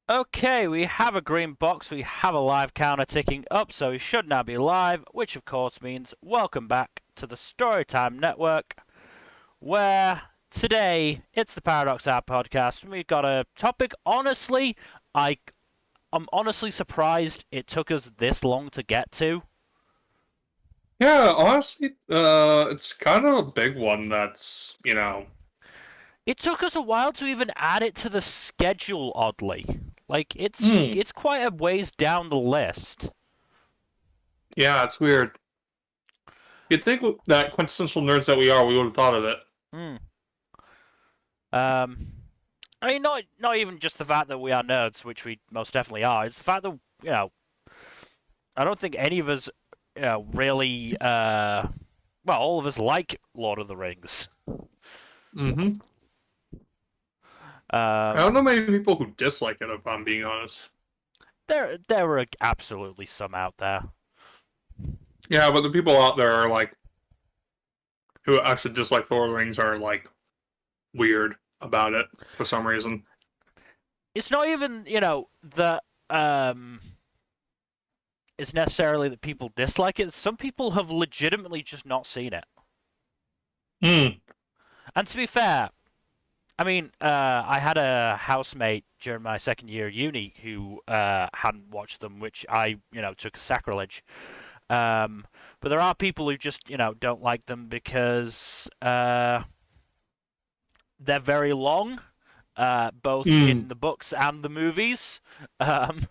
Okay, we have a green box, we have a live counter ticking up, so we should now be live, which of course means welcome back to the Storytime Network, where today it's the Paradox Hour podcast, and we've got a topic. Honestly, I, I'm honestly surprised it took us this long to get to. Yeah, honestly, it's kind of a big one It took us a while to even add it to the schedule, oddly. Like, it's hmm, it's quite a ways down the list. yeah, it's weird. You'd think that quintessential nerds that we are, we would have thought of it. Hmm. Um, I mean, not even just the fact that we are nerds, which we most definitely are. It's the fact that I don't think any of us, really. Well, all of us like Lord of the Rings. Mm-hmm. I don't Um, know many people who dislike it, if I'm being honest. there are absolutely some out there. Yeah, but the people out there are who actually dislike Lord of the Rings are weird about it for some reason. It's not even that it's necessarily that people dislike it. Some people have legitimately just not seen it. Hmm. And to be fair, I mean, I had a housemate during my second year of uni who hadn't watched them, which I, took as sacrilege. But there are people who just, don't like them because they're very long, both Hmm. in the books and the movies, um,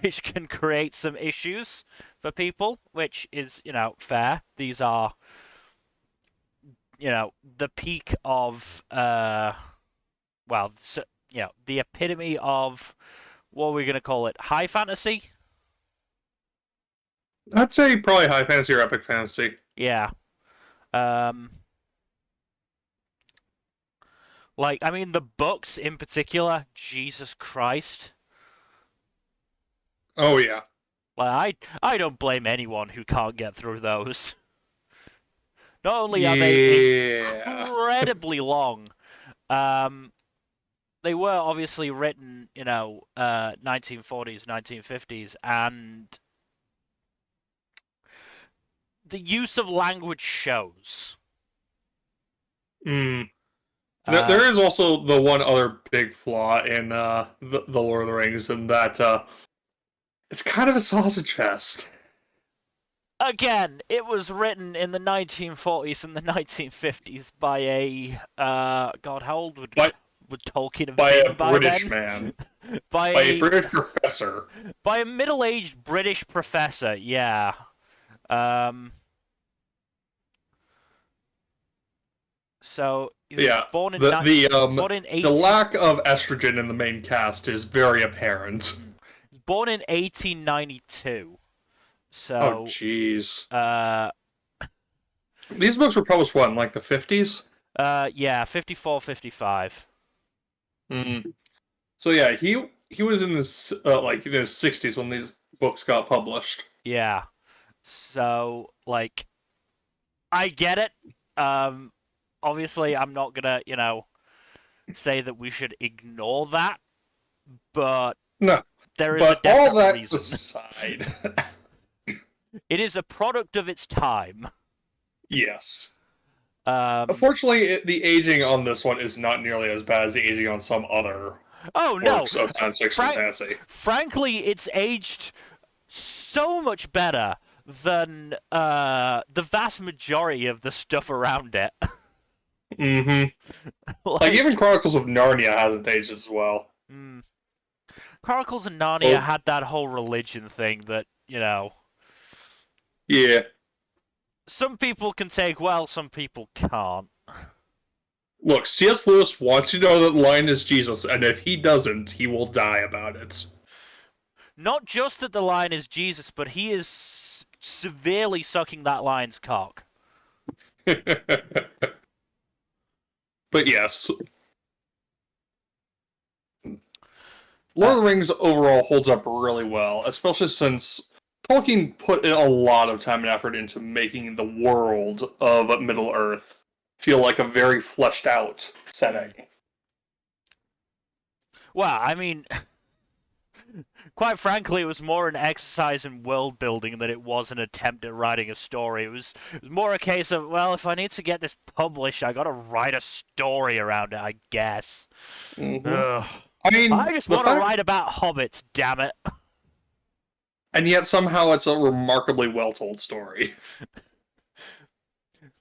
which can create some issues for people, which is, fair. These are, the peak of well, so, the epitome of what we're gonna call it, high fantasy. I'd say probably high fantasy or epic fantasy. Yeah. Um, like I mean, the books in particular, Jesus Christ. Oh yeah. I don't blame anyone who can't get through those. Not only are they Yeah. incredibly long, um, they were obviously written, 1940s, 1950s, and the use of language shows. Hmm. Uh, There is also the one other big flaw in the Lord of the Rings, and that it's kind of a sausage fest. Again, it was written in the 1940s and the 1950s by a God, how old by would Tolkien have by been a by British then? man, by by a a British professor. by a middle-aged British professor. Yeah. Um. So he was Yeah, born in the the um born in the 18 lack of estrogen in the main cast is very apparent. born in 1892. Oh, So jeez. uh These books were published what in like the 50s. yeah, 54, 55. Mm. So yeah, he was in his in his 60s when these books got published. Yeah. So like I get it. Obviously I'm not gonna, say that we should ignore that, but No, there is a but all definite that reason. aside, It is a product of its time. yes. Um, Unfortunately, the aging on this one is not nearly as bad as the aging on some other oh no, works of science fiction and fantasy. frankly, it's aged so much better than the vast majority of the stuff around it. Mm-hmm. Like even Like, Chronicles of Narnia hasn't aged as well. mm, Chronicles of Narnia Well, had that whole religion thing that, yeah. some people can take well, some people can't. Look, C.S. Lewis wants you to know that the lion is Jesus, and if he doesn't, he will die about it. Not just that the lion is Jesus, but he is severely sucking that lion's cock. But yes, Lord Uh, of the Rings overall holds up really well, especially since Tolkien put in a lot of time and effort into making the world of Middle Earth feel like a very fleshed out mm. setting. Well, I mean, Quite frankly, it was more an exercise in world building than it was an attempt at writing a story. It was more a case of, well, if I need to get this published, I gotta write a story around it, I guess. Hmm. Ugh. I mean, I just the want to fact, write about hobbits, damn it. and yet somehow it's a remarkably well told story.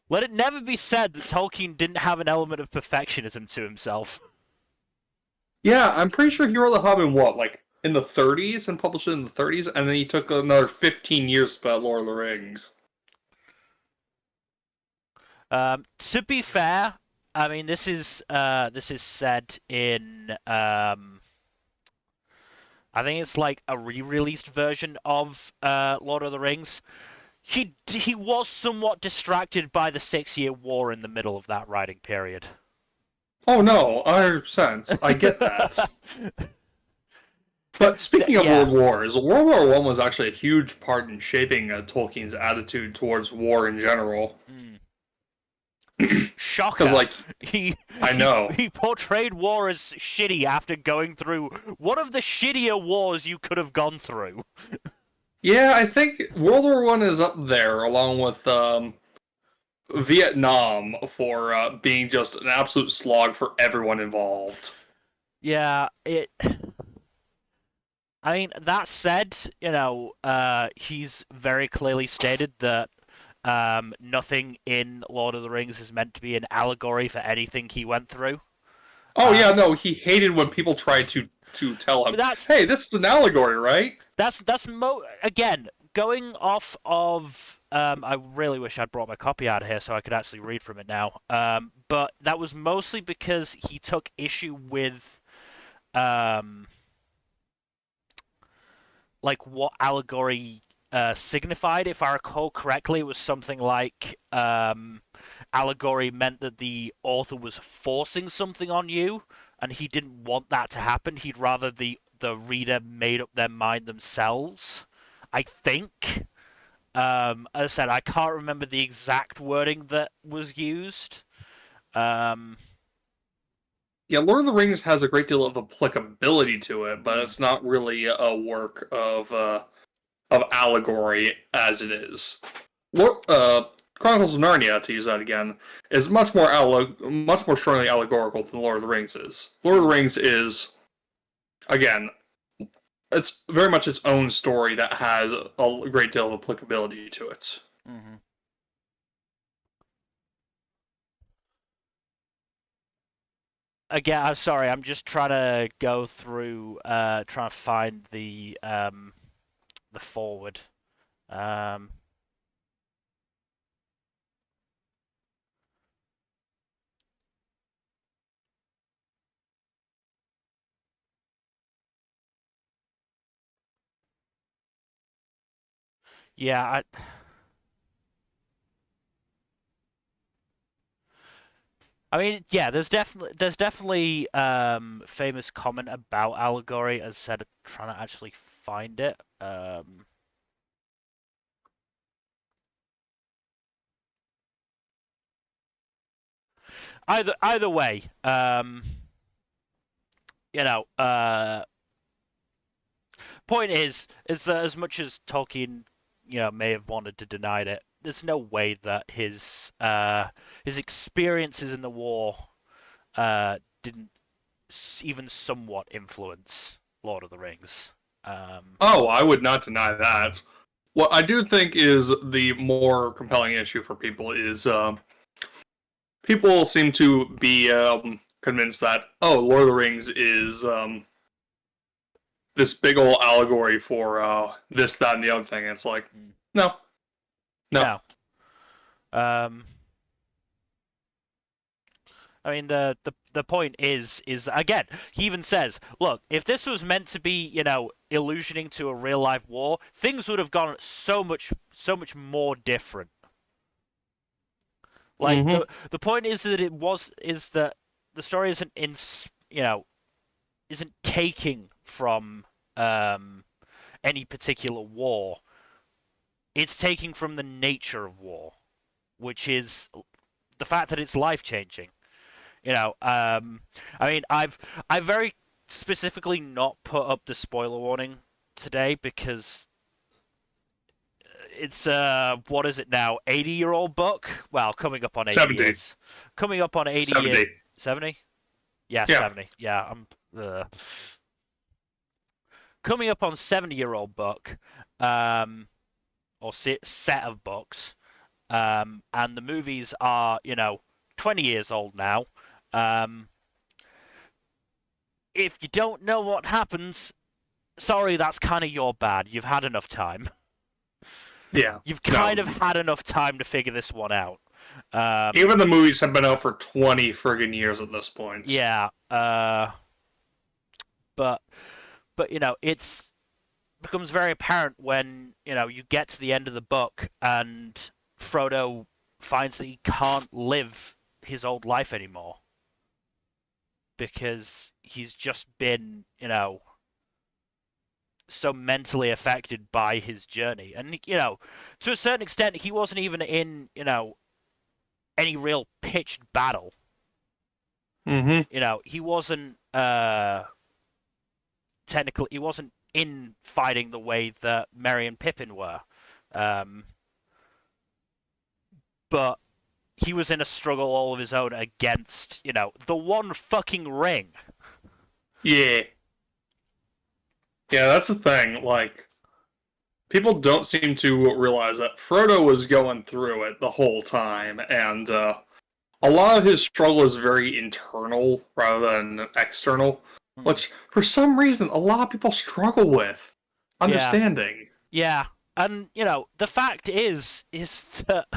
Let it never be said that Tolkien didn't have an element of perfectionism to himself. Yeah, I'm pretty sure he wrote The Hobbit in what, like in the 30s and published it in the 30s, and then he took another 15 years about Lord of the Rings. To be fair, I mean this is said in I think it's like a re-released version of Lord of the Rings. He was somewhat distracted by the 6 Year War in the middle of that writing period. Oh no, 100%. I get that. But speaking of Yeah. World Wars, World War One was actually a huge part in shaping Tolkien's attitude towards war in general. Mm. Because, Shocker. like, He I he know. he portrayed war as shitty after going through one of the shittier wars you could have gone through. Yeah, I think World War One is up there, along with Vietnam, for being just an absolute slog for everyone involved. Yeah, it. I mean, that said, he's very clearly stated that nothing in Lord of the Rings is meant to be an allegory for anything he went through. Oh Um, yeah, no, he hated when people tried to tell but him, that's "Hey, this is an allegory, right?" again going off of. I really wish I'd brought my copy out of here so I could actually read from it now. But that was mostly because he took issue with um, like what allegory signified. If I recall correctly, it was something like allegory meant that the author was forcing something on you, and he didn't want that to happen. He'd rather the reader made up their mind themselves. I think. As I said, I can't remember the exact wording that was used. Um, Yeah, Lord of the Rings has a great deal of applicability to it, but hmm, it's not really a work of allegory as it is. Lord, Chronicles of Narnia, to use that again, is much more strongly allegorical than Lord of the Rings is. Lord of the hmm, Rings is, again, it's very much its own story that has a great deal of applicability to it. hmm. Again, I'm sorry. I'm just trying to go through, trying to find the forward. Um, yeah, I mean, yeah. There's definitely famous comment about allegory. As I said, I'm trying to actually find it. Either way, you know, point is that as much as Tolkien, may have wanted to deny it, there's no way that his experiences in the war didn't even somewhat influence Lord of the Rings. Oh, I would not deny that. What I do think is the more compelling issue for people is people seem to be convinced that, oh, Lord of the Rings is this big old allegory for this, that, and the other thing. And it's like, Mm. no, no. No. Um, I mean the point is again, he even says, look, if this was meant to be, illusioning to a real life war, things would have gone so much more different. Like Mm-hmm. the point is that the story isn't taking from any particular war. It's taking from the nature of war, which is the fact that it's life changing. I mean, I very specifically not put up the spoiler warning today because it's what is it now? 80-year-old book. Well, coming up on 80 70. years. Coming up on 80 years. 70. 70? Yeah, Yeah. 70. Yeah, I'm coming up on 70-year-old book, or set of books, and the movies are 20 years old now. Um, if you don't know what happens, sorry, that's kind of your bad. You've had enough time. Yeah. You've No. kind of had enough time to figure this one out. Even the movies have been out for 20 friggin' years at this point. Yeah. But it's becomes very apparent when you get to the end of the book and Frodo finds that he can't live his old life anymore because he's just been so mentally affected by his journey. And to a certain extent he wasn't even in any real pitched battle. Mm-hmm. He wasn't technically he wasn't in fighting the way that Merry and Pippin were. But he was in a struggle all of his own against, the one fucking ring. Yeah. Yeah, that's the thing. Like, people don't seem to realize that Frodo was going through it the whole time, and a lot of his struggle is very internal rather than external, which, for some reason, a lot of people struggle with understanding. Yeah. And, the fact is that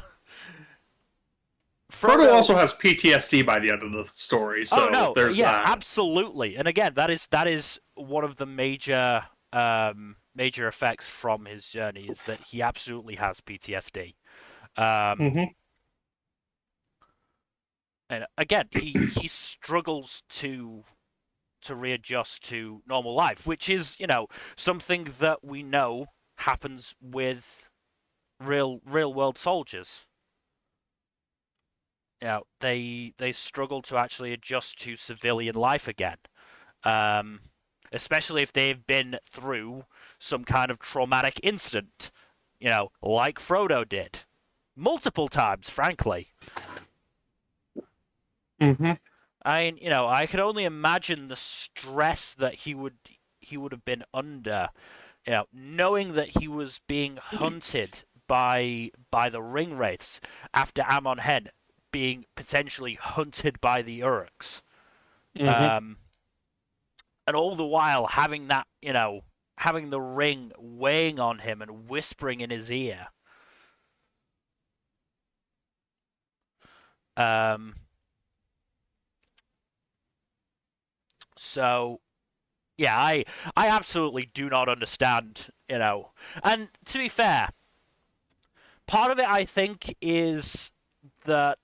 Frodo also has PTSD by the end of the story, so there's that. Absolutely. And again, that is one of the major effects from his journey is that he absolutely has PTSD. Mm-hmm. And again, he struggles to readjust to normal life, which is something that we know happens with real world soldiers. They struggle to actually adjust to civilian life again, especially if they've been through some kind of traumatic incident, like Frodo did, multiple times, frankly. Mm-hmm. I mean, I can only imagine the stress that he would have been under, knowing that he was being hunted by the ring wraiths after Amon-Hen being potentially hunted by the Uruks. Mm-hmm. And all the while having that, having the ring weighing on him and whispering in his ear. So, yeah, I absolutely do not understand, And to be fair, part of it I think is that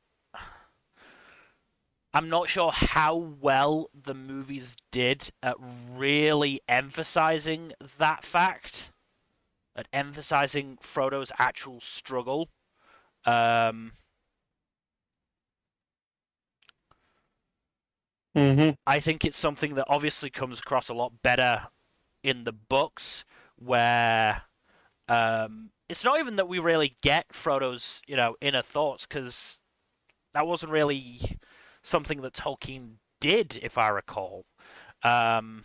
I'm not sure how well the movies did at really emphasizing that fact, at emphasizing Frodo's actual struggle. Mm-hmm. I think it's something that obviously comes across a lot better in the books, where it's not even that we really get Frodo's inner thoughts, because that wasn't really something that Tolkien did, if I recall. But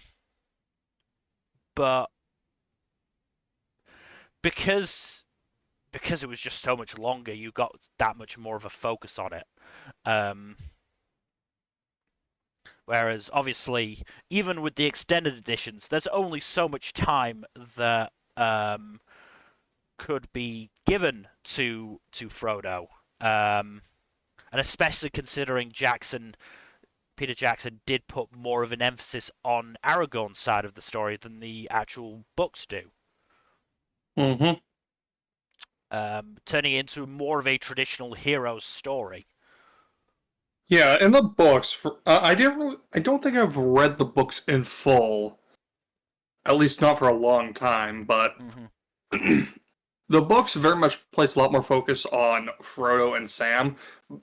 because it was just so much longer, you got that much more of a focus on it. Whereas, obviously, even with the extended editions, there's only so much time that could be given to Frodo. And especially considering Peter Jackson did put more of an emphasis on Aragorn's side of the story than the actual books do. Mm-hmm. Turning it into more of a traditional hero's story. Yeah, in the books, I don't think I've read the books in full, at least not for a long time. But the books very much place a lot more focus on Frodo and Sam.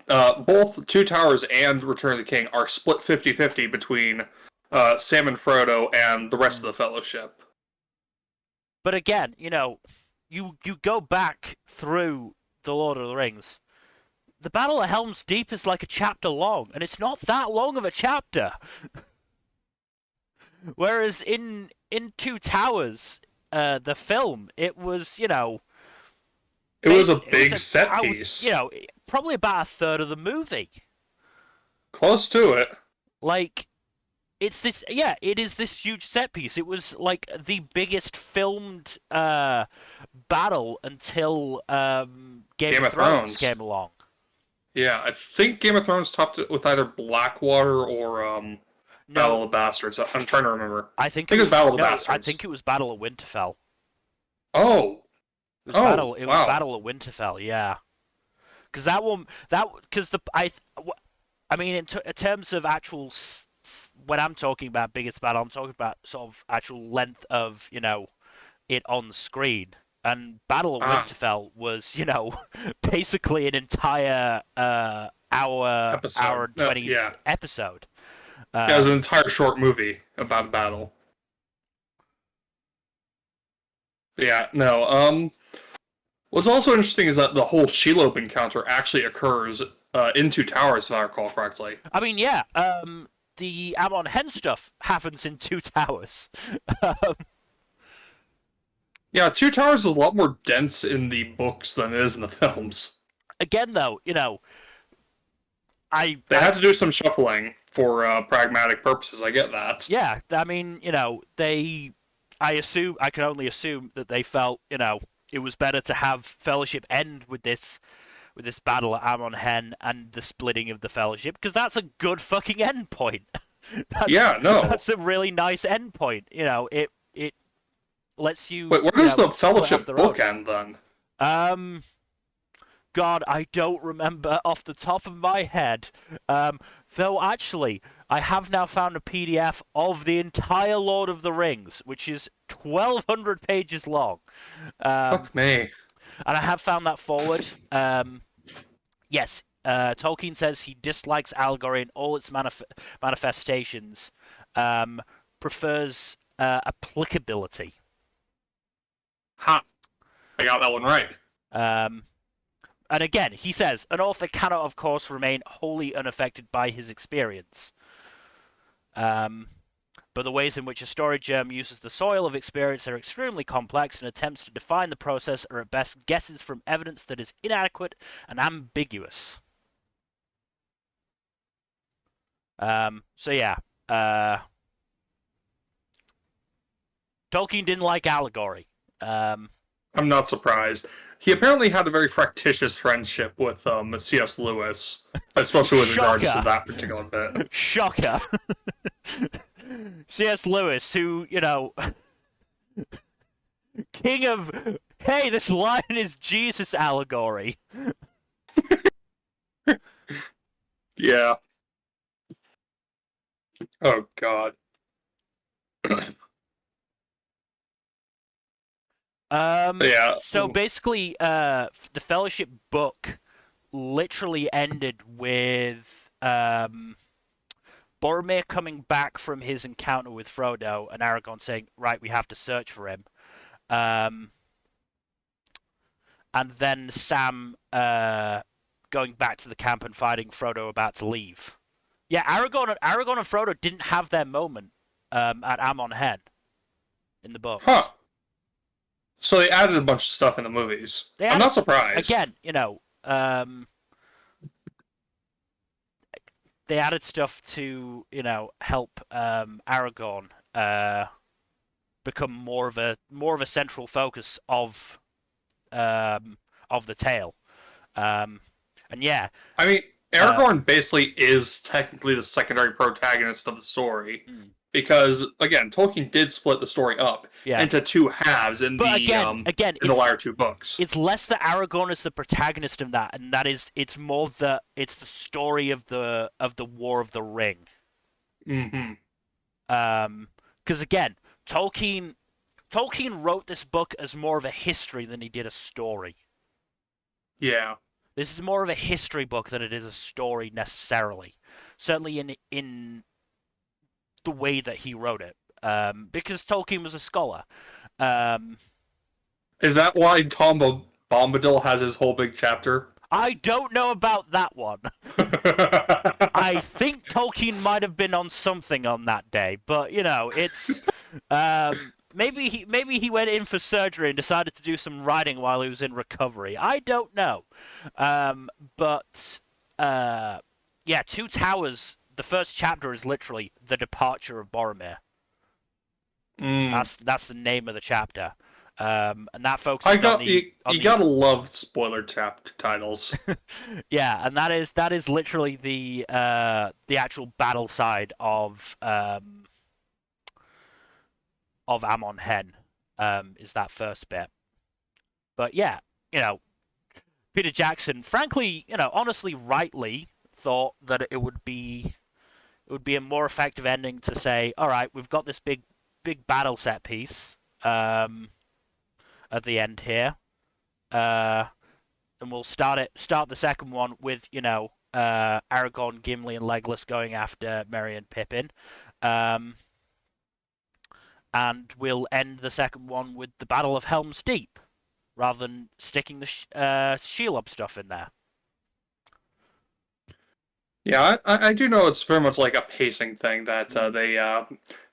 Both Two Towers and Return of the King are split 50-50 between Sam and Frodo and the rest of Mm. the Fellowship. But again, you go back through the Lord of the Rings. The Battle of Helm's Deep is like a chapter long, and it's not that long of a chapter. Whereas in Two Towers, the film, it was It was a it was big set I would piece. probably about a third of the movie. Close to it. Like it is this huge set piece. It was like the biggest filmed battle until Game Game of of Thrones Thrones. came along. Yeah, I think Game of Thrones topped it with either Blackwater or Battle No, of the Bastards. I'm trying to remember. I I think it think it was was Battle of the no, I Bastards. think it was Battle of Winterfell. Oh, It was wow. Battle of Winterfell, yeah. Because because I mean in terms of actual when I'm talking about biggest battle, I'm talking about sort of actual length of it on screen. And Battle of Ah, Winterfell was basically an entire hour episode. and 20 Yeah. episode. Yeah, it was an Um, entire short movie about a mm, battle. Yeah, no. What's also interesting is that the whole Shelob encounter actually occurs in Two Towers, if I recall correctly. I mean, yeah. The Amon Hen stuff happens in Two Towers. Yeah, Two Towers is a lot more dense in the books than it is in the films. Again, though, I, They I, had to do some shuffling for pragmatic purposes. I get that. yeah. I mean, I can only assume that they felt, it was better to have Fellowship end with this battle at Amon Hen and the splitting of the Fellowship because that's a good fucking end point. that's Yeah, no. that's a really nice end point. It lets Wait, you where does the split off Fellowship the road. book end then? Um, God, I don't remember off the top of my head. Though actually, I have now found a PDF of the entire Lord of the Rings, which is 1,200 pages long. Um, Fuck me. and I have found that forward. Yes, Tolkien says he dislikes allegory in all its manifestations, um, prefers applicability. Ha! I got that one right. Um, and again, he says an author cannot, of course, remain wholly unaffected by his experience. Um, but the ways in which a story germ uses the soil of experience are extremely complex, and attempts to define the process are at best guesses from evidence that is inadequate and ambiguous. So yeah, uh, Tolkien didn't like allegory. Um, I'm not surprised. He apparently had a very fractious friendship with C.S. Lewis, especially with regards to Shocker! that particular bit. Shocker! C.S. Lewis, who, king of, hey, this lion is Jesus allegory. Yeah. Oh God. Yeah. So basically, the Fellowship book literally ended with Boromir coming back from his encounter with Frodo and Aragorn saying, "Right, we have to search for him." Um, and then Sam going back to the camp and finding Frodo about to leave. Yeah, Aragorn and Frodo didn't have their moment at Amon Hen in the Huh. books. So they added a bunch of stuff in the movies. They I'm added not surprised. again, they added stuff to help Aragorn become more of a central focus of the tale. Um, and yeah, I mean, uh, Aragorn basically is technically the secondary protagonist of the story mm, because, again, Tolkien did split the story up yeah. into two halves But again, in the latter two books. it's less that Aragorn is the protagonist of that, and that is it's more it's the story of the War of the Ring. Mm-hmm. Because again, Tolkien wrote this book as more of a history than he did a story. Yeah. This is more of a history book than it is a story necessarily. Certainly the way that he wrote it, because Tolkien was a scholar. Um, Is that why Tom Bombadil has his whole big chapter? I don't know about that one. I think Tolkien might have been on something on that day, but it's maybe he went in for surgery and decided to do some writing while he was in recovery. I don't know, but yeah, Two Towers. The first chapter is literally the departure of Boromir. Mm. That's the name of the chapter, and that I focuses on got the you gotta love spoiler chapter titles. yeah, and that is literally the actual battle side of Amon Hen, is that first bit. But yeah, you know, Peter Jackson, frankly, honestly, rightly thought that it would be a more effective ending to say, all right, we've got this big battle set piece at the end here, and we'll start the second one with Aragorn, Gimli, and Legolas going after Merry and Pippin. And we'll end the second one with the Battle of Helm's Deep, rather than sticking the Shelob stuff in there. Yeah, I do know it's very much like a pacing thing that they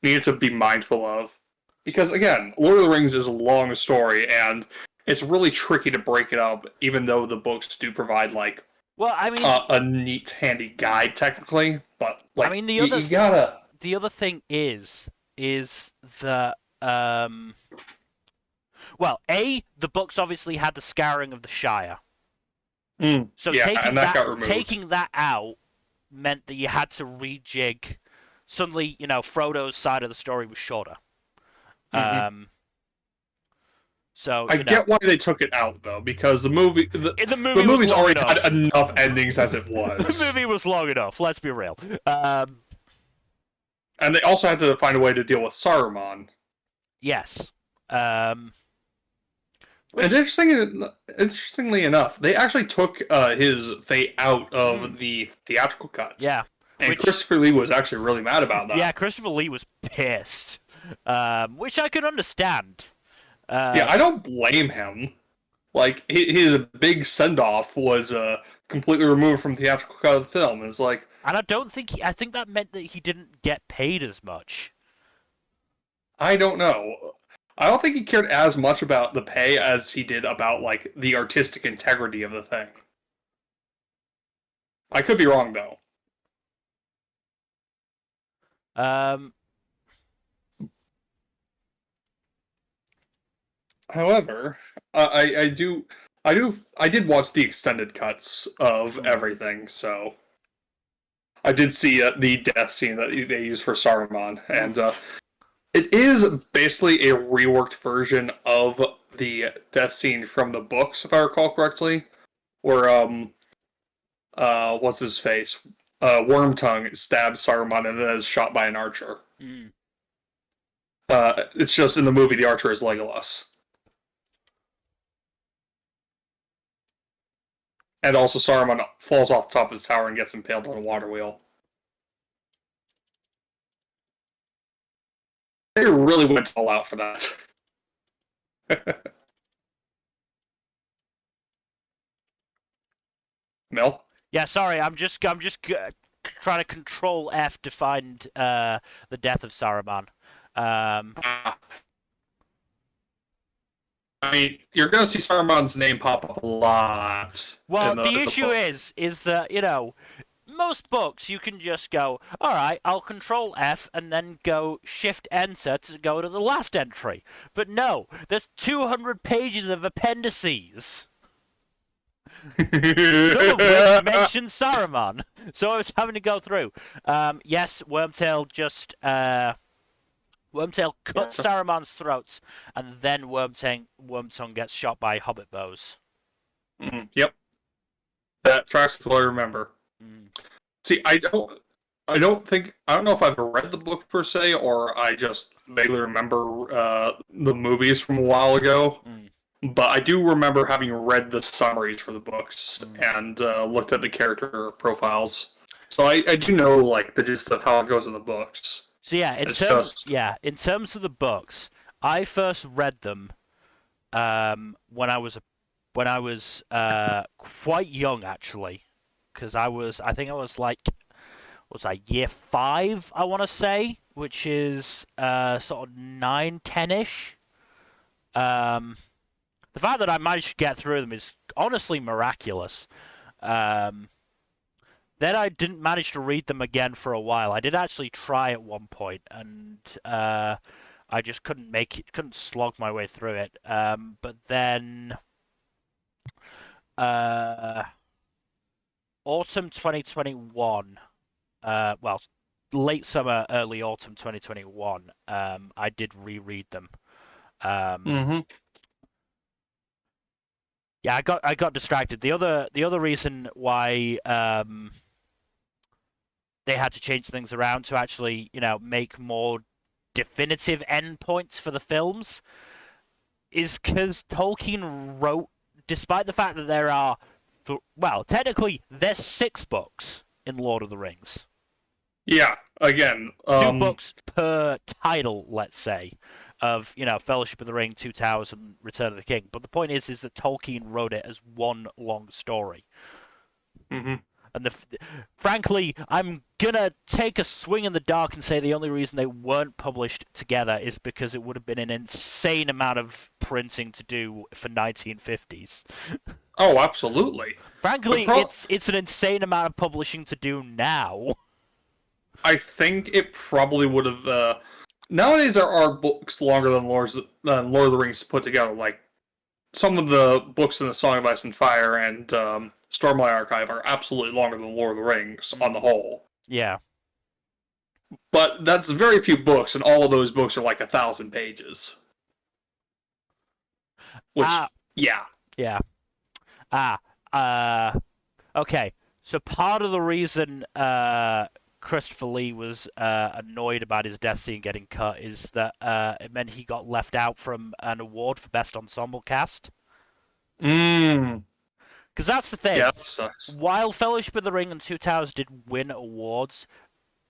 needed to be mindful of. Because, again, Lord of the Rings is a long story, and it's really tricky to break it up, even though the books do provide, like, Well, I mean, a neat, handy guide, technically. But, I like, mean you gotta... the other thing is that well, the books obviously had the scouring of the Shire, so yeah, and that got removed. taking that out meant that you had to rejig. Suddenly, Frodo's side of the story was shorter. Mm-hmm. So I get why they took it out, though, because the movie the the was movie's long already enough. had enough endings as it The was. movie was long enough. Let's be real. And they also had to find a way to deal with Saruman. Yes. And interestingly enough, they actually took his fate out of the theatrical cut. Yeah. And Christopher Lee was actually really mad about that. Yeah, Christopher Lee was pissed, which I could understand. Yeah, I don't blame him. Like, his big send-off was completely removed from the theatrical cut of the film. It's like... And I think that meant that he didn't get paid as much. I don't know. I don't think he cared as much about the pay as he did about, like, the artistic integrity of the thing. I could be wrong, though. However, I did watch the extended cuts of everything, so I did see the death scene that they used for Saruman, and it is basically a reworked version of the death scene from the books, if I recall correctly, where what's his face, Wormtongue stabs Saruman and then is shot by an archer. It's just in the movie the archer is Legolas. And also Saruman falls off the top of his tower and gets impaled on a water wheel. They really went all out for that. Mel? Yeah, sorry, I'm just trying to control F to find the death of Saruman. I mean, you're going to see Saruman's name pop up a lot. Well, the issue is that, most books you can just go, alright, I'll control F and then go shift enter to go to the last entry. But no, there's 200 pages of appendices. Some of which mention Saruman. So I was having to go through. Yes, Wormtail cuts Saruman's throats, and then Wormtongue gets shot by hobbit bows. Yep. That tracks what I remember. See, I don't know if I've read the book per se, or I just vaguely remember the movies from a while ago. But I do remember having read the summaries for the books and looked at the character profiles. So I do know, like, the gist of how it goes in the books. So yeah, It's just in terms of the books, I first read them when I was quite young actually, because I think I was like was I year 5 I want to say, which is sort of 9, 10ish. Um, the fact that I managed to get through them is honestly miraculous. Um, then I didn't manage to read them again for a while. I did actually try at one point, and I just couldn't slog my way through it. But then uh, autumn 2021, well, late summer, early autumn 2021, I did reread them. Um, hmm yeah, I got distracted. The other reason why they had to change things around to actually, make more definitive endpoints for the films is because Tolkien wrote, despite the fact that there are, well, technically there's 6 books in Lord of the Rings, yeah. Again, 2 books per title, let's say, of Fellowship of the Ring, Two Towers, and Return of the King. But the point is that Tolkien wrote it as one long story. mhm. And frankly, I'm gonna take a swing in the dark and say the only reason they weren't published together is because it would have been an insane amount of printing to do for 1950s. Oh, absolutely. The Frankly, pro it's an insane amount of publishing to do now. I think it probably would have. Nowadays, there are books longer than Lord of the Rings put together. Like some of the books in the Song of Ice and Fire and Stormlight Archive are absolutely longer than Lord of the Rings on the whole. Yeah. But that's very few books, and all of those books are like 1,000 pages. Ah, Which, yeah, yeah. Ah, uh, okay. So part of the reason Christopher Lee was annoyed about his death scene getting cut is that it meant he got left out from an award for best ensemble cast. mm, Because that's the yeah, thing. that sucks. While Fellowship of the Ring and Two Towers did win awards,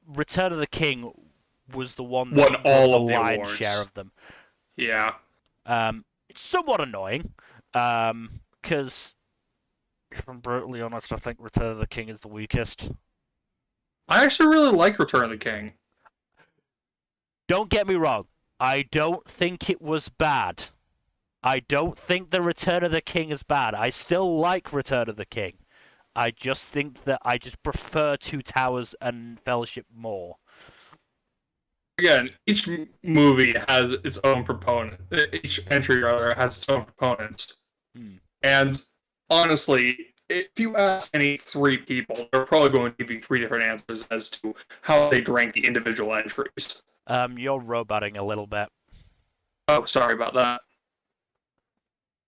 Return of the King was the one that Won won all the of the lion's share awards. of them. Yeah, It's somewhat annoying, because if I'm brutally honest, I think Return of the King is the weakest. I actually really like Return of the King. Don't get me wrong. I don't think it was bad. I don't think the Return of the King is bad. I still like Return of the King. I just think that I just prefer Two Towers and Fellowship more. Again, each movie has its own proponent. Each entry, rather, has its own proponents. Hmm. And honestly, if you ask any 3 people, they're probably going to give you 3 different answers as to how they rank the individual entries. You're roboting a little bit. Oh, sorry about that.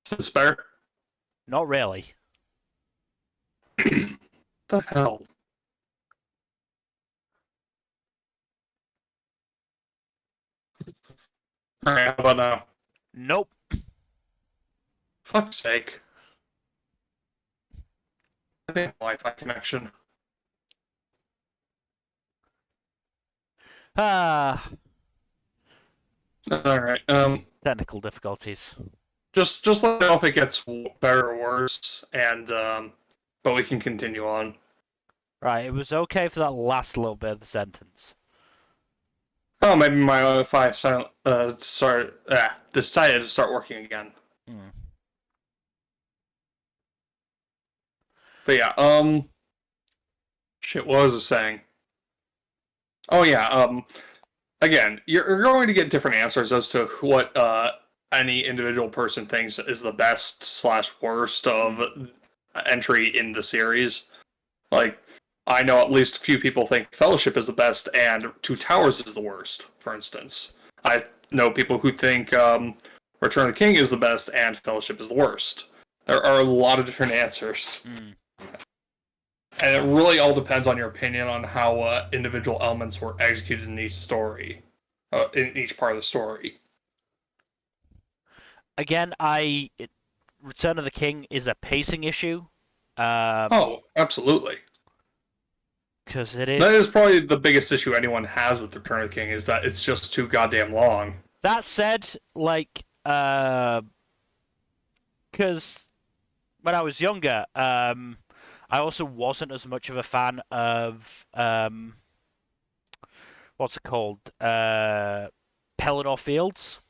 Is this better? Not really. The hell? Alright, how about now? Nope. Fuck's sake. I think Wi-Fi connection. Ah, Alright, technical difficulties. just let me know if it gets better or worse, and, but we can continue on. Right, it was okay for that last little bit of the sentence. Oh, maybe my Wi-Fi decided to start working again. Hmm. But yeah, shit, what was I saying? Oh yeah, again, you're going to get different answers as to what any individual person thinks is the best slash worst of entry in the series. Like, I know at least a few people think Fellowship is the best and Two Towers is the worst, for instance. I know people who think Return of the King is the best and Fellowship is the worst. There are a lot of different answers. Hmm. And it really all depends on your opinion on how individual elements were executed in each story, in each part of the story. Again, Return of the King is a pacing issue. Oh, absolutely. because it That is. is probably the biggest issue anyone has with Return of the King is that it's just too goddamn long. That said, like, because when I was younger, I also wasn't as much of a fan of what's it called? Pelennor Fields,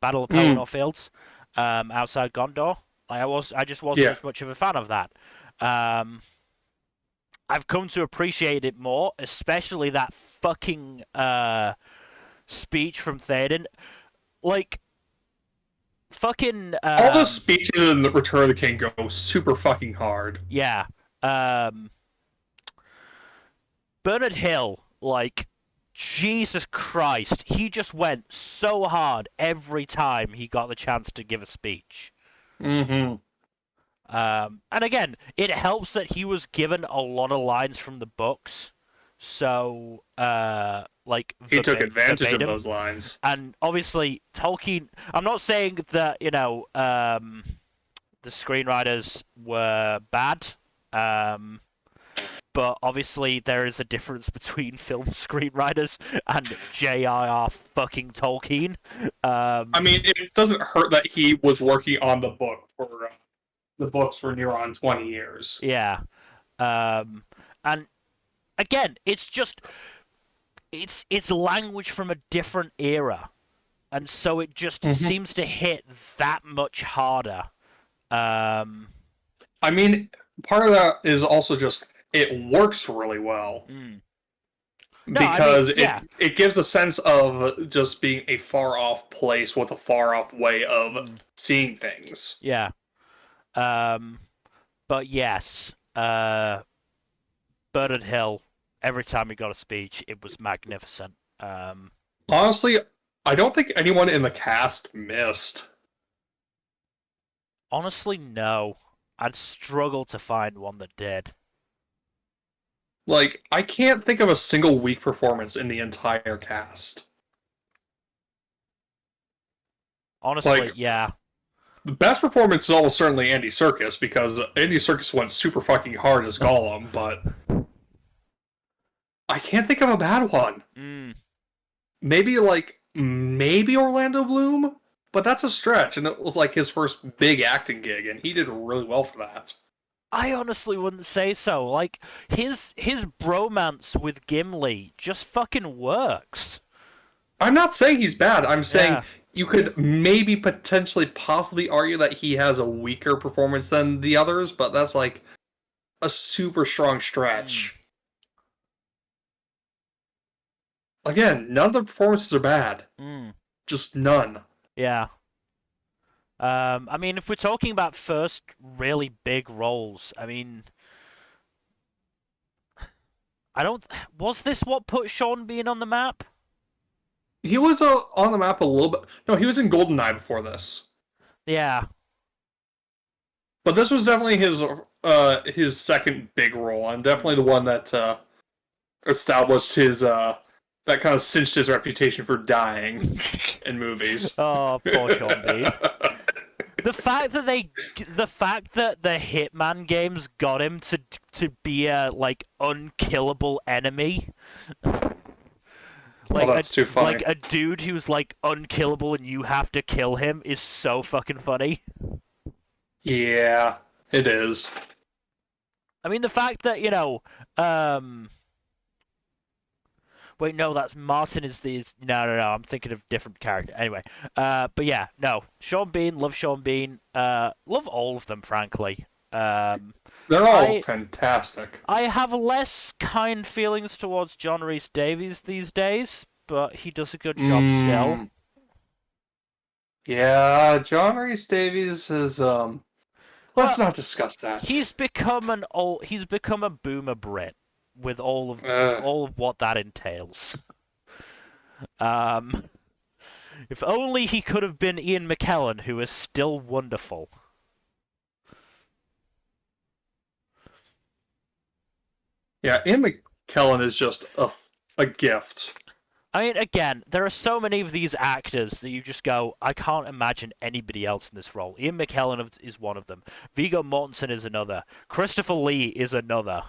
Battle of Mm, Pelennor Fields, outside Gondor. I just wasn't yeah. as much of a fan of that. Um, I've come to appreciate it more, especially that fucking speech from Theoden. Like, fucking All the speeches in the Return of the King go super fucking hard. yeah. Um, Bernard Hill, like, Jesus Christ, he just went so hard every time he got the chance to give a speech. Mm-hmm. And again, it helps that he was given a lot of lines from the books, so like He took advantage of verbatim. those lines. And obviously, Tolkien. I'm not saying that the screenwriters were bad. Um, but obviously there is a difference between film screenwriters and J.R.R. fucking Tolkien. I mean, it doesn't hurt that he was working on the book for the books for near on 20 years. Yeah. And again, it's just it's language from a different era, and so it just Mm-hmm. seems to hit that much harder. Um, I mean, part of that is also just it works really well mm. No, I mean, because yeah, it gives a sense of just being a far off place with a far off way of mm, seeing things. yeah. Um, but yes, Bernard Hill. Every time he got a speech, it was magnificent. Honestly, I don't think anyone in the cast missed. Honestly, no. I'd struggle to find one that did. Like, I can't think of a single weak performance in the entire cast. Honestly, Like, yeah. the best performance is almost certainly Andy Serkis because Andy Serkis went super fucking hard as Gollum, but I can't think of a bad one. Mm. Maybe Orlando Bloom, but that's a stretch, and it was like his first big acting gig, and he did really well for that. I honestly wouldn't say so. Like his bromance with Gimli just fucking works. I'm not saying he's bad. I'm saying Yeah. you could maybe potentially possibly argue that he has a weaker performance than the others, but that's like a super strong Mm. stretch. Again, none of the performances are bad. Mm. Just none. Yeah. I mean, if we're talking about first really big roles, I mean, I don't. Was this what put Sean Bean on the map? He was on the map a little bit. No, he was in GoldenEye before this. Yeah. But this was definitely his second big role, and definitely the one that established his that kind of cinched his reputation for dying in movies. Oh, poor Sean Bean. The fact that the Hitman games got him to be a like unkillable enemy, Oh, that's too funny. like a dude who's like unkillable and you have to kill him is so fucking funny. Yeah, it is. I mean, the fact that wait, no, that's Martin is no, I'm thinking of different character. Anyway, but yeah, no, Sean Bean, love Sean Bean, love all of them, frankly. They're all I fantastic. I have less kind feelings towards John Rhys Davies these days, but he does a good job still. Yeah, John Rhys Davies is Well, let's not discuss that. he's become a boomer Brit with Uh, all of what that entails. Um, if only he could have been Ian McKellen, who is still wonderful. yeah, Ian McKellen is just a gift. I mean, again, there are so many of these actors that you just go, I can't imagine anybody else in this role. Ian McKellen is one of them. Viggo Mortensen is another. Christopher Lee is another.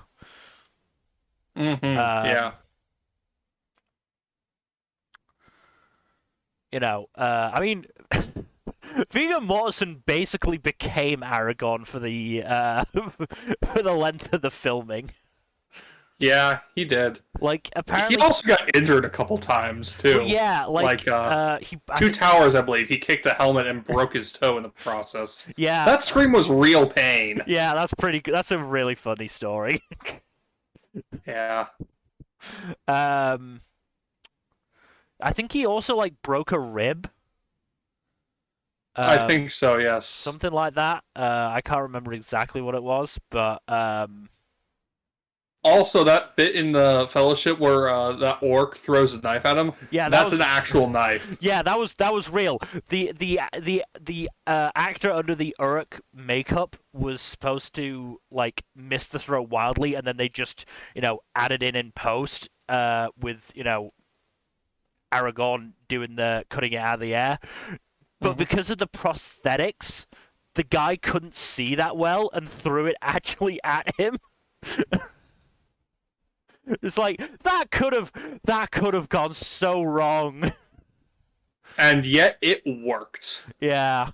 Yeah. Um, I mean, Viggo Mortensen basically became Aragorn for the for the length of the filming. Yeah, he did. Like, He apparently, also got injured a couple times well, too. yeah, Like I two think, towers, I believe. He kicked a helmet and broke his toe in the process. yeah, That scream was real pain. yeah, that's pretty good. That's a really funny story. Yeah, um, I think he also like broke a rib, I um, think so. Yes. something like that. I can't remember exactly what it was, but Also, that bit in the Fellowship where that orc throws a knife at him, yeah, that that's was an actual knife. yeah, that was real. The actor under the Uruk makeup was supposed to like miss the throw wildly, and then they just added in post with Aragorn doing the cutting it out of the air. But Hmm. because of the prosthetics, the guy couldn't see that well and threw it actually at him. It's like that could have gone so wrong. And yet it worked. Yeah.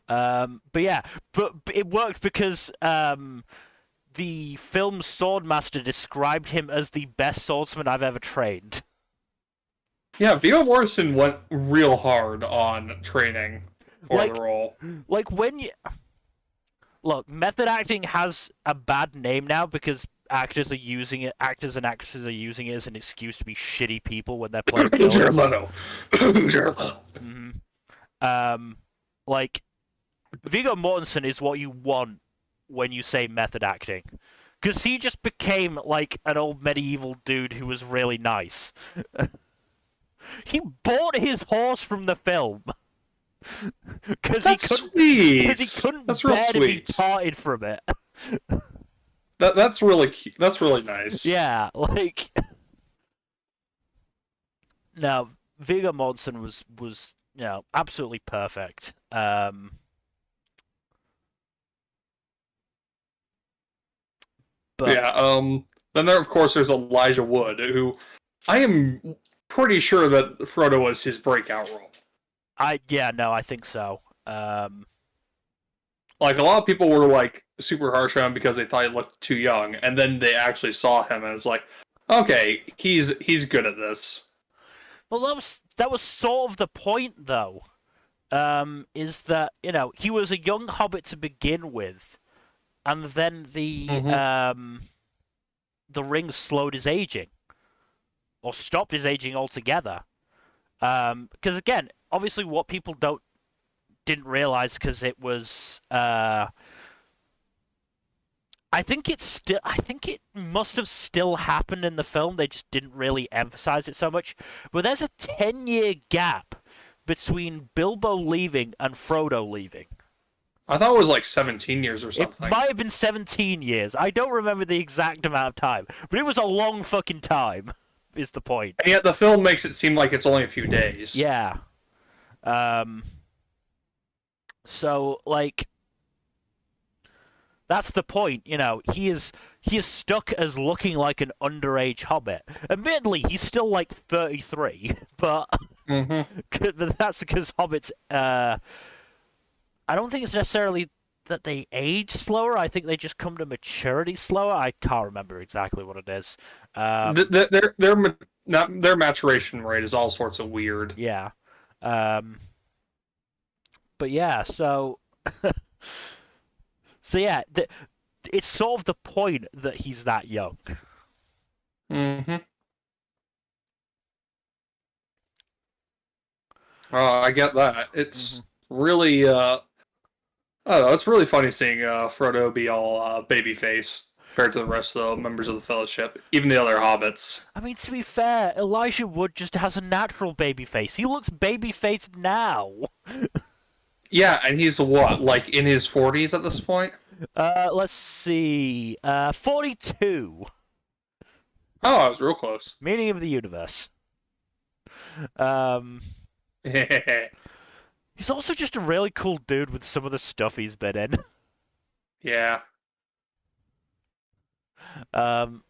But yeah, but it worked because the film's swordmaster described him as the best swordsman I've ever trained. Yeah, Viggo Mortensen went real hard on training for the Like, role. like when you look, method acting has a bad name now because actors and actresses are using it as an excuse to be shitty people when they're playing Jared villains. Leto. Jared Leto. hmm Um, like Viggo Mortensen is what you want when you say method acting. Because he just became like an old medieval dude who was really nice. He bought his horse from the film because he That's couldn't sweet. because he couldn't That's real bear to be sweet. parted from it. That's really nice. Yeah, like no, Viggo Mortensen was absolutely perfect. But Yeah. Then there, of course, there's Elijah Wood, who I am pretty sure that Frodo was his breakout role. I think so. Like a lot of people were like super harsh on him because they thought he looked too young, and then they actually saw him, and it's like, okay, he's good at this. Well, that was sort of the point, though. Is that he was a young hobbit to begin with, and then Mm-hmm. the ring slowed his aging or stopped his aging altogether. Because again, obviously, what people didn't realize because it was I think it must have still happened in the film. They just didn't really emphasize it so much. But there's a 10-year gap between Bilbo leaving and Frodo leaving. I thought it was like 17 years or It something. might have been 17 years. I don't remember the exact amount of time, but it was a long fucking time, is the point. And yet the film makes it seem like it's only a few days. Yeah. Um, so, like, that's the point. He is stuck as looking like an underage hobbit. Admittedly, he's still like 33, but Mm-hmm. but that's because hobbits. I don't think it's necessarily that they age slower. I think they just come to maturity slower. I can't remember exactly what it is. Their maturation rate is all sorts of weird. Yeah. Um, but yeah, so yeah, it's sort of the point that he's that young. Mm-hmm. I get that. hmm It's really I don't know. It's really funny seeing Frodo be all baby face compared to the rest of the members of the Fellowship, even the other hobbits. I mean, to be fair, Elijah Wood just has a natural baby face. He looks baby faced now. Yeah, and he's what, like in his 40s at this point? Let's see. 42. Oh, I was real close. Meaning of the universe. Um, he's also just a really cool dude with some of the stuff he's been in. Yeah.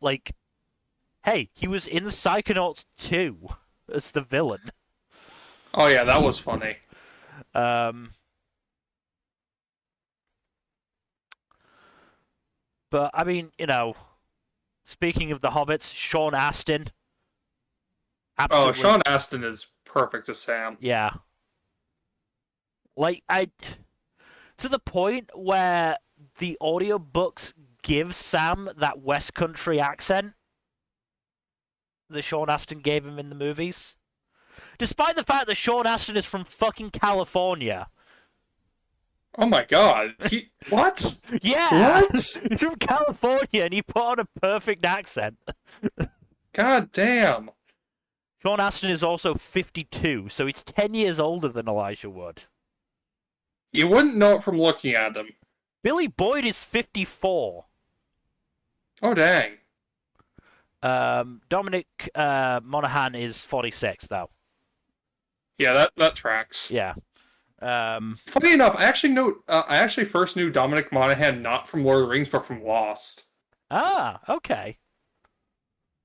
Like, hey, he was in Psychonauts 2 as the villain. Oh yeah, that was funny. Um, but I mean, speaking of the hobbits, Sean Astin, Oh, absolutely, Sean Astin is perfect as Sam. yeah. Like I to the point where the audiobooks give Sam that West Country accent that Sean Astin gave him in the movies. Despite the fact that Sean Astin is from fucking California. Oh my god. He what? Yeah! What? He's from California and he put on a perfect accent. God damn. Sean Astin is also 52, so he's 10 years older than Elijah Wood. You wouldn't know it from looking at him. Billy Boyd is 54. Oh dang. Dominic Monaghan is 46, though. Yeah, that tracks. Yeah. Funny enough, I actually first knew Dominic Monaghan not from Lord of the Rings, but from Lost. Okay.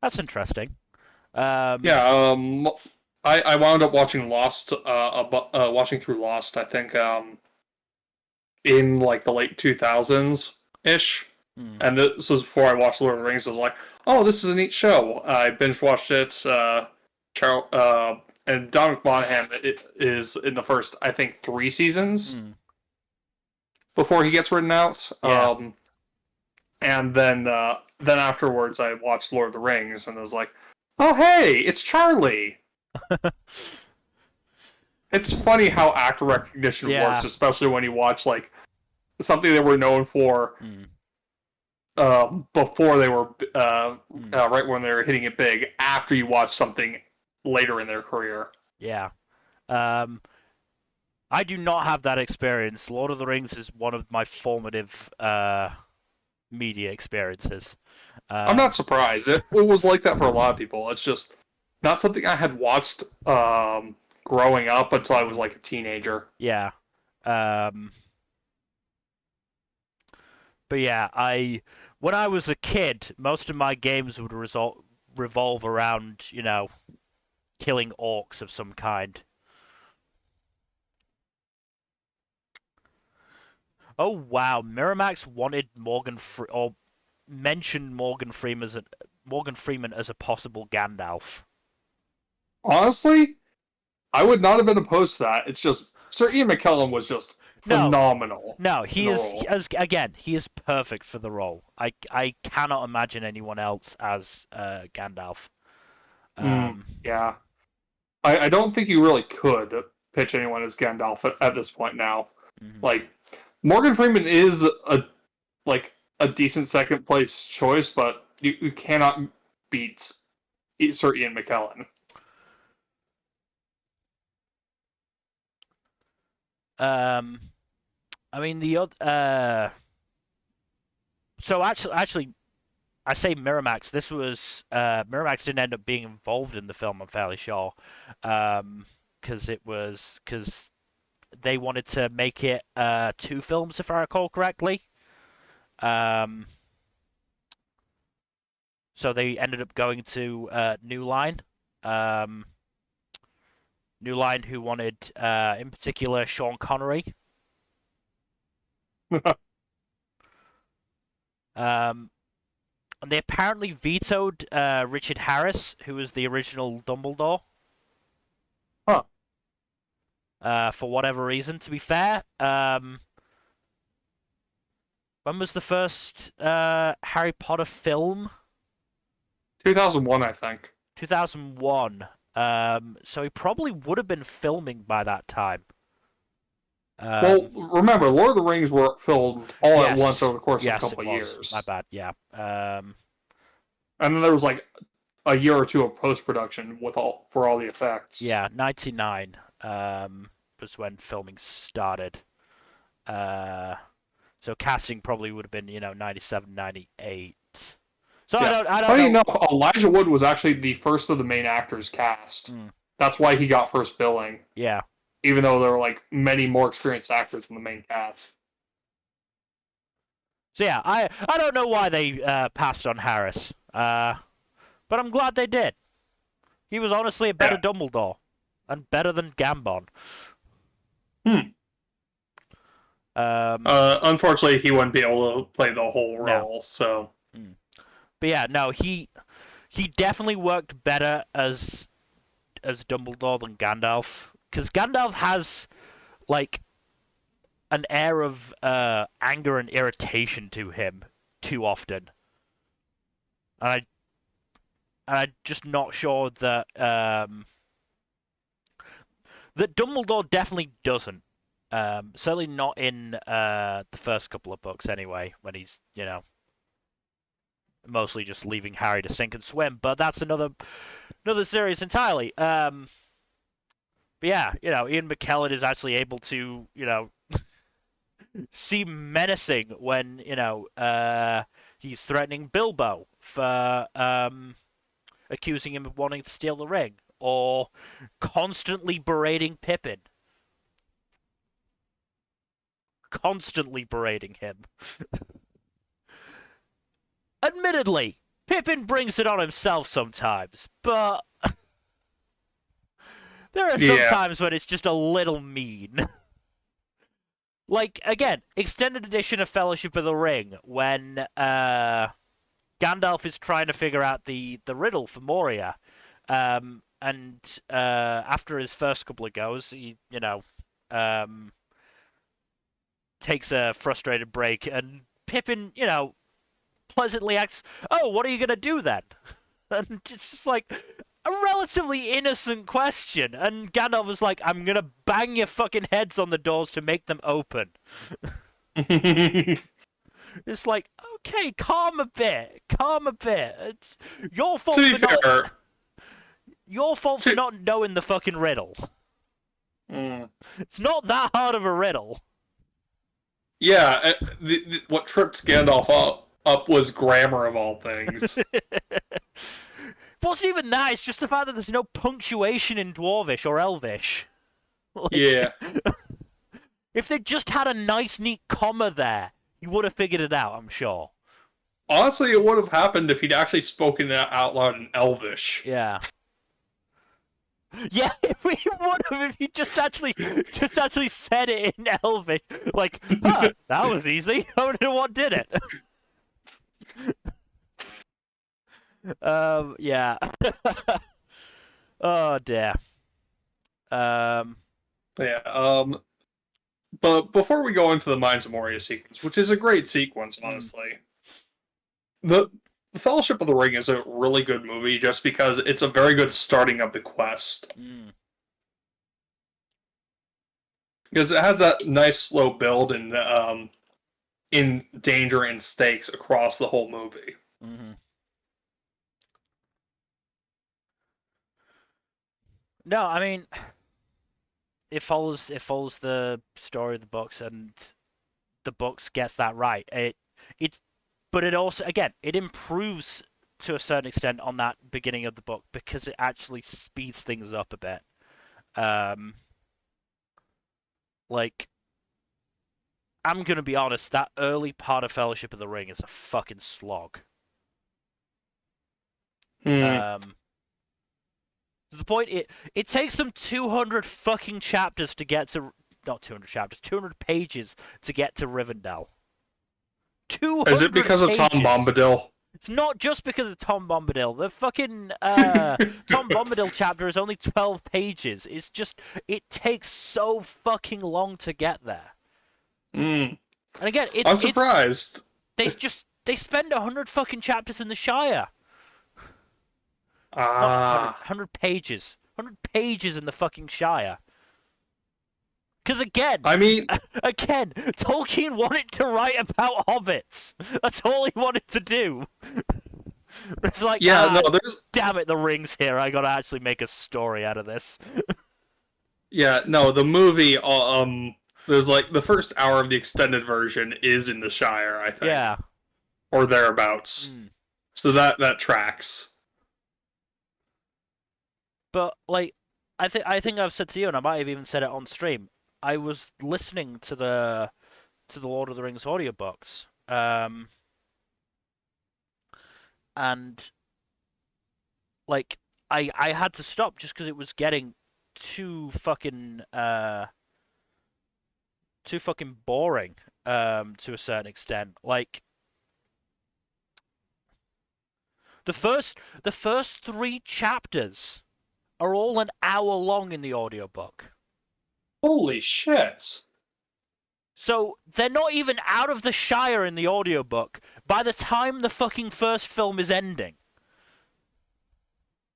That's interesting. Um, Yeah, I wound up watching Lost, watching through Lost. I think in like the late 2000s ish, hmm, and this was before I watched Lord of the Rings. I was like, oh, this is a neat show. I binge watched it. And Dominic Monaghan is in the first, I think, 3 seasons hmm, before he gets written out. yeah. And then afterwards, I watched Lord of the Rings, and I was like, oh hey, it's Charlie. It's funny how actor recognition Yeah. works, especially when you watch like something they were known for Hmm, before they were hmm, right when they were hitting it big. After you watch something later in their career. yeah. Um, I do not have that experience. Lord of the Rings is one of my formative media experiences. I'm not Um, surprised. It was like that for a lot of people. It's just not something I had watched growing up until I was hmm, like a teenager. yeah. Um, but yeah, I when I was a kid, most of my games would revolve around, killing orcs of some kind. Oh wow, Miramax wanted or mentioned Morgan Freeman as a possible Gandalf. Honestly, I would not have been opposed to that. It's just Sir Ian McKellen was just No, phenomenal no, in he the is role. as again, he is perfect for the role. I cannot imagine anyone else as Gandalf. Um, Yeah, I don't think you really could pitch anyone as Gandalf at this point now. mhm. Like Morgan Freeman is a decent second place choice, but you cannot beat Sir Ian McKellen. um, I mean the other. So actually, I say Miramax. This was Miramax didn't end up being involved in the film. I'm fairly sure, because they wanted to make it two films, if I recall correctly. Um, so they ended up going to New Line. Um, New Line, who wanted, in particular, Sean Connery. Um, and they apparently vetoed Richard Harris, who was the original Dumbledore. Huh. For whatever reason. To be fair, when was the first Harry Potter film? 2001, I think. 2001. So he probably would have been filming by that time. Well, Um, remember, Lord of the Rings were filmed all at once yes, over the course of a yes, it couple of was. My years, bad. Yeah. and then there was like a year or two of post production with all the effects. Yeah. 99 was when filming started. Uh, so casting probably would have been 97, 98. So I Yeah. don't I don't Funny know. enough, Elijah Wood was actually the first of the main actors cast. Hmm, That's why he got first billing, yeah. even though there were like many more experienced actors in the main cast. So yeah, I don't know why they passed on Harris, but I'm glad they did. He was honestly a better Yeah. Dumbledore, and better than Gambon. Hmm. Um, Unfortunately, he wouldn't be able to play the whole no. role. So Mm. But yeah, no, he definitely worked better as Dumbledore than Gandalf, because Gandalf has like an air of anger and irritation to him too often, and I'm just not sure that Dumbledore definitely doesn't. Certainly not in the first couple of books, anyway, when he's mostly just leaving Harry to sink and swim. But that's another series entirely. But yeah, Ian McKellen is actually able to seem menacing when he's threatening Bilbo for accusing him of wanting to steal the ring, or constantly berating Pippin. Constantly berating him. Admittedly, Pippin brings it on himself sometimes, but there are some yeah, times when it's just a little mean. Like, again, extended edition of Fellowship of the Ring, when Gandalf is trying to figure out the riddle for Moria. And after his first couple of goes, he, um, takes a frustrated break, and Pippin, pleasantly asks, "Oh, what are you gonna do then?" And it's just like a relatively innocent question, and Gandalf is like, "I'm gonna bang your fucking heads on the doors to make them open." to It's like, okay, calm a bit, calm a bit. It's your fault be for not fair, your fault for to not knowing the fucking riddle. mm, It's not that hard of a riddle. yeah, what tripped Gandalf up was grammar of all things. It wasn't even that. It's just the fact that there's no punctuation in Dwarvish or Elvish. Like, Yeah, if they just had a nice, neat comma there, you would have figured it out, I'm sure. honestly, it would have happened if he'd actually spoken it out loud in Elvish. Yeah. Yeah, if we would have if he just actually said it in Elvish. Like, huh, that was easy. I wonder what did it. Yeah. Oh dear. Um, Yeah. But before we go into the Mines of Moria sequence, which is a great sequence, mm, honestly, the Fellowship of the Ring is a really good movie just because it's a very good starting of the quest. mm, Because it has that nice slow build and in danger and stakes across the whole movie. hmm No, I mean, it follows the story of the books, and the books gets that right. It but it also, again, it improves to a certain extent on that beginning of the book because it actually speeds things up a bit. Um, like, I'm gonna be honest, that early part of Fellowship of the Ring is a fucking slog. Hmm. Um, to the point it takes them 200 fucking chapters to get to, not 200 chapters, 200 pages to get to Rivendell. Is it 200 because of Tom pages. Bombadil? It's not just because of Tom Bombadil. The fucking Tom Bombadil chapter is only 12 pages. It's just, it takes so fucking long to get there. Hmm. And again, I'm it's surprised. they spend 100 fucking chapters in the Shire. Not 100, Ah. 100 pages. 100 pages in the fucking Shire. Because again, I mean, again, Tolkien wanted to write about hobbits. That's all he wanted to do. It's like, yeah, no, there's damn it, the ring's here. I gotta actually make a story out of this. yeah, no, the movie there's like the first hour of the extended version is in the Shire, I think, Yeah. or thereabouts. Mm. So that tracks. But like, I think I've said to you, and I might have even said it on stream. I was listening to the Lord of the Rings audiobooks, Um, and like I had to stop just because it was getting too fucking too fucking boring to a certain extent. Like the first three chapters are all an hour long in the audiobook. Holy shit! So they're not even out of the Shire in the audiobook by the time the fucking first film is ending.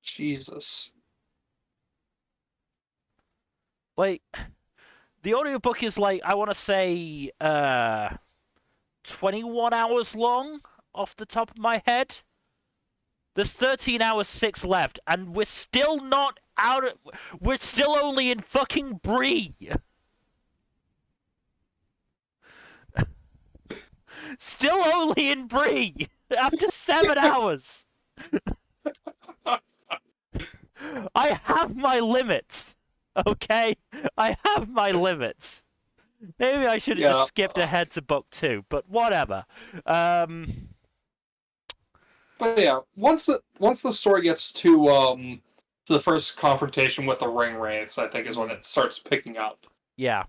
Jesus. Like the audiobook is like I want to say 21 hours long off the top of my head. There's 13 hours 6 left and we're still not out of, we're still only in fucking Bree. Still only in Bree after 7 hours. I have my limits. Okay? I have my limits. Maybe I should have Yeah. just skipped ahead to book 2, but whatever. But yeah, once the story gets to the first confrontation with the ring wraiths, I think is when it starts picking up. Yeah.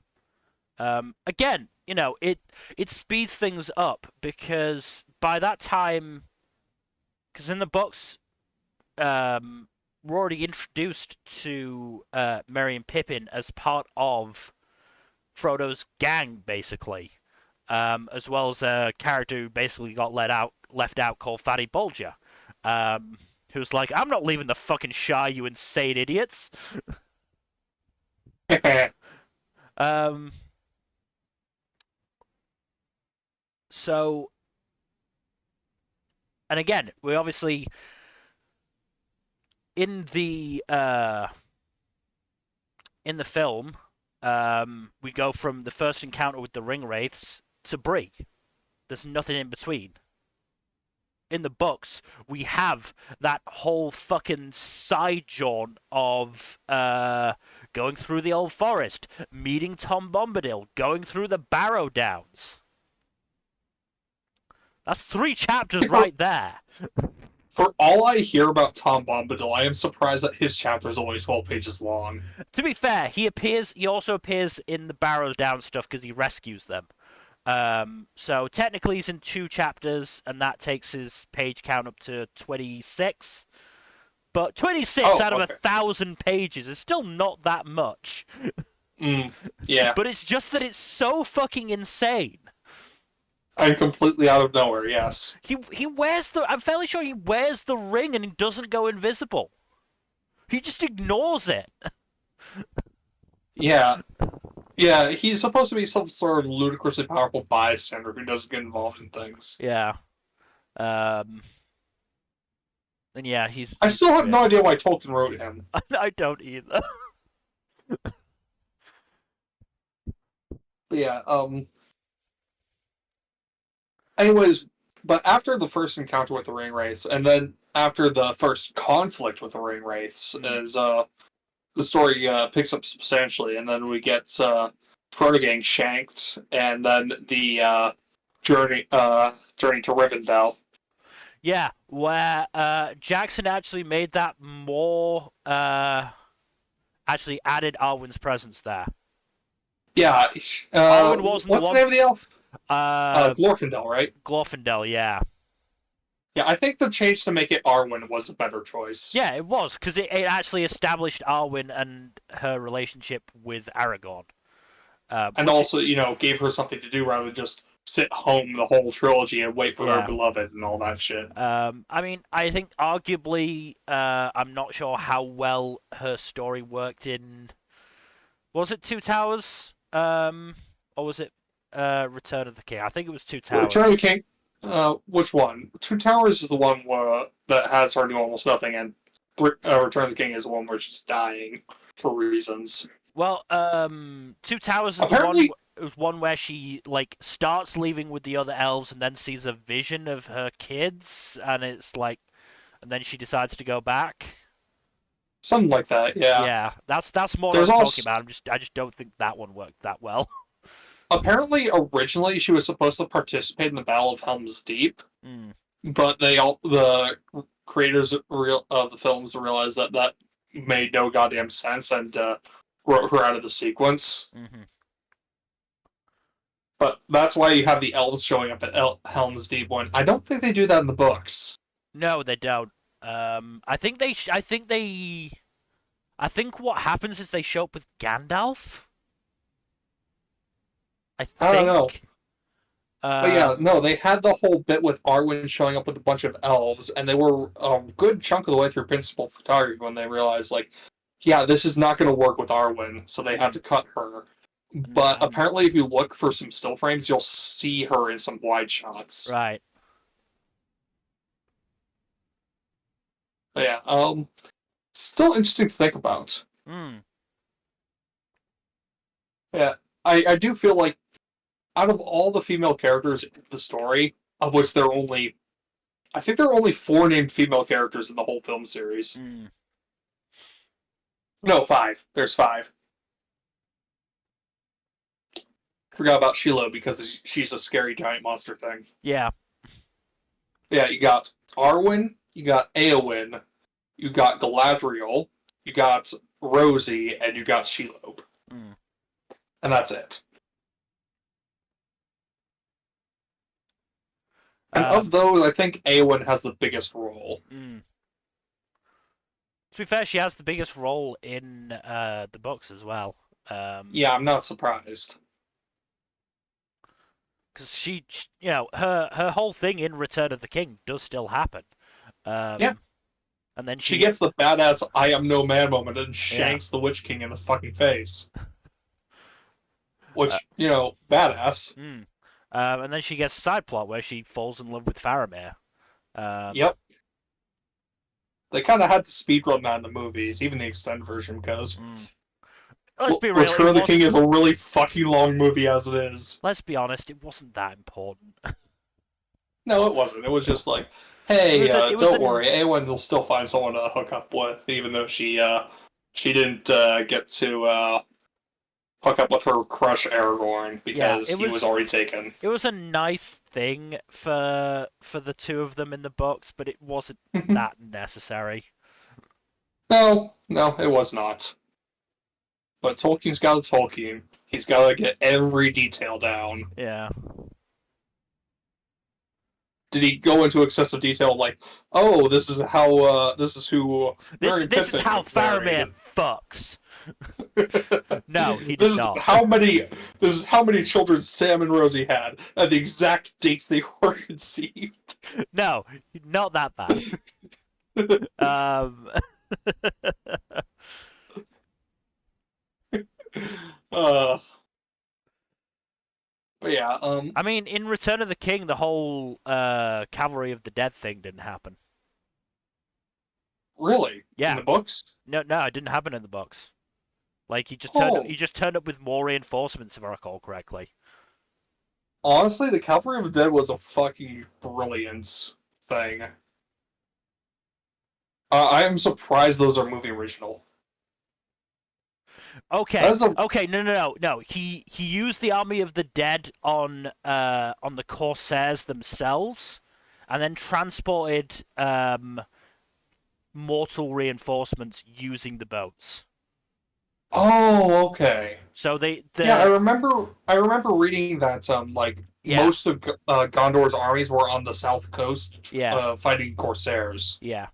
Again, you know, it speeds things up because by that time, because in the books, we're already introduced to Merry and Pippin as part of Frodo's gang, basically, as well as a character who basically got left out called Fatty Bulger, who's like, "I'm not leaving the fucking Shire, you insane idiots." Um, so, and again, we obviously in the film, we go from the first encounter with the ring wraiths to Bree. There's nothing in between. In the books, we have that whole fucking side jaunt of going through the old forest, meeting Tom Bombadil, going through the Barrow Downs. That's 3 chapters right there. For all I hear about Tom Bombadil, I am surprised that his chapter is only 12 pages long. To be fair, he also appears in the Barrow Down stuff because he rescues them. So technically he's in 2 chapters, and that takes his page count up to 26. But 26 out of 1,000 pages is still not that much. Yeah. But it's just that it's so fucking insane. I'm completely out of nowhere, yes. He wears the... I'm fairly sure he wears the ring and he doesn't go invisible. He just ignores it. Yeah. Yeah, he's supposed to be some sort of ludicrously powerful bystander who doesn't get involved in things. Yeah. And yeah, I still have no idea why Tolkien wrote him. I don't either. But yeah, anyways, but after the first encounter with the ring wraiths, and then after the first conflict with the ring wraiths, is the story picks up substantially, and then we get Frodo getting shanked, and then the journey to Rivendell. Yeah, where Jackson actually made that more actually added Arwen's presence there. Yeah, Arwen wasn't what's the name of the elf? Glorfindel, right? Glorfindel, yeah. Yeah, I think the change to make it Arwen was a better choice. Yeah, it was, because it actually established Arwen and her relationship with Aragorn. And also, gave her something to do rather than just sit home the whole trilogy and wait for her beloved and all that shit. I mean, I think arguably, I'm not sure how well her story worked in... Was it Two Towers? Or was it Return of the King? I think it was Two Towers. Return of the King? Which one? Two Towers is the one that has her doing almost nothing, and Return of the King is the one where she's dying for reasons. Well, Two Towers is Apparently... the one where she starts leaving with the other elves and then sees a vision of her kids, and it's and then she decides to go back. Something like that, yeah. Yeah, that's more what I'm talking about. I just don't think that one worked that well. apparently, originally she was supposed to participate in the Battle of Helm's Deep, Mm, but the creators of the films realized that that made no goddamn sense and wrote her out of the sequence. hmm. But that's why you have the elves showing up at Helm's Deep. When I don't think they do that in the books. No, they don't. I think they. I think what happens is they show up with Gandalf. I I don't know. think. But yeah, Um, no, they had the whole bit with Arwen showing up with a bunch of elves, and they were a good chunk of the way through principal photography when they realized, like, yeah, this is not going to work with Arwen, so they had mm, to cut her. But mm, apparently, if you look for some still frames, you'll see her in some wide shots. right. But yeah, still interesting to think about. Mm, Yeah, I do feel like out of all the female characters in the story, of which I think there are only four named female characters in the whole film series. mm. No, five. There's five. Forgot about Shiloh because she's a scary giant monster thing. Yeah. Yeah, you got Arwen, you got Eowyn, you got Galadriel, you got Rosie, and you got Shiloh. Mm. And that's it. And of Um, those, I think Eowyn has the biggest role. mm. To be fair, she has the biggest role in the books as well. Yeah, I'm not surprised. Because her whole thing in Return of the King does still happen. Yeah, And then she she, gets the badass "I am no man" moment and yeah, shanks the Witch King in the fucking face. uh, Which, badass. mm. And then she gets a side plot where she falls in love with Faramir. Um, Yep. They kind of had to speedrun that in the movies, even the extended version, because mm. Let's be real, Return it of the King wasn't. is a really fucking long movie as it is. Let's be honest, it wasn't that important. No, it wasn't. It was just like, It hey, was a, it was don't a, worry, Awen will still find someone to hook up with, even though she didn't get to hook up with her crush Aragorn yeah, because he was already taken. it was a nice thing for the two of them in the books, but it wasn't that necessary. No, no, it was not. But Tolkien's got a Tolkien. He's got to get every detail down. Yeah. Did he go into excessive detail like, oh, this is how this is who This is how Faramir fucks. No, he did this is not. this is how many children Sam and Rosie had at the exact dates they were conceived. No, not that bad. Um, uh, but yeah, I mean, in Return of the King, the whole Cavalry of the Dead thing didn't happen. really, in Yeah, the books? no, it didn't happen in the books. Like Oh, he just turned up with more reinforcements, if I recall correctly. honestly, the Cavalry of the Dead was a fucking brilliant thing. I am surprised those are movie original. That Okay, is a okay, no. He used the Army of the Dead on the Corsairs themselves, and then transported mortal reinforcements using the boats. Oh, okay. So Yeah, I remember reading that like yeah, most of Gondor's armies were on the south coast yeah, fighting corsairs. yeah.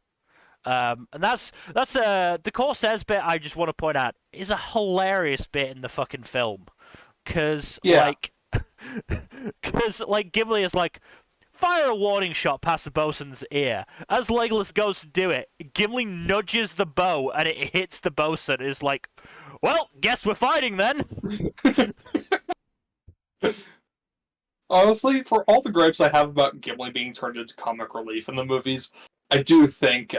And that's the Corsairs bit. I just want to point out is a hilarious bit in the fucking film, cause Yeah. Gimli is like, fire a warning shot past the bosun's ear. As Legolas goes to do it, Gimli nudges the bow and it hits the bosun. It's like, well, guess we're fighting then. Honestly, for all the gripes I have about Gimli being turned into comic relief in the movies, I do think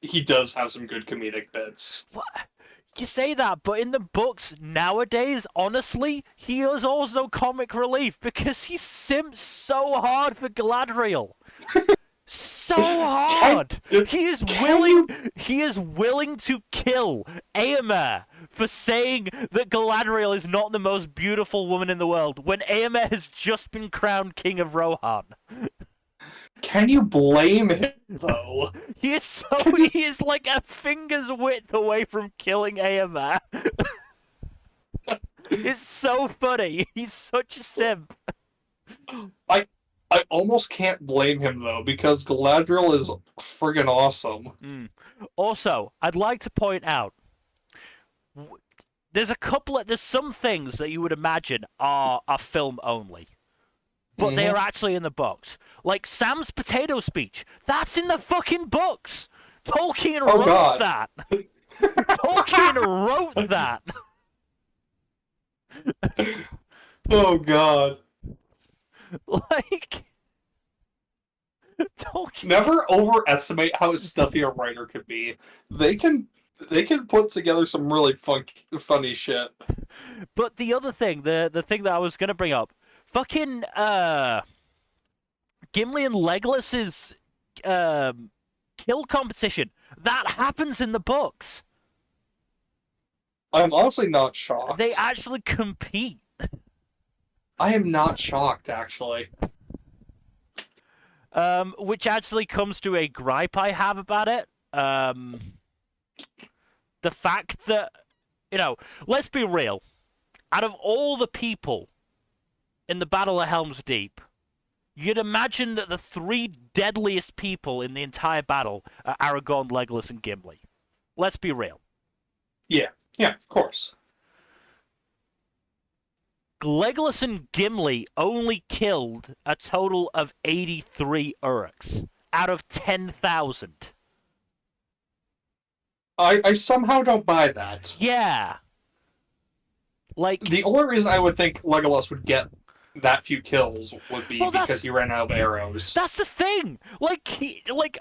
he does have some good comedic bits. What? You say that, but in the books nowadays, honestly, he is also comic relief because he simps so hard for Galadriel. so Can, hard. He is can willing. you? He is willing to kill Eomer for saying that Galadriel is not the most beautiful woman in the world when Eomer has just been crowned king of Rohan. Can you blame him though? He is so. Can you? He is like a finger's width away from killing Eomer. It's so funny. He's such a simp. I I almost can't blame him though because Galadriel is friggin' awesome. Also, I'd like to point out there's some things that you would imagine are film only, but they are actually in the books. Like Sam's potato speech, that's in the fucking books. Tolkien Oh, wrote God. that. Tolkien wrote that. Oh god. Like Tolkien. Never overestimate how stuffy a writer could be. They can put together some really funny shit. But the other thing, the thing that I was gonna bring up, fucking Gimli and Legolas's kill competition, that happens in the books. I'm honestly not shocked. They actually compete. I am not shocked, actually. Which actually comes to a gripe I have about it. The fact that, let's be real. Out of all the people in the Battle of Helm's Deep, you'd imagine that the three deadliest people in the entire battle are Aragorn, Legolas, and Gimli. Let's be real. Yeah, of course. Legolas and Gimli only killed a total of 83 Uruks out of 10,000. I somehow don't buy that. Yeah. Like, The only reason I would think Legolas would get that few kills would be because he ran out of arrows. that's the thing. Like,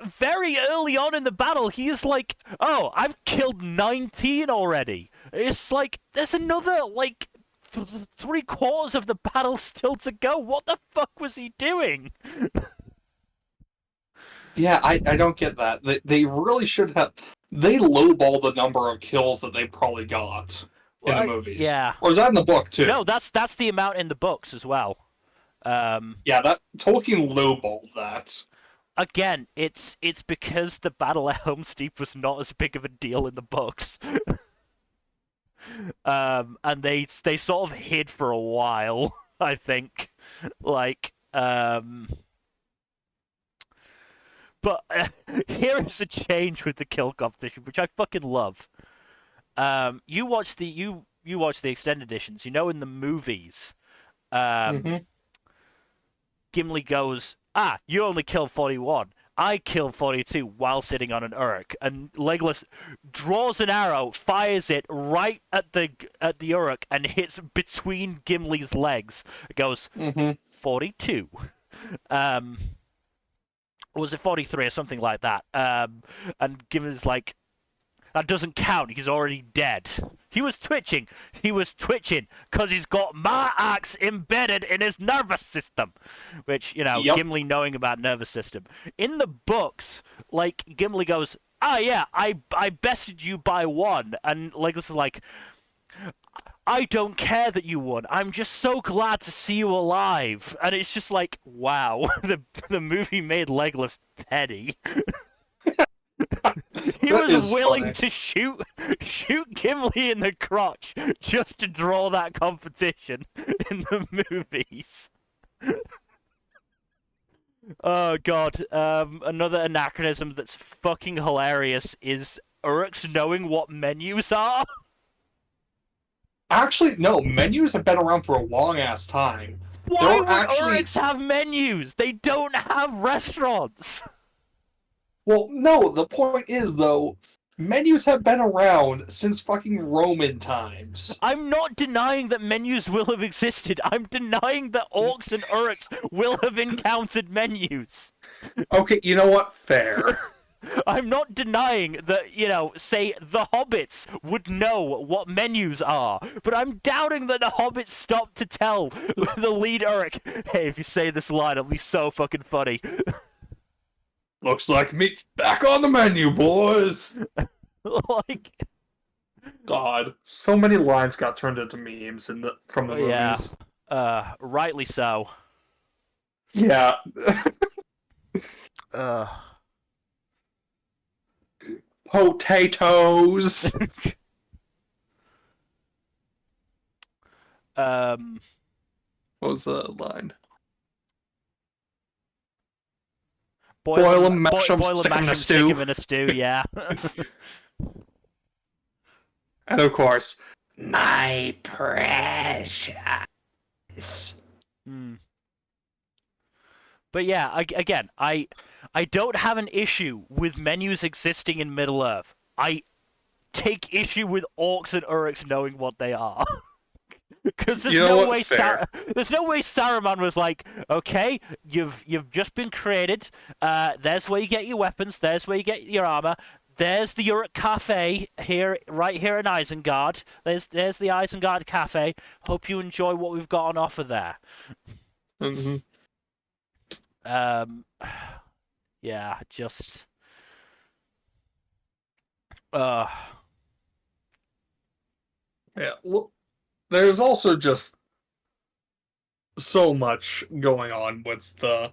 very early on in the battle, he is like, "Oh, I've killed 19 already." It's like there's another three quarters of the battle still to go. What the fuck was he doing? Yeah, I don't get that. They really should have. They lowball the number of kills that they probably got in the movies. Yeah. Or is that in the book too? No, that's the amount in the books as well. Yeah, that Tolkien lowballed that. Again, it's because the Battle of Helm's Deep was not as big of a deal in the books. And they sort of hid for a while, I think. But here is a change with the kill competition, which I fucking love. You watch the extended editions. In the movies, Gimli goes, you only killed 41. I killed 42 while sitting on an Uruk, and Legolas draws an arrow, fires it right at the Uruk, and hits between Gimli's legs. It goes 42. Or was it 43 or something like that? And Gimli's like, that doesn't count. He's already dead. He was twitching because he's got my axe embedded in his nervous system. Which, Gimli knowing about nervous system. In the books, Gimli goes, yeah, I bested you by 1. And Legolas is like, I don't care that you won. I'm just so glad to see you alive. And it's just like, wow, the movie made Legolas petty. He was willing to shoot Gimli in the crotch just to draw that competition in the movies. Oh god. Another anachronism that's fucking hilarious is Uruks knowing what menus are. Actually, no. Menus have been around for a long-ass time. Why would Uruks have menus? They don't have restaurants. Well, no, the point is, though, menus have been around since fucking Roman times. I'm not denying that menus will have existed. I'm denying that orcs and Uruks will have encountered menus. Okay, you know what? Fair. I'm not denying that, say, the hobbits would know what menus are, but I'm doubting that the hobbits stopped to tell the lead Uruk, hey, if you say this line, it'll be so fucking funny. Looks like meat's back on the menu, boys. Like, God, so many lines got turned into memes from the yeah, movies. rightly so. Yeah. Uh, Potatoes. um, What was the line? boil Boil them, 'em, mash 'em, boil them, stick 'em mash in a them, stick them stew. in a stew. Yeah. And of course, my precious. Hmm. But yeah, again, I don't have an issue with menus existing in Middle Earth. I take issue with orcs and uruks knowing what they are. Because You know what? Fair. there's no way Saruman was like, okay, you've just been created. There's where you get your weapons. There's where you get your armor. There's the Uruk Cafe here, right here in Isengard. There's the Isengard Cafe. Hope you enjoy what we've got on offer there. Mm-hmm. Um, yeah, just uh, Yeah. Look, there's also just so much going on with the.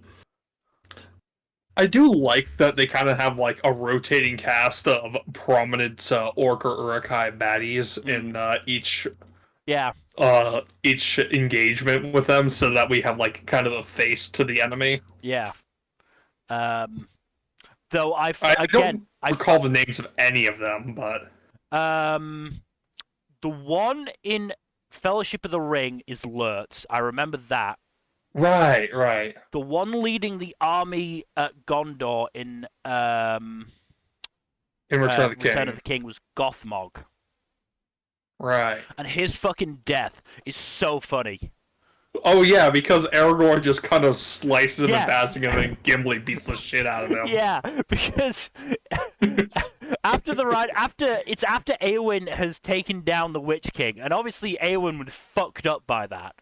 I do like that they kind of have like a rotating cast of prominent orc or urukai baddies in yeah, each engagement with them, so that we have like kind of a face to the enemy. yeah. Um, though I again, don't recall the names of any of them, but um, the one in Fellowship of the Ring is Lurtz. I remember that. right, right, The one leading the army at Gondor in in Return of the Return of King, the King was Gothmog, right. and his fucking death is so funny. Oh yeah, because Aragorn just kind of slices him in Yeah. passing, and then Gimli beats the shit out of him. Yeah, because after Eowyn has taken down the Witch King, and obviously Eowyn was fucked up by that.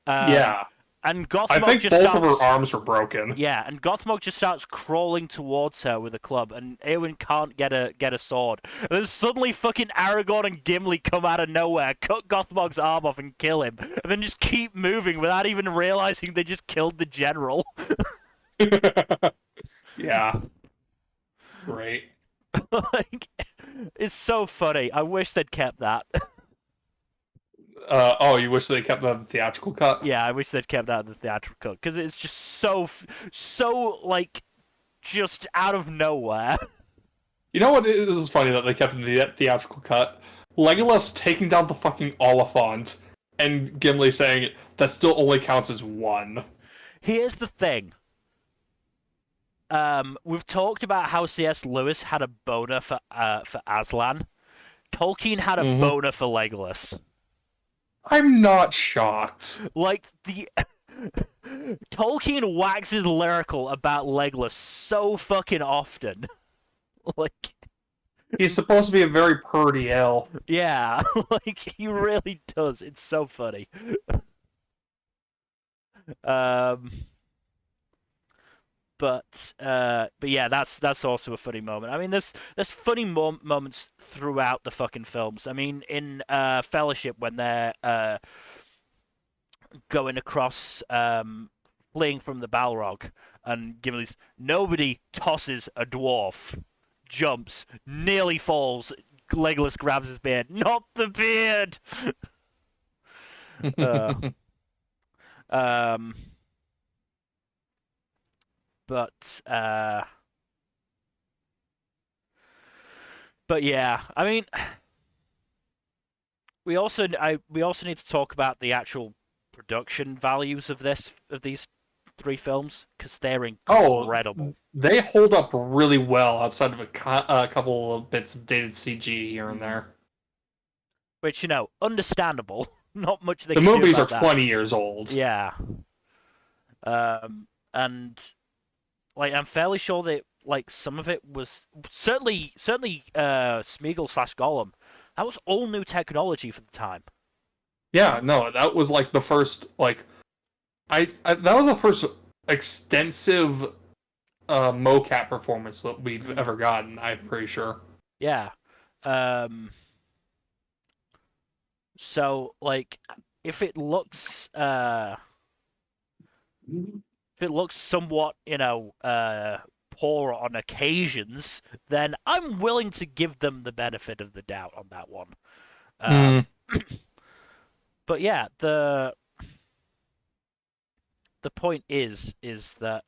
Yeah, And I Gothmog think just both starts, of her arms were broken. yeah, and Gothmog just starts crawling towards her with a club, and Eowyn can't get a sword. And then suddenly fucking Aragorn and Gimli come out of nowhere, cut Gothmog's arm off and kill him, and then just keep moving without even realizing they just killed the general. Yeah, great. Like, it's so funny. I wish they'd kept that. Oh, you wish they kept the theatrical cut? Yeah, I wish they'd kept that in the theatrical cut because it's just so like just out of nowhere. You know what is funny that they kept in the theatrical cut? Legolas taking down the fucking Oliphant, and Gimli saying that still only counts as one. Here's the thing. We've talked about how C.S. Lewis had a boner for Aslan. Tolkien had a Mm-hmm. boner for Legolas. I'm not shocked. Like the Tolkien waxes lyrical about Legolas so fucking often. Like, He's supposed to be a very purdy elf. yeah, like he really does. It's so funny. Um, but yeah, that's also a funny moment. I mean, there's funny moments throughout the fucking films. I mean, in Fellowship when they're going across, fleeing from the Balrog, and Gimli's nobody tosses a dwarf, jumps, nearly falls. Legolas grabs his beard. Not the beard. uh, um, but but yeah, I mean, we also need to talk about the actual production values of these three films because they're Oh, incredible. they hold up really well outside of a couple of bits of dated CG here and there. Which, understandable. Not much they The can do movies are about that. 20 years old. Yeah. And like I'm fairly sure that like some of it was certainly Smeagol / Gollum. That was all new technology for the time. Yeah, no, that was like the first that was the first extensive mocap performance that we've Mm. ever gotten. I'm pretty sure. Yeah. Um, so like, if it looks if it looks somewhat, poor on occasions, then I'm willing to give them the benefit of the doubt on that one. Mm. Um, but yeah, the point is that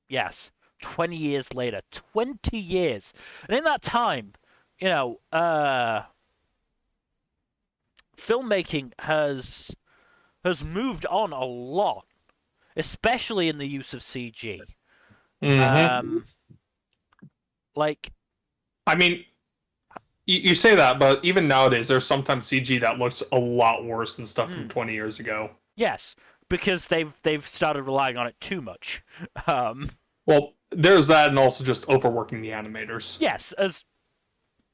yes, 20 years later, 20 years, and in that time, you know, filmmaking has moved on a lot, especially in the use of CG. Hmm. Um, like I mean, you say that, but even nowadays, there's sometimes CG that looks a lot worse than stuff from mm, 20 years ago. yes, because they've started relying on it too much. Um, Well, there's that, and also just overworking the animators. yes, as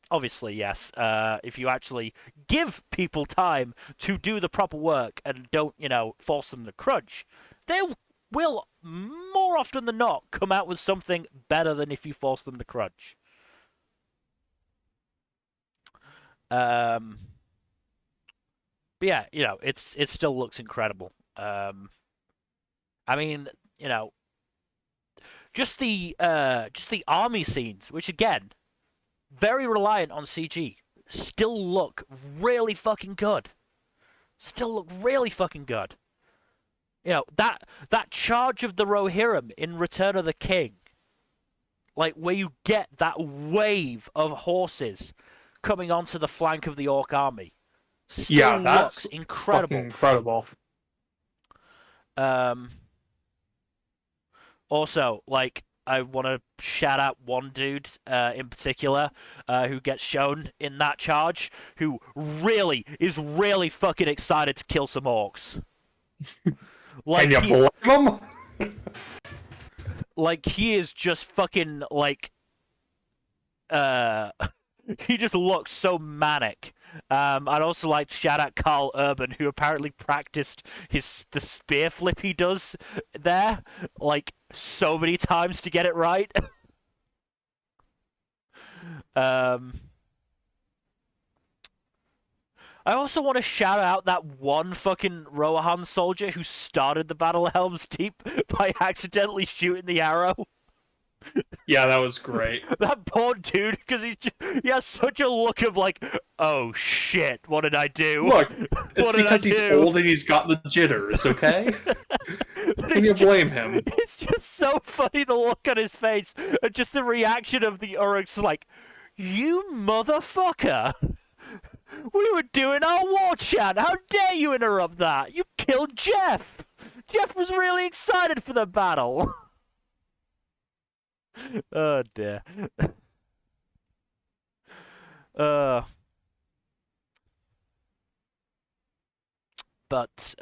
obviously yes. If you actually give people time to do the proper work and don't, force them to crunch, they will more often than not come out with something better than if you force them to crunch. Um, but yeah, it still looks incredible. I mean, you know, just the army scenes, which again, very reliant on CG, still look really fucking good. Still look really fucking good. That charge of the Rohirrim in Return of the King, like where you get that wave of horses coming onto the flank of the Orc army, Yeah, still looks that's fucking incredible. incredible. Um, Also, like, I want to shout out one dude in particular who gets shown in that charge, who really is really fucking excited to kill some orcs. Can Like you he, blame them? like he is just fucking like uh, he just looks so manic. I'd also like to shout out Carl Urban, who apparently practiced the spear flip he does there like so many times to get it right. Um, I also want to shout out that one fucking Rohan soldier who started the Battle of Helm's Deep by accidentally shooting the arrow. Yeah, that was great. That poor dude, because he has such a look of like, oh shit, what did I do? Look, it's What did I because he's do? old and he's got the jitters, okay? But Can it's you blame just, him? it's just so funny the look on his face, and just the reaction of the Uruks, like, you motherfucker! We were doing our war chat. How dare you interrupt that? You killed Jeff. Jeff was really excited for the battle. Oh dear. Uh, but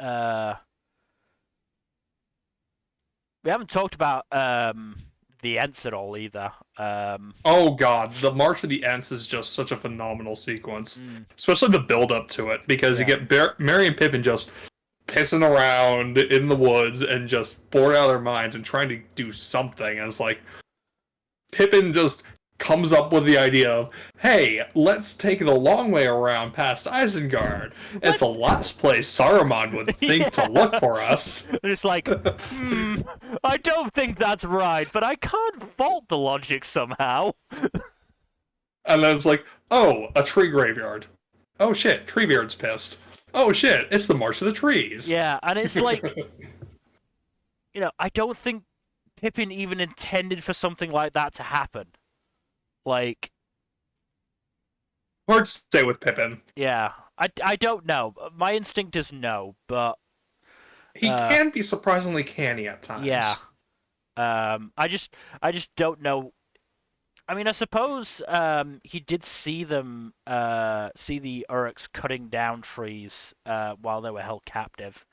we haven't talked about the Ents at all either. Oh god, the March of the Ents is just such a phenomenal sequence. Mm, Especially the build up to it, because you yeah. get Merry and Pippin just pissing around in the woods and just bored out of their minds and trying to do something. And it's like, Pippin just comes up with the idea of, hey, let's take the long way around past Isengard. It's What? the last place Saruman would think to look Yeah. for us. It's like, I don't think that's right, but I can't fault the logic somehow. And then it's like, oh, a tree graveyard. Oh shit, Treebeard's pissed. Oh shit, it's the March of the Trees. Yeah, and it's like, I don't think Pippin even intended for something like that to happen. Like, Hard to say with Pippin. yeah, I don't know. My instinct is no, but He uh, can be surprisingly canny at yeah. times. I just don't know. I mean, I suppose he did see them see the Uruks cutting down trees while they were held captive.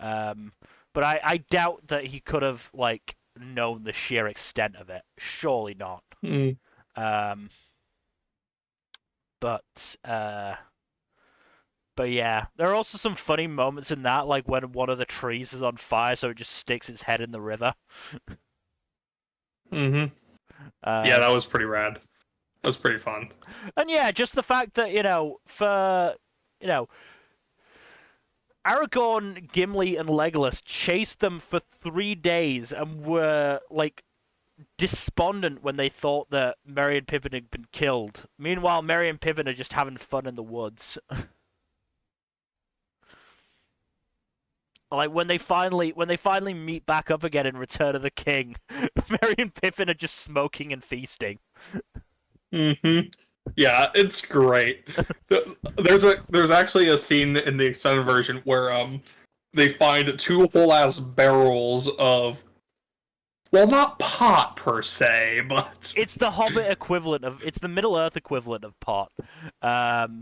Um, but I doubt that he could have like known the sheer extent of it. Surely not. Mm. Um, but but yeah, there are also some funny moments in that, like when one of the trees is on fire, so it just sticks its head in the river. Mm-hmm. Yeah, Um, that was pretty rad. That was pretty fun. and yeah, just the fact that for you know, Aragorn, Gimli, and Legolas chased them for 3 days and were like despondent when they thought that Merry and Pippin had been killed. Meanwhile, Merry and Pippin are just having fun in the woods. Like when they finally meet back up again in Return of the King, Merry and Pippin are just smoking and feasting. Mm-hmm. Yeah, it's great. There's actually a scene in the extended version where they find two whole ass barrels of, well, not pot per se, but It's the Hobbit equivalent of it's the Middle Earth equivalent of pot.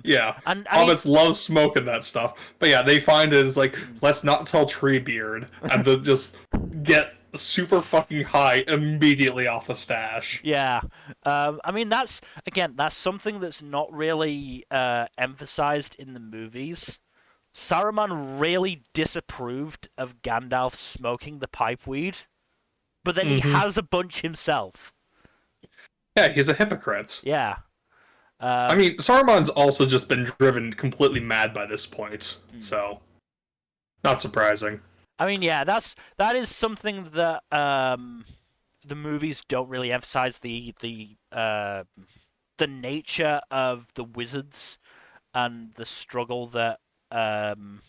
yeah, And I mean, hobbits love smoking that stuff. But yeah, they find it as like, mm, let's not tell Treebeard, and then just get super fucking high immediately off the stash. yeah. I mean that's something that's not really emphasized in the movies. Saruman really disapproved of Gandalf smoking the pipe weed, but then he Mm-hmm. has a bunch himself. Yeah, he's a hypocrite. Yeah. I Um, mean, Saruman's also just been driven completely mad by this point, mm. so not surprising. I mean, yeah, that is something that the movies don't really emphasize the nature of the wizards and the struggle um,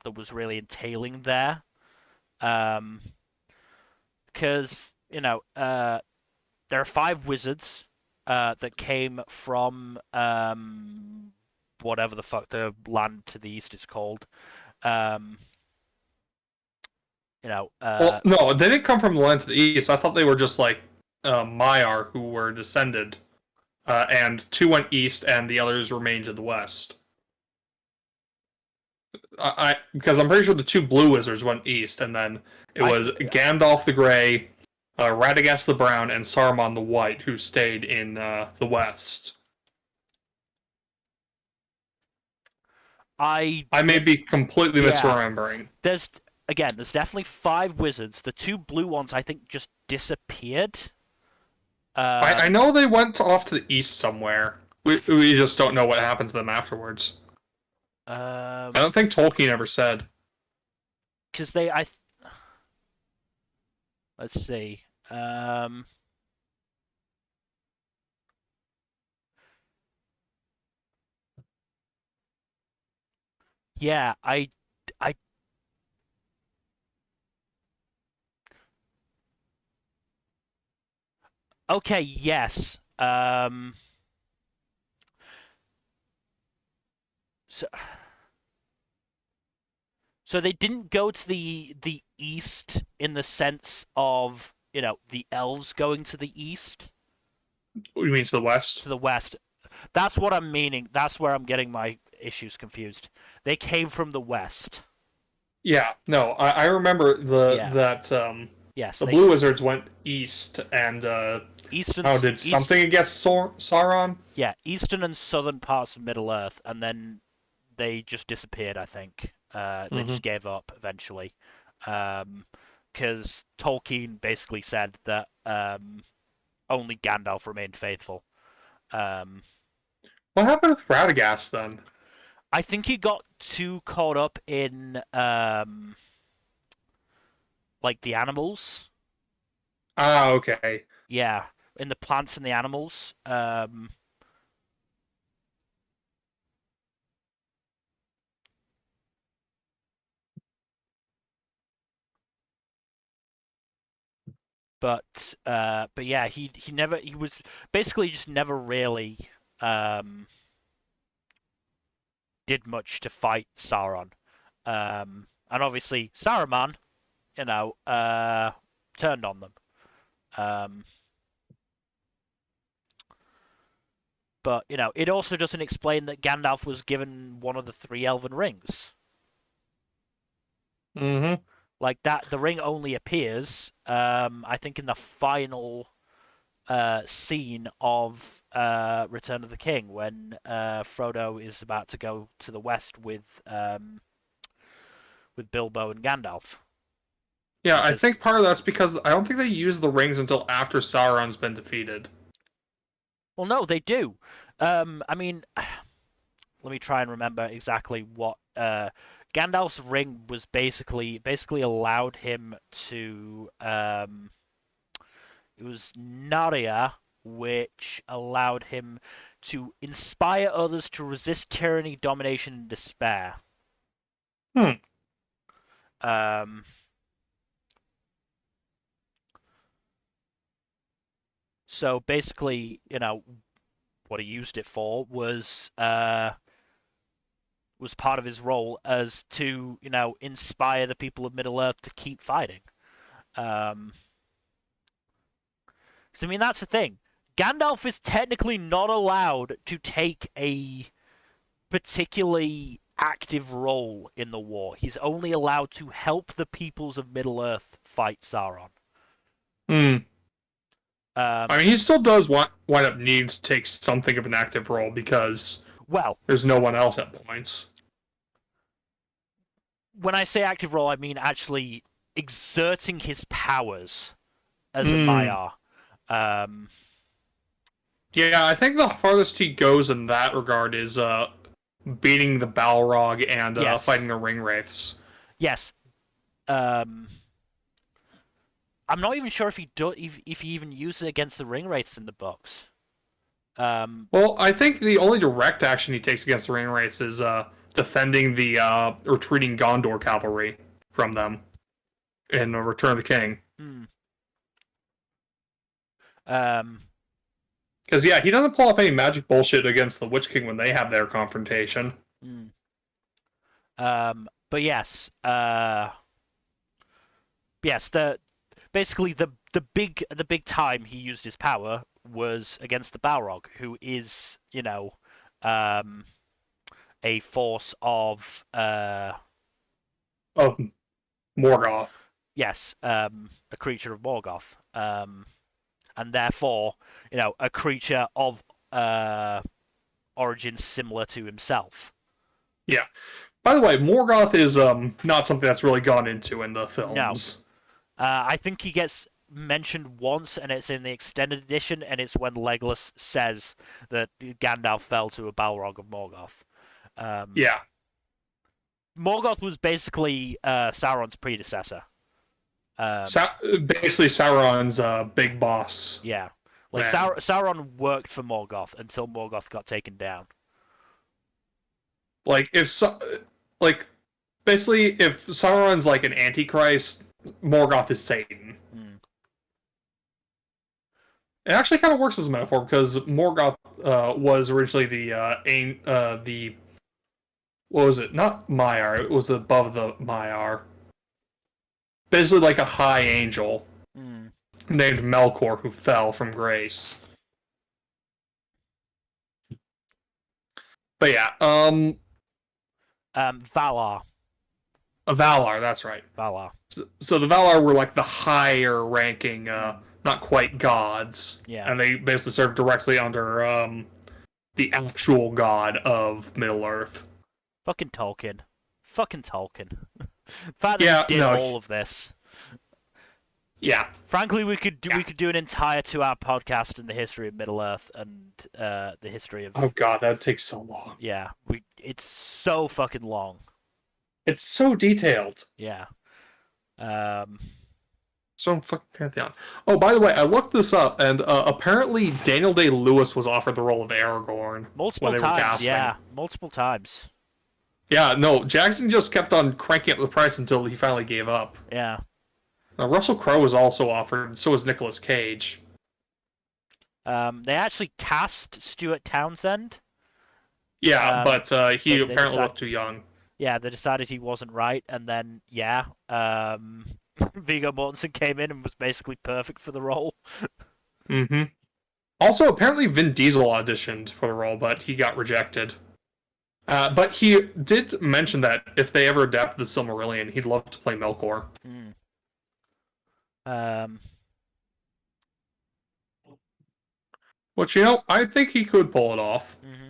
that was really entailing there. Um, because there are five wizards that came from whatever the fuck the land to the east is called. Um, you know, Well, no, they didn't come from the land to the east. I thought they were just like Maiar, who were descended, and two went east, and the others remained to the west. Because I'm pretty sure the two blue wizards went east, and then it I was Gandalf the Grey, Radagast the Brown, and Saruman the White who stayed in the west. I I may did, be completely yeah. misremembering. There's definitely five wizards. The two blue ones I think just disappeared. I Um, know they went off to the east somewhere. We just don't know what happened to them afterwards. I um, don't think Tolkien ever said. because let's see. Um, yeah, I, okay, yes. So, so they didn't go to the east in the sense of the elves going to the east What do you mean to the to west? the west. That's what I'm meaning. That's where I'm getting my issues confused. They came from the west. Yeah, no, I remember Yeah. Yes, the they Blue Wizards went east and eastern oh, did east something against Sauron? yeah, eastern and southern parts of Middle Earth, and then they just disappeared, I think. They Mm-hmm. just gave up eventually. Because Tolkien basically said that only Gandalf remained faithful. Um, What happened with Radagast then? I think he got too caught up in like the animals. Ah, okay. Yeah, in the plants and the animals. But yeah, he was basically just never really um did much to fight Sauron. And obviously Saruman, you know, turned on them. Um, but it also doesn't explain that Gandalf was given one of the three elven rings. Mm-hmm. Like that, the ring only appears, I think, in the final scene of Return of the King when Frodo is about to go to the west with Bilbo and Gandalf. Yeah, I because think part of that's because I don't think they use the rings until after Sauron's been defeated. well, no, they do. I mean, let me try and remember exactly what Gandalf's ring was basically allowed him to. It was Narya, which allowed him to inspire others to resist tyranny, domination, and despair. Hmm. Um, so basically, what he used it for was part of his role as to inspire the people of Middle Earth to keep fighting. Um, so I mean that's the thing. Gandalf is technically not allowed to take a particularly active role in the war. He's only allowed to help the peoples of Middle Earth fight Sauron. Hmm. I Um, mean, he still does wind up needing to take something of an active role because well, there's no one else at points. when I say active role, I mean actually exerting his powers as a Hmm. Maiar. Um, Yeah, I think the farthest he goes in that regard is beating the Balrog and yes, fighting the Ring Wraiths. yes. Um, I'm not even sure if he even uses it against the ring wraiths in the books. Um, Well, I think the only direct action he takes against the Ring Wraiths is defending the retreating Gondor cavalry from them in Return of the King. hmm, um, Because yeah, he doesn't pull off any magic bullshit against the Witch King when they have their confrontation. hmm. But yes. The basically the big time he used his power was against the Balrog, who is um, a force of Oh, Morgoth. yes, a creature of Morgoth, and therefore a creature of origins similar to himself. Yeah. By the way, Morgoth is not something that's really gone into in the No, films. I think he gets mentioned once, and it's in the extended edition, and it's when Legolas says that Gandalf fell to a Balrog of Morgoth. Um, Yeah. Morgoth was basically Sauron's predecessor. Um, Basically Sauron's big boss yeah, like man. Sauron worked for Morgoth until Morgoth got taken down. Like like basically if Sauron's like an antichrist, Morgoth is Satan. Hmm. It actually kind of works as a metaphor because Morgoth was originally the what was it? Not Maiar. It was above the Maiar. Basically, like a high angel Hmm. named Melkor who fell from grace. But yeah, Valar, Valar. That's right. Valar. So the Valar were like the higher ranking, Hmm. not quite gods, Yeah, and they basically served directly under the actual god of Middle Earth. fucking Tolkien, fucking Tolkien. The fact that he Yeah, did no, all of this. yeah. Frankly, we could do Yeah. we could do an entire 2-hour podcast in the history of Middle Earth and the history Oh of god, that takes so long. yeah. It's so fucking long. It's so detailed. Yeah. Um. So fucking pantheon. Oh, by the way, I looked this up, and apparently Daniel Day Lewis was offered the role of Aragorn when Multiple they were times. casting. Yeah. Multiple times. Yeah, no, Jackson just kept on cranking up the price until he finally gave up. Yeah. Russell Crowe was also offered, so was Nicolas Cage. They actually cast Stuart Townsend. Yeah, but he But they apparently decided. looked too young. Yeah, they decided he wasn't right, and then yeah. Viggo Mortensen came in and was basically perfect for the role. Mm-hmm. Also, apparently Vin Diesel auditioned for the role, but he got rejected. But he did mention that if they ever adapt the Silmarillion, he'd love to play Melkor. Hmm. Um. Which, I think he could pull it off. Mm-hmm.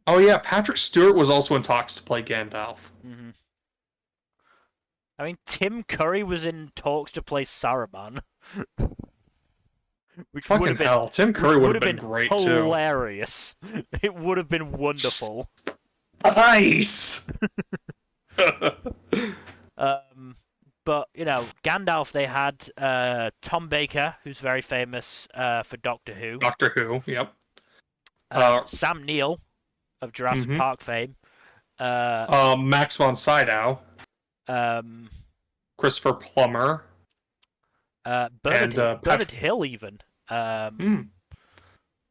Oh yeah, Patrick Stewart was also in talks to play Gandalf. Hmm. I mean, Tim Curry was in talks to play Saruman, which would Fucking have been hell, Tim which Curry would would have have been been great too. hilarious. It would have been wonderful. Nice. Um, but Gandalf. They had Tom Baker, who's very famous for Doctor Who. Doctor Who. Yep. Uh, Sam Neill of Jurassic mm-hmm. Park fame. Uh, Max von Sydow, um, Christopher Plummer, and Bernard Hill even. Um, hmm.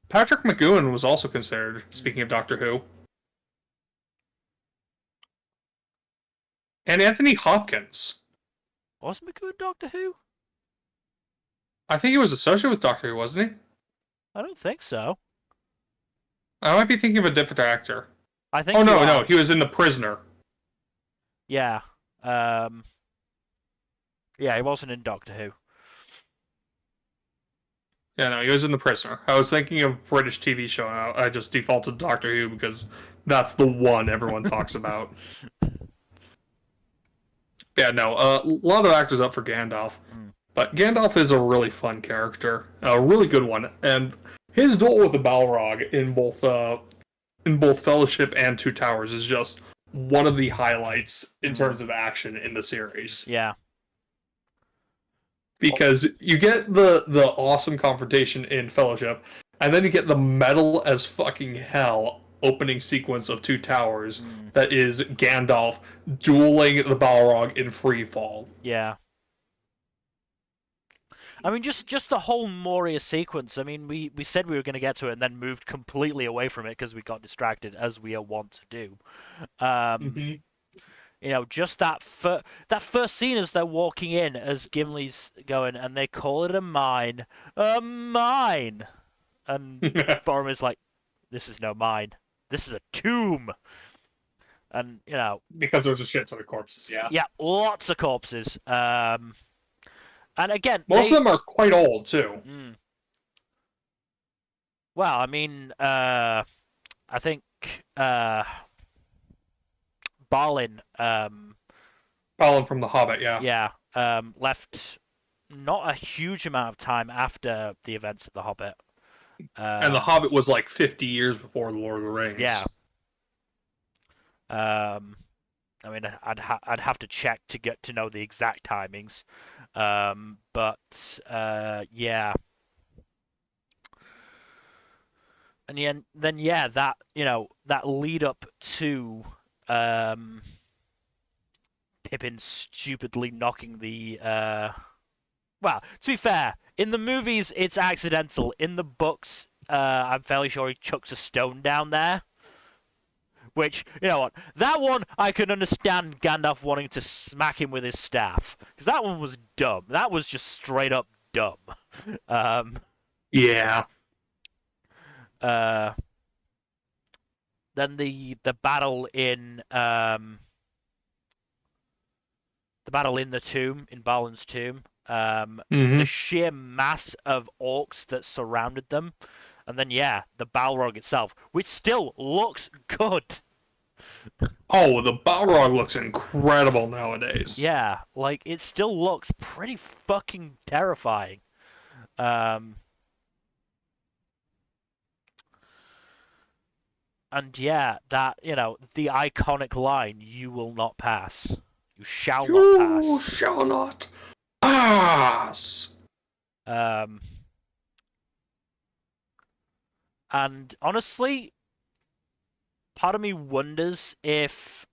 Patrick McGowan was also considered. Speaking mhm. of Doctor Who, and Anthony Hopkins. Was McGowan Doctor Who? I think he was associated with Doctor Who, wasn't he? I don't think so. I might be thinking of a different actor. I Oh think you no, are. no, he was in The Prisoner. Yeah. Um, yeah, he wasn't in Doctor Who. Yeah, no, he was in The Prisoner. I was thinking of a British TV show. And I just defaulted to Doctor Who because that's the one everyone talks about. Yeah, no, a lot of actors up for Gandalf, Mm. but Gandalf is a really fun character, a really good one, and his duel with the Balrog in both Fellowship and Two Towers is just one of the highlights in Mm. terms of action in the series. Yeah. Oh, Because you get the awesome confrontation in Fellowship, and then you get the metal as fucking hell opening sequence of Two Towers mm. that is Gandalf dueling the Balrog in free fall. Yeah. I mean, just the whole Moria sequence. I mean, we said we were going to get to it and then moved completely away from it because we got distracted, as we are wont to do. Um, Mm-hmm. just that first scene as they're walking in, as Gimli's going, and they call it a mine, and Boromir's like, "This is no mine. This is a tomb." And Because there's a shit ton of corpses, yeah. yeah, lots of corpses. And again, Most of them are quite old, too. Mm, well, I mean, I think Balin, Balin from The Hobbit, yeah. yeah, left not a huge amount of time after the events of The Hobbit. And The Um, Hobbit was like 50 years before The Lord of the yeah. Rings. I mean, I'd have to check to get to know the exact timings. But yeah, and then yeah, that lead up to um, Pippin stupidly knocking the. Well, to be fair, in the movies it's accidental. In the books, I'm fairly sure he chucks a stone down there. Which, you know what, that one I can understand Gandalf wanting to smack him with his staff. Because that one was dumb. That was just straight up dumb. Um, Yeah. uh, then the battle in the battle in the tomb, in Balin's tomb, the Mm-hmm. sheer mass of orcs that surrounded them, and then yeah, the Balrog itself, which still looks good. Oh, the Balrog looks incredible nowadays. Yeah, like it still looks pretty fucking terrifying. Um, and yeah, that the iconic line, "You will not pass. You shall not You pass." shall not pass. Um, and honestly, part of me wonders if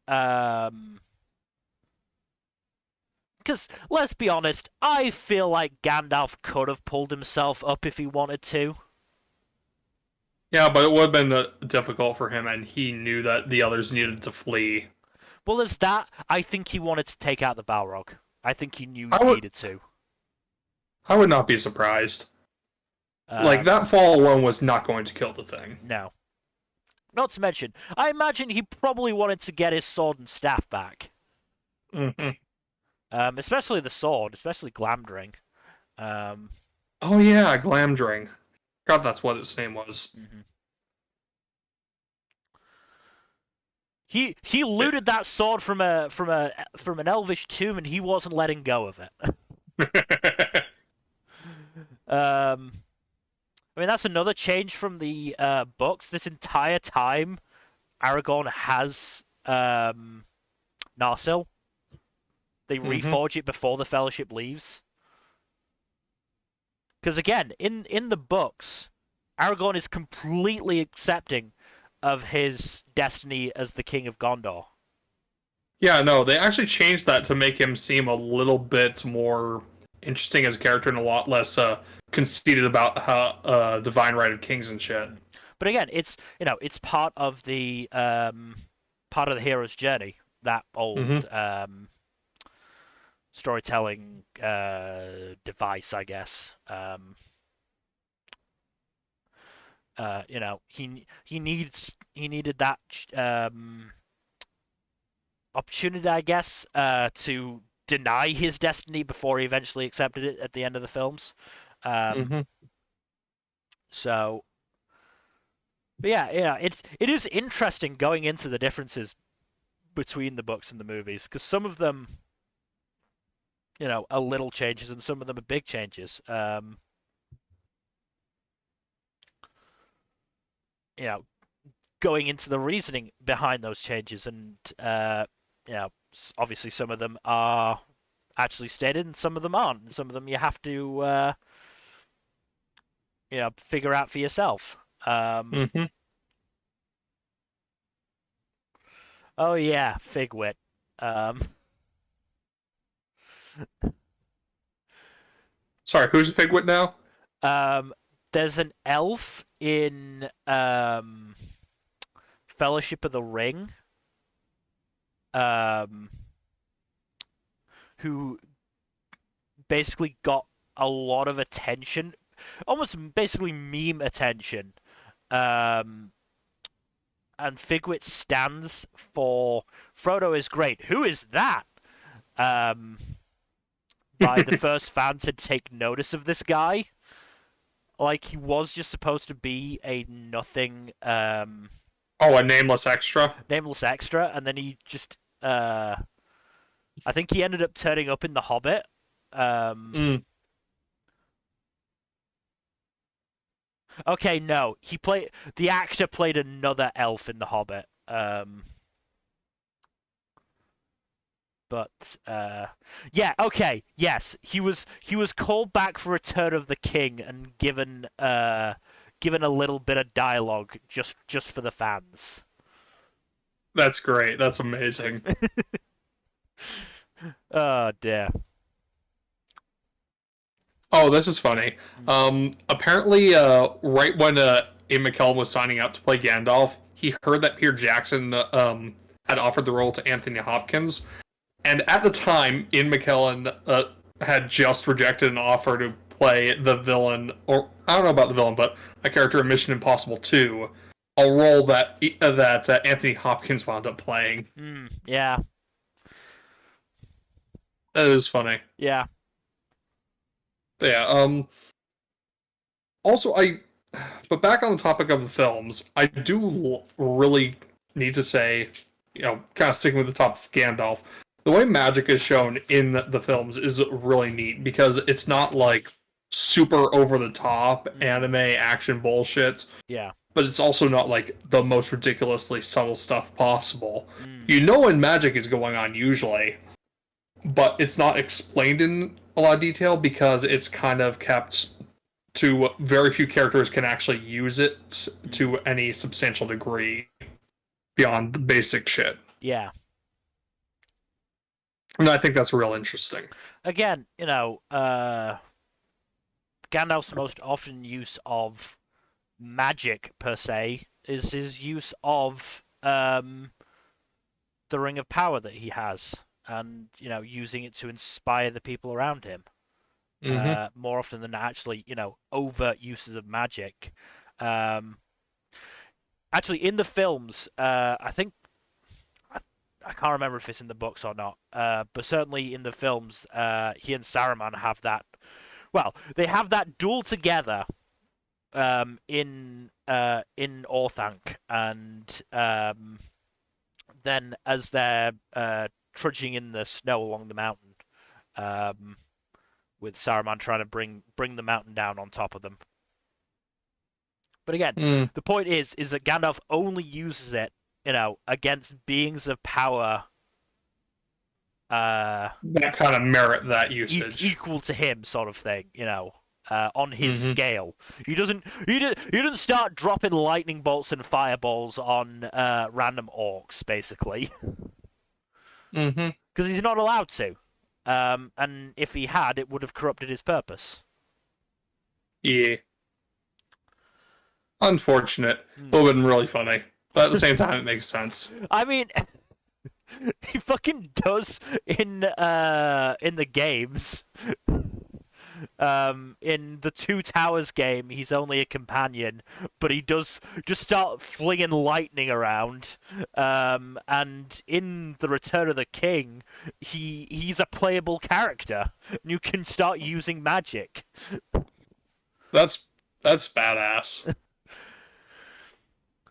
because let's be honest, I feel like Gandalf could have pulled himself up if he wanted to. Yeah, but it would have been difficult for him, and he knew that the others needed to flee. Well, there's that. I think he wanted to take out the Balrog. I think he knew he I would, needed to. I would not be surprised. Like Um, that fall alone was not going to kill the thing. no. Not to mention, I imagine he probably wanted to get his sword and staff back. Mm-hmm. Especially the sword, especially Glamdring. Um, Oh yeah, Glamdring. God, that's what its name was. mhm. He looted that sword from an elvish tomb, and he wasn't letting go of it. Um, I mean, that's another change from the books. This entire time, Aragorn has Narsil. They hmm reforge it before the Fellowship leaves. Because again, in the books, Aragorn is completely accepting of his destiny as the King of Gondor. Yeah, no, they actually changed that to make him seem a little bit more interesting as a character and a lot less conceited about how divine right of kings and shit. But again, it's part of the hero's journey. That old hmm storytelling device, I guess. He needed that opportunity, I guess, to deny his destiny before he eventually accepted it at the end of the films. Um, hmm so, but yeah, it is interesting going into the differences between the books and the movies because some of them, are little changes and some of them are big changes. You know, going into the reasoning behind those changes, and obviously some of them are actually stated, and some of them aren't. And some of them you have to figure out for yourself. hmm Oh yeah, Figwit. Um, Sorry, who's a Figwit now? um, there's an elf in Fellowship of the Ring um, who basically got a lot of attention, almost basically meme attention. Um, and Figwit stands for Frodo is great. Who is that? Um, by the first fan to take notice of this guy. Like he was just supposed to be a nothing Oh, a nameless extra. nameless extra, and then he just I think he ended up turning up in The Hobbit. Um, Mm. okay, no, the actor played another elf in The Hobbit. But yeah, okay, yes, he was called back for Return of the King and given a little bit of dialogue just for the fans. That's great. That's amazing. Oh dear. Oh, this is funny. Mm. Apparently, right when Ian McKellen was signing up to play Gandalf, he heard that Peter Jackson had offered the role to Anthony Hopkins, and at the time, Ian McKellen had just rejected an offer to play the villain, or I don't know about the villain, but a character in Mission Impossible 2, a role that Anthony Hopkins wound up playing. Yeah, That is funny. yeah. But yeah. Also, but back on the topic of the films, I do really need to say, kind of sticking with the top of Gandalf, the way magic is shown in the films is really neat because it's not like super over the top anime action bullshit, Yeah. but it's also not like the most ridiculously subtle stuff possible. Mm. You know when magic is going on usually, but it's not explained in a lot of detail because it's kind of kept to very few characters can actually use it to any substantial degree beyond the basic shit. Yeah. And I think that's real interesting. Again, Gandalf's most often use of magic per se is his use of the Ring of Power that he has, and using it to inspire the people around him. Mm-hmm. More often than actually, overt uses of magic. Um, Actually, in the films, I think I can't remember if it's in the books or not, but certainly in the films, he and Saruman have that. Well, they have that duel together in Orthanc, and then as they're trudging in the snow along the mountain, um, with Saruman trying to bring the mountain down on top of them. But again, Mm, the point is that Gandalf only uses it, against beings of power uh, that kind of merit that usage. equal to him, sort of thing. On his Mm-hmm. scale. He doesn't start dropping lightning bolts and fireballs on random orcs, basically, Mm-hmm. because he's not allowed to. And if he had, it would have corrupted his purpose. Yeah. Unfortunate. Hmm. Would have been really funny. But at the same time, it makes sense. I mean, he fucking does in the games. In the Two Towers game, he's only a companion, but he does just start flinging lightning around. And in the Return of the King, he's a playable character. You can start using magic. That's that's badass.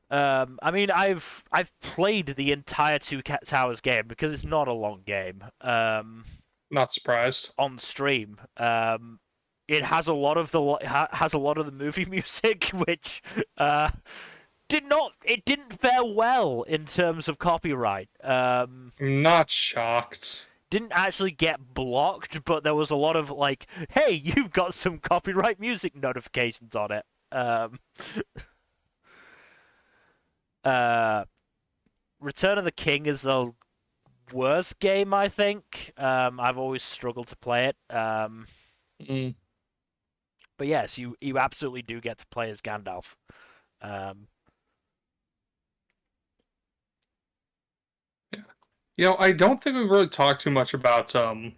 I mean, I've played the entire Towers game because it's not a long game. Not surprised. On stream. It has a lot of the movie music, which didn't fare well in terms of copyright. Not shocked. Didn't actually get blocked, but there was a lot of like, "Hey, you've got some copyright music notifications on it." Uh, Return of the King is the worst game, I think. I've always struggled to play it. Mm. But yes, you absolutely do get to play as Gandalf. Um, Yeah. I don't think we've really talked too much about some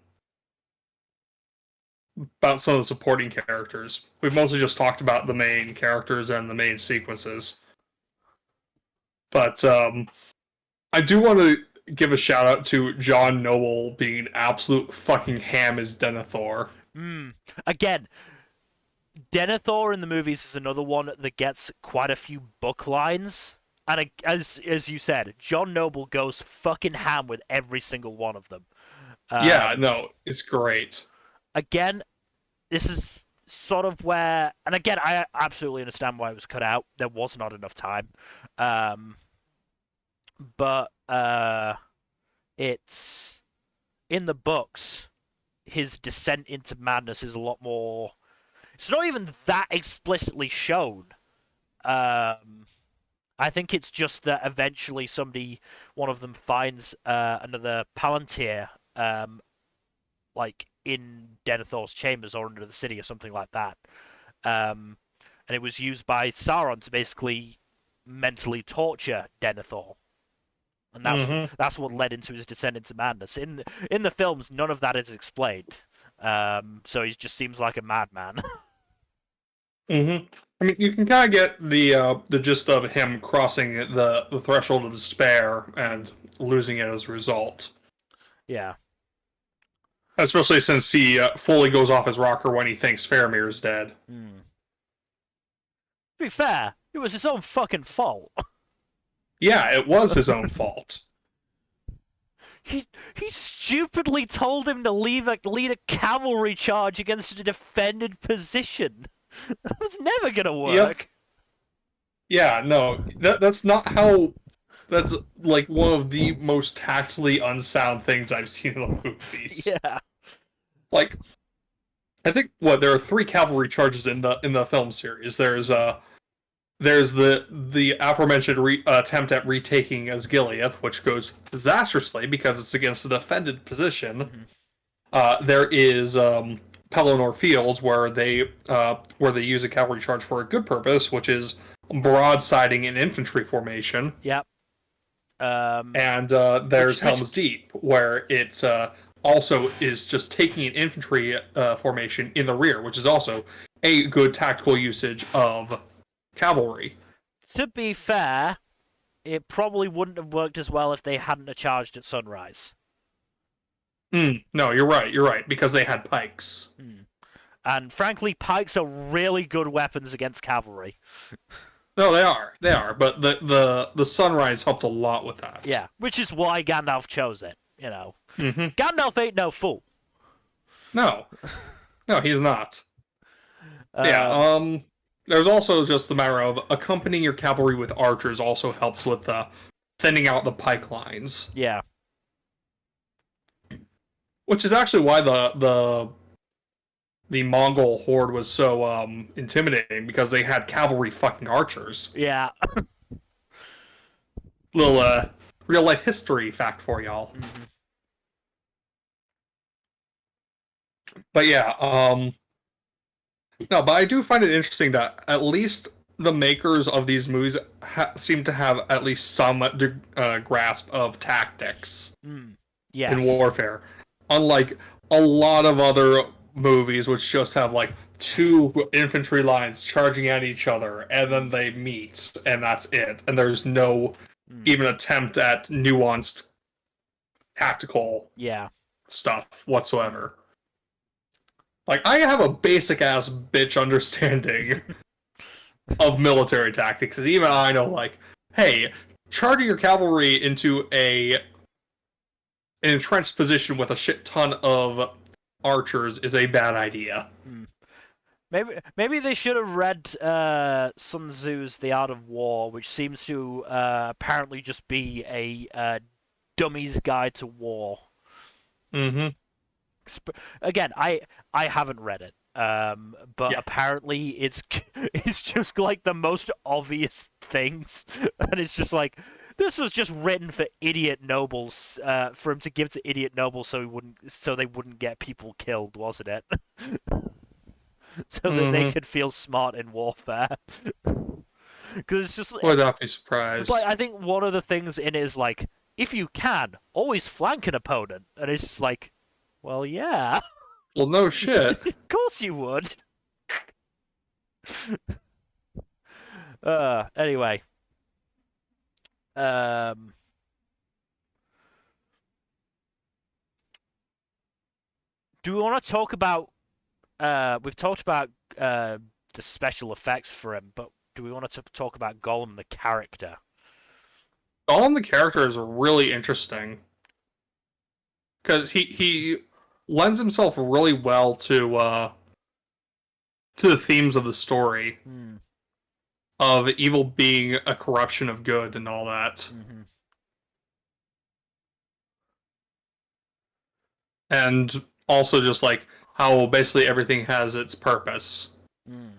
of the supporting characters. We've mostly just talked about the main characters and the main sequences. But I do want to give a shout out to John Noble being an absolute fucking ham as Denethor. Again, Denethor in the movies is another one that gets quite a few book lines, and as you said, John Noble goes fucking ham with every single one of them. Yeah, Um, no, it's great. Again, this is sort of where, and again, I absolutely understand why it was cut out. There was not enough time, um, but it's in the books. His descent into madness is a lot more. It's not even that explicitly shown. I think it's just that eventually one of them finds another Palantir, like in Denethor's chambers or under the city or something like that. And it was used by Sauron to basically mentally torture Denethor, and Mm-hmm. that's what led into his descent into madness. In the films, none of that is explained. So he just seems like a madman. Mm-hmm. I mean, you can kind of get the gist of him crossing the threshold of despair and losing it as a result. Yeah. Especially since he fully goes off his rocker when he thinks Faramir's dead. To be fair, it was his own fucking fault. Yeah, it was his own fault. He stupidly told him to lead a cavalry charge against a defended position. That was never gonna work. Yep. Yeah, no, that's not how. That's like one of the most tactfully unsound things I've seen in the movies. Yeah. Like, I think there are 3 cavalry charges in the film series. There's the aforementioned attempt at retaking Asgiliath, which goes disastrously because it's against a defended position. Mm-hmm. There is Pelennor Fields, where they use a cavalry charge for a good purpose, which is broadsiding an infantry formation. Yep. And there's Helm's Deep, where it's also is just taking an infantry formation in the rear, which is also a good tactical usage of cavalry. To be fair, it probably wouldn't have worked as well if they hadn't charged at sunrise. No, you're right, because they had pikes. And frankly, pikes are really good weapons against cavalry. No, they are. They are. But the sunrise helped a lot with that. Yeah, which is why Gandalf chose it. Mm-hmm. Gandalf ain't no fool. No, no, he's not. Yeah. Um, There's also just the matter of accompanying your cavalry with archers also helps with thinning out the pike lines, yeah, which is actually why the Mongol horde was so intimidating because they had cavalry fucking archers. yeah. Little real life history fact for y'all. Mm-hmm. But yeah, no, but I do find it interesting that at least the makers of these movies seem to have at least some grasp of tactics in Yes. warfare, unlike a lot of other movies which just have like two infantry lines charging at each other and then they meet and that's it, and there's no even attempt at nuanced tactical Yeah. stuff whatsoever. Like, I have a basic ass bitch understanding of military tactics, and even I know, like, hey, charging your cavalry into an entrenched position with a shit ton of archers is a bad idea. Maybe they should have read Sun Tzu's The Art of War, which seems to apparently just be a dummy's guide to war. Mm-hmm. Again, I haven't read it, but Yeah. apparently it's just like the most obvious things, and it's just like this was just written for idiot nobles, for him to give to idiot nobles so they wouldn't get people killed, wasn't it? So that they Mm-hmm. could feel smart in warfare. Because Would not be it's like surprised. I think one of the things in it is like if you can always flank an opponent, and it's just like, well, yeah, Well, no shit. of course you would. Anyway, um, do we want to talk about? We've talked about the special effects for him, but do we want to talk about Gollum the character? Gollum the character is really interesting because he lends himself really well to the themes of the story Hmm. of evil being a corruption of good and all that. Mm-hmm. And also just like how basically everything has its purpose. Mm.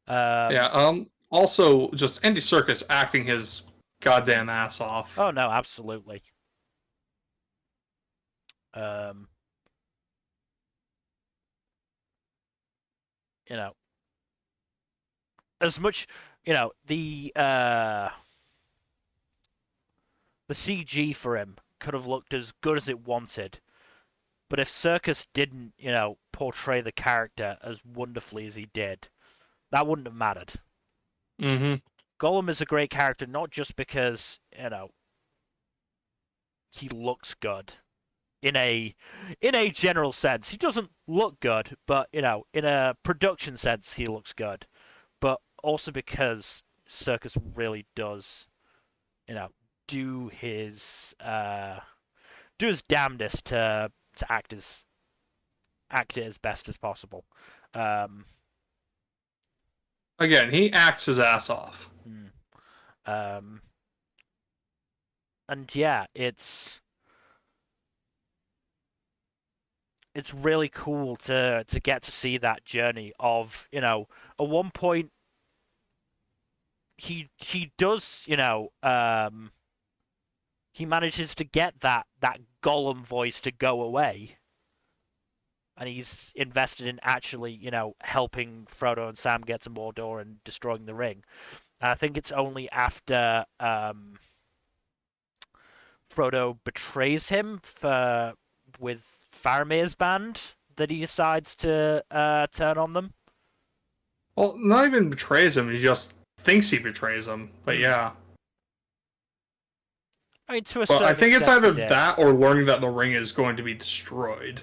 Yeah, Um. also just Andy Serkis acting his goddamn ass off. Oh no, absolutely. Um. You know, as much the CG for him could have looked as good as it wanted, but if Circus didn't, portray the character as wonderfully as he did, that wouldn't have mattered. Mm-hmm. Gollum is a great character not just because, he looks good in a general sense. He doesn't look good, but in a production sense he looks good. But also because Circus really does, you know, do his uh do his damnedest to act it as best as possible. Um, Again, he acts his ass off. hmm, um, and yeah, it's really cool to get to see that journey of at one point he does he manages to get that Gollum voice to go away, and he's invested in actually helping Frodo and Sam get to Mordor and destroying the ring. And I think it's only after Frodo betrays him with Faramir's band that he decides to turn on them. Well, not even betrays him, he just thinks he betrays him. But Hmm. yeah. I mean, to a But I certain think it's extent, he either did. that or learning that the ring is going to be destroyed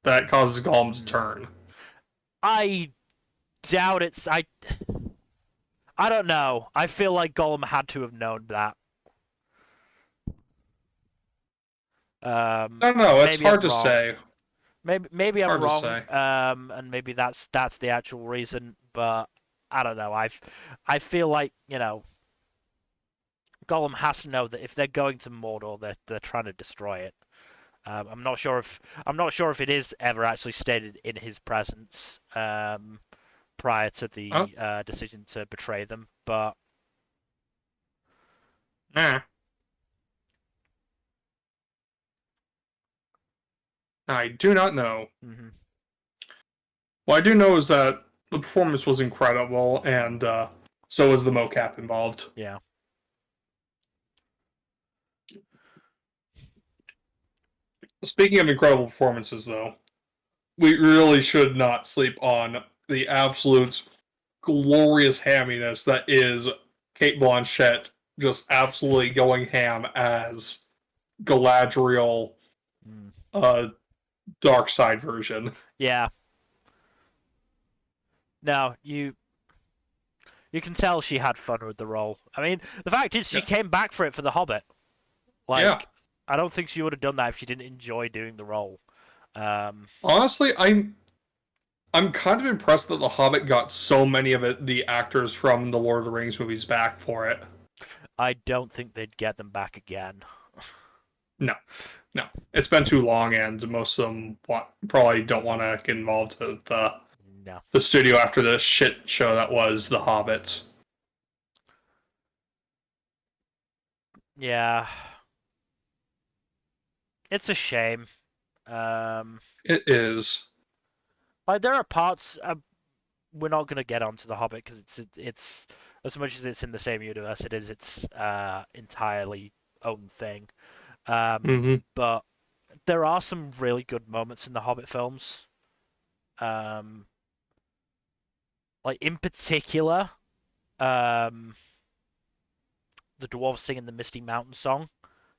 that causes Gollum to Hmm. turn. I doubt it's. I don't know. I feel like Gollum had to have known that. I don't know. It's Maybe I'm hard to wrong. say. Maybe I'm Hard to wrong. say. And maybe that's the actual reason. But I don't know. I feel like Gollum has to know that if they're going to Mordor, they're trying to destroy it. I'm not sure if it is ever actually stated in his presence prior to Oh, the decision to betray them, but nah. I do not know. mhm, What I do know is that the performance was incredible, and so was the mocap involved. yeah, Speaking of incredible performances, though, we really should not sleep on the absolute glorious hamminess that is Kate Blanchett just absolutely going ham as Galadriel, mm, uh, dark side version. yeah. No, you can tell she had fun with the role. I mean, the fact is, she Yeah, came back for it for The Hobbit. yeah. Like, I don't think she would have done that if she didn't enjoy doing the role. Um, Honestly, I'm kind of impressed that The Hobbit got so many of the actors from the Lord of the Rings movies back for it. I don't think they'd get them back again. No, no, it's been too long, and most of them probably don't want to get involved with No. the studio after the shit show that was The Hobbit. Yeah, it's a shame. Um, It is. like there are parts we're not gonna get onto the Hobbit because it's as much as it's in the same universe, it is its entirely own thing. Mm-hmm. But there are some really good moments in the Hobbit films. Um, like in particular, um, the dwarves singing the Misty Mountain song.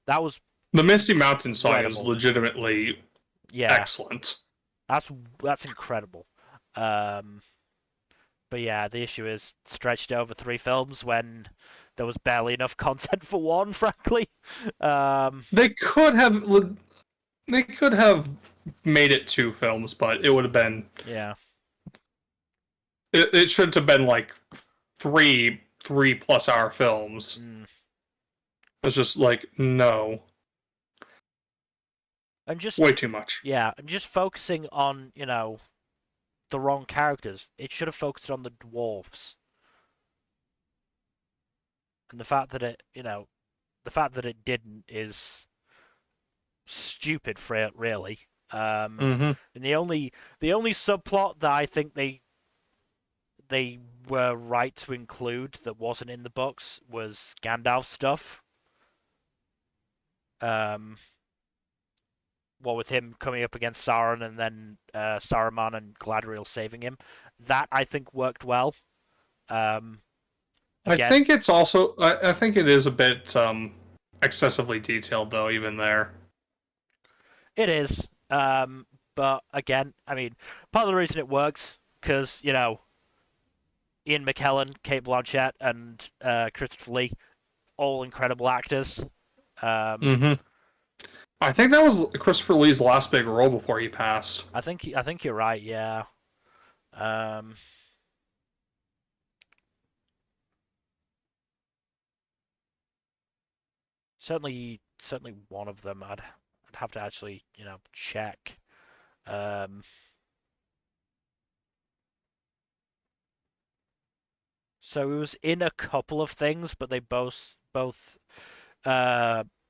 That was The Misty Mountain song is incredible. legitimately Yeah, excellent. that's that's incredible. Um, but yeah, the issue is stretched over 3 films when there was barely enough content for one, frankly. Um, They could have they could have made it 2 films, but it would have been yeah. it should have been like 3+ hour films. Mm. It's just like no, And just way too much. yeah, and just focusing on, the wrong characters. It should have focused on the dwarves. And the fact that the fact that it didn't is stupid for it, really. Mm-hmm. And the only subplot that I think they were right to include that wasn't in the books was Gandalf stuff. Um, what with him coming up against Sauron and then Saruman and Galadriel saving him. That I think worked well. Um, I again, think it's also I think it is a bit excessively detailed though, even there. it is. But again, I mean, part of the reason it works because Ian McKellen, Kate Blanchett, and Christopher Lee, all incredible actors. Um, Mm-hmm. I think that was Christopher Lee's last big role before he passed. I think you're right. Yeah. Um, certainly one of them. I'd have to actually check. Um, so he was in a couple of things, but they both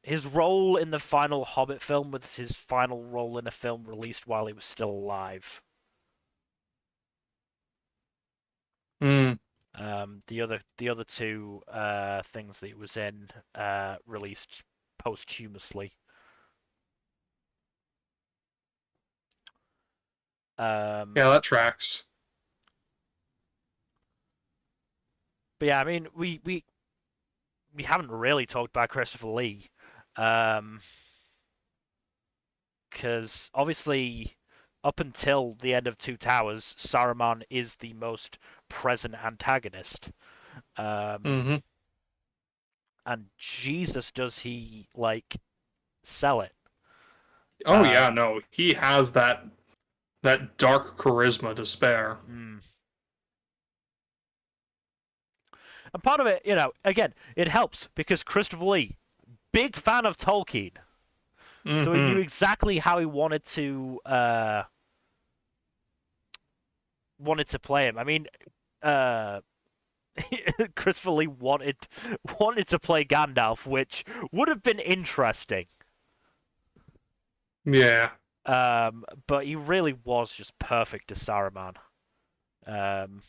his role in the final Hobbit film was his final role in a film released while he was still alive. Mm. The other two things that he was in released posthumously. Um, Yeah, that tracks. but yeah, I mean, we haven't really talked about Christopher Lee, because obviously up until the end of Two Towers, Saruman is the most present antagonist. Um, Hmm. and Jesus, does he like sell it? Oh yeah, no, he has that dark charisma to spare. Mm. And part of it, again, it helps because Christopher Lee, big fan of Tolkien, so he knew Hmm. exactly how he wanted to play him. I mean, uh, Christopher Lee wanted to play Gandalf, which would have been interesting. Yeah, But he really was just perfect as Saruman. Um,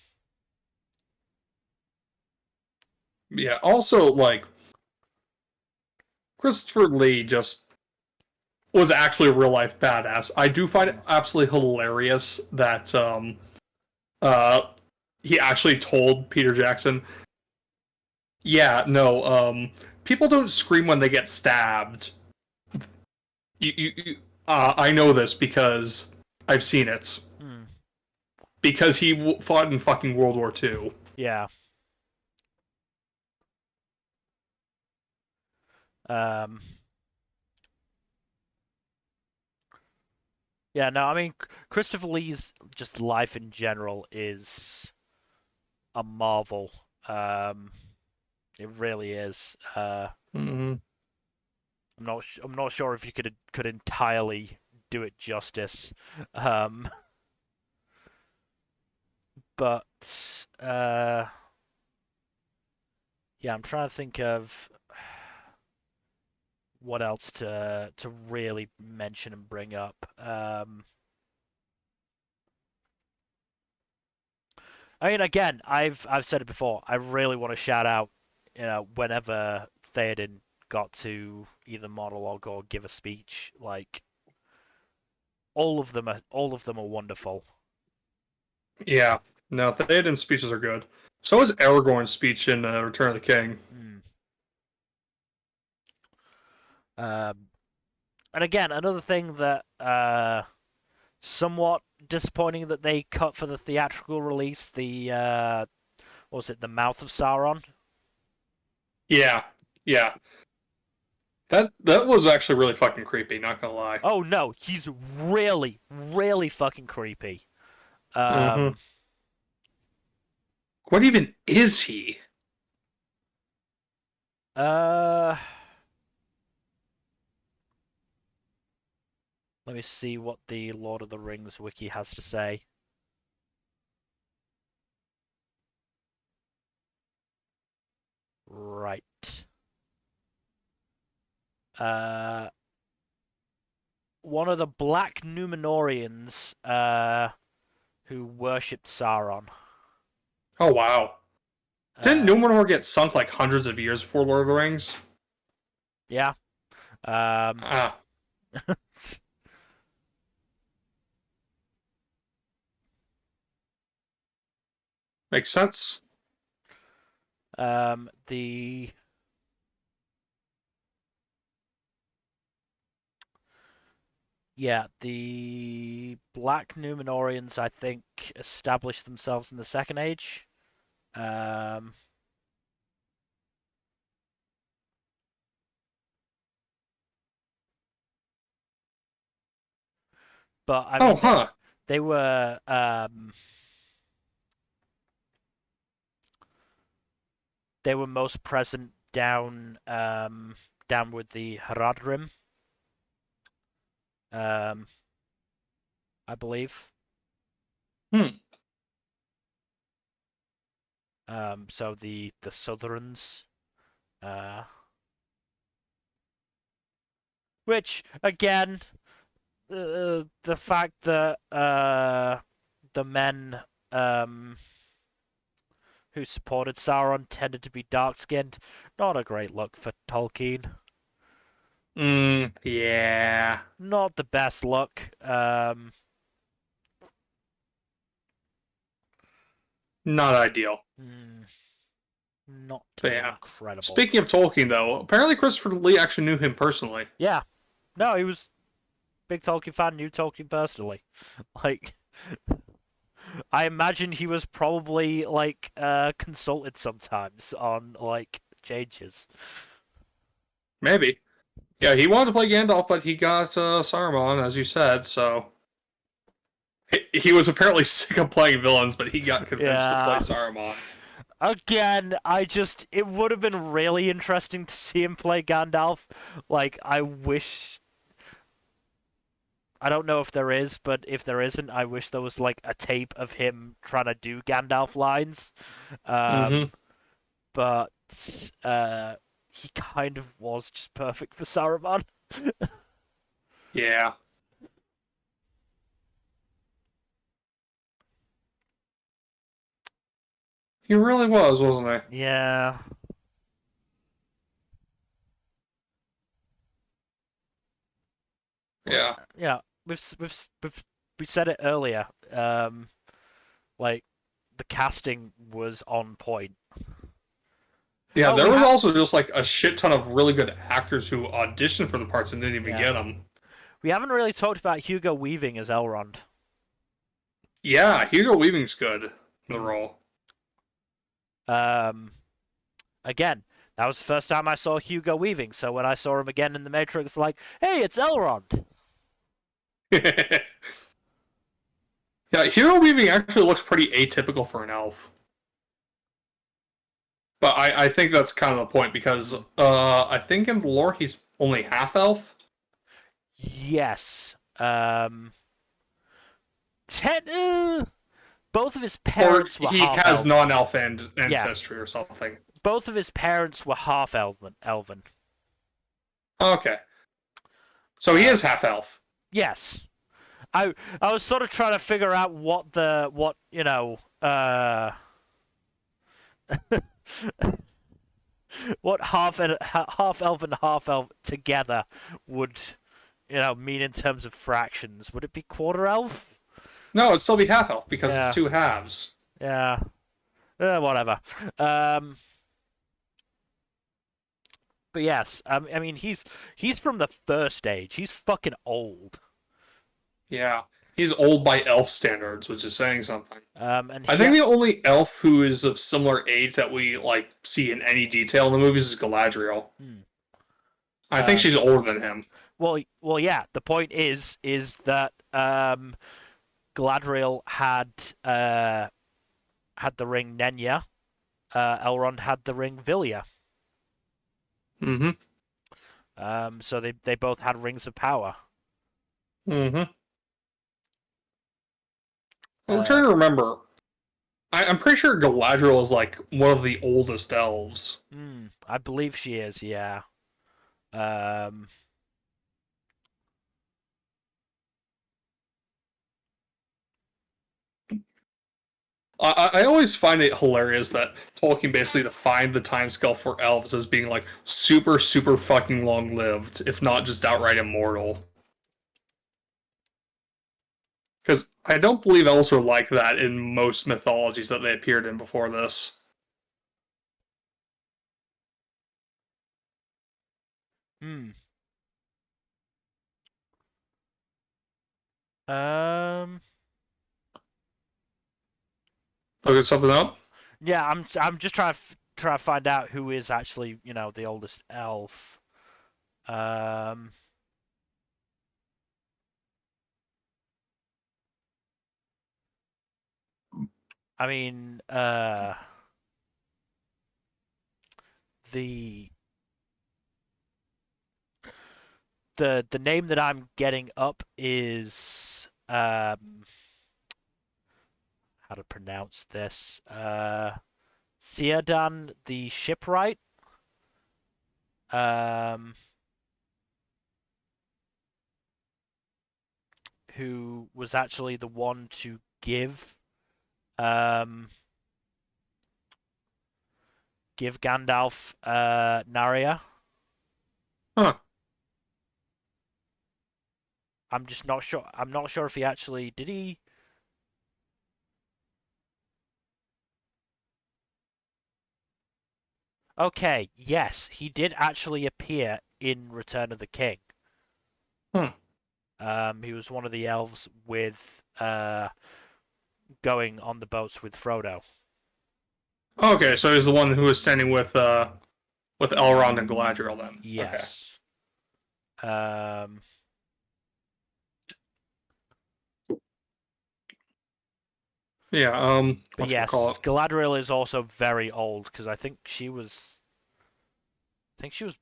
yeah. Also, like Christopher Lee just was actually a real life badass. I do find it mm, absolutely hilarious that uh he actually told Peter Jackson, "Yeah, no, people don't scream when they get stabbed. I know this because I've seen it. mm, Because he fought in fucking World War II." yeah. Um, yeah. No, I mean Christopher Lee's just life in general is a marvel. It really is. Mm-hmm. I'm not sure if you could entirely do it justice. Um, but yeah, I'm trying to think of what else to really mention and bring up. I mean, again, I've said it before. I really want to shout out, whenever Theoden got to either monologue or give a speech. Like all of them are wonderful. Yeah, no, Theoden's speeches are good. So is Aragorn's speech in Return of the King. Mm. Um, and again, another thing that somewhat disappointing that they cut for the theatrical release. The what was it? The Mouth of Sauron. Yeah, yeah. That was actually really fucking creepy. Not gonna lie. Oh no, he's really, really fucking creepy. Mm-hmm. Um, What even is he? uh, let me see what the Lord of the Rings wiki has to say. Right. Uh, one of the Black Númenóreans, who worshipped Sauron. Oh wow. Didn't Uh, Numenor get sunk like hundreds of years before Lord of the Rings? yeah. Um, Ah, makes sense. the Yeah, the Black Númenóreans, I think, established themselves in the Second Age. Um, but I Oh, mean, huh. they were they were most present down with the Haradrim, um, I believe. Hmm. So the Southrons, uh, which again, the fact that the men who supported Sauron tended to be dark skinned. Not a great look for Tolkien. Yeah. Not the best look. Not ideal. Mm, not But yeah. incredible. Speaking of Tolkien, though, apparently Christopher Lee actually knew him personally. Yeah. No, he was big Tolkien fan, knew Tolkien personally. Like, I imagine he was probably like consulted sometimes on like changes. Maybe. Yeah, he wanted to play Gandalf, but he got Saruman, as you said, so he was apparently sick of playing villains, but he got convinced to play Yeah. Saruman. Again, it would have been really interesting to see him play Gandalf. Like, I wish. I don't know if there is, but if there isn't, I wish there was like a tape of him trying to do Gandalf lines. Mm-hmm. Um, but he kind of was just perfect for Saruman. Yeah. He really was, wasn't Yeah. he? Yeah. Yeah, we said it earlier. Like the casting was on point. Yeah, Oh, there was also just like a shit ton of really good actors who auditioned for the parts and didn't even yeah. get them. We haven't really talked about Hugo Weaving as Elrond. Yeah, Hugo Weaving's good in the Hmm. role. Um, Again, that was the first time I saw Hugo Weaving. So when I saw him again in The Matrix, like, hey, it's Elrond. Yeah, Hugo Weaving actually looks pretty atypical for an elf. But I think that's kind of the point because I think in the lore he's only half elf. Yes. Ten, both of his Or parents were he half has elven. non-elf Yeah, ancestry or something. both of his parents were half elven. Elven. Okay, so he is Um, half elf. yes. I was sort of trying to figure out what what half elf and half elf together would mean in terms of fractions. Would it be quarter elf? No, it'd still be half elf because it's Yeah, two halves. yeah, whatever. Um, but yes, I mean he's from the first age. He's fucking old. Yeah, he's old by elf standards, which is saying something. And I think the only elf who is of similar age that we like see in any detail in the movies is Galadriel. hmm, I think um, she's older than him. yeah. The point is that Galadriel had the ring Nenya. Elrond had the ring Vilya. Mm-hmm. So they both had rings of power. Mm-hmm. I'm Uh, trying to remember. I'm pretty sure Galadriel is like one of the oldest elves. I believe she is. Yeah. Um, I always find it hilarious that Tolkien basically defined the timescale for elves as being like super, super fucking long lived, if not just outright immortal. Because I don't believe elves were like that in most mythologies that they appeared in before this. hmm. Um. Look something up. Yeah. I'm just trying to find out who is actually the oldest elf. Um. I mean, the the name that I'm getting up is how to pronounce this? Theodan the Shipwright. Um, who was actually the one to um give Gandalf Narya. Huh. I'm just not sure. I'm not sure if he actually did he. Okay, yes, he did actually appear in Return of the King. Hmm. He was one of the elves with going on the boats with Frodo. Okay, so he's the one who was standing with Elrond and Galadriel then. Okay. Yes. Um, Yeah, but whatchamacallit. yes, Galadriel is also very old because I think she was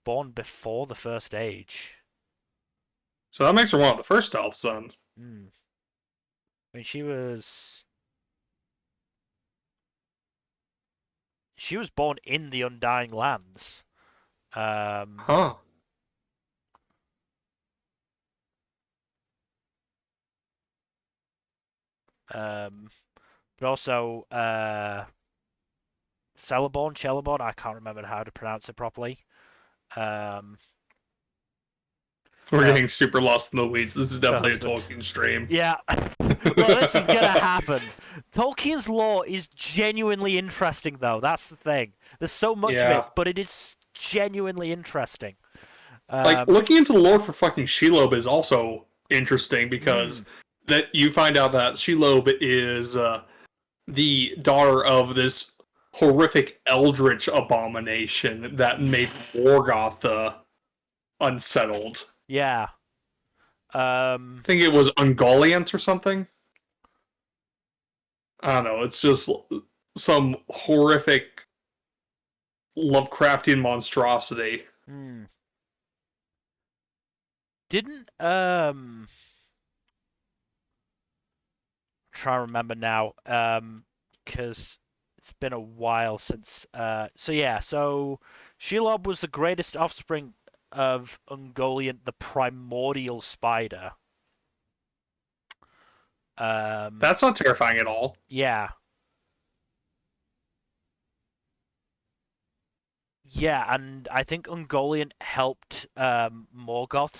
born before the First Age. So that makes her one of the first elves then. Hmm. I mean, she was born in the Undying Lands. Um, Huh. um, but also Celeborn, I can't remember how to pronounce it properly. Um, We're well, getting super lost in the weeds. This is her definitely a husband. Tolkien stream. Yeah. Well, this is gonna happen. Tolkien's lore is genuinely interesting, though. That's the thing. There's so much of it, Yeah. but it is genuinely interesting. Like, Um, looking into the lore for fucking Shelob is also interesting mm, because that you find out that Shelob is the daughter of this horrific eldritch abomination that made Morgoth unsettled. yeah. I think it was Ungoliant or something. I don't know. It's just some horrific Lovecraftian monstrosity. Mm. Didn't try to remember now. Because it's been a while since. So yeah. So Shelob was the greatest offspring of Ungoliant, the primordial spider. Um, That's not terrifying at all. yeah. Yeah, and I think Ungoliant helped Morgoth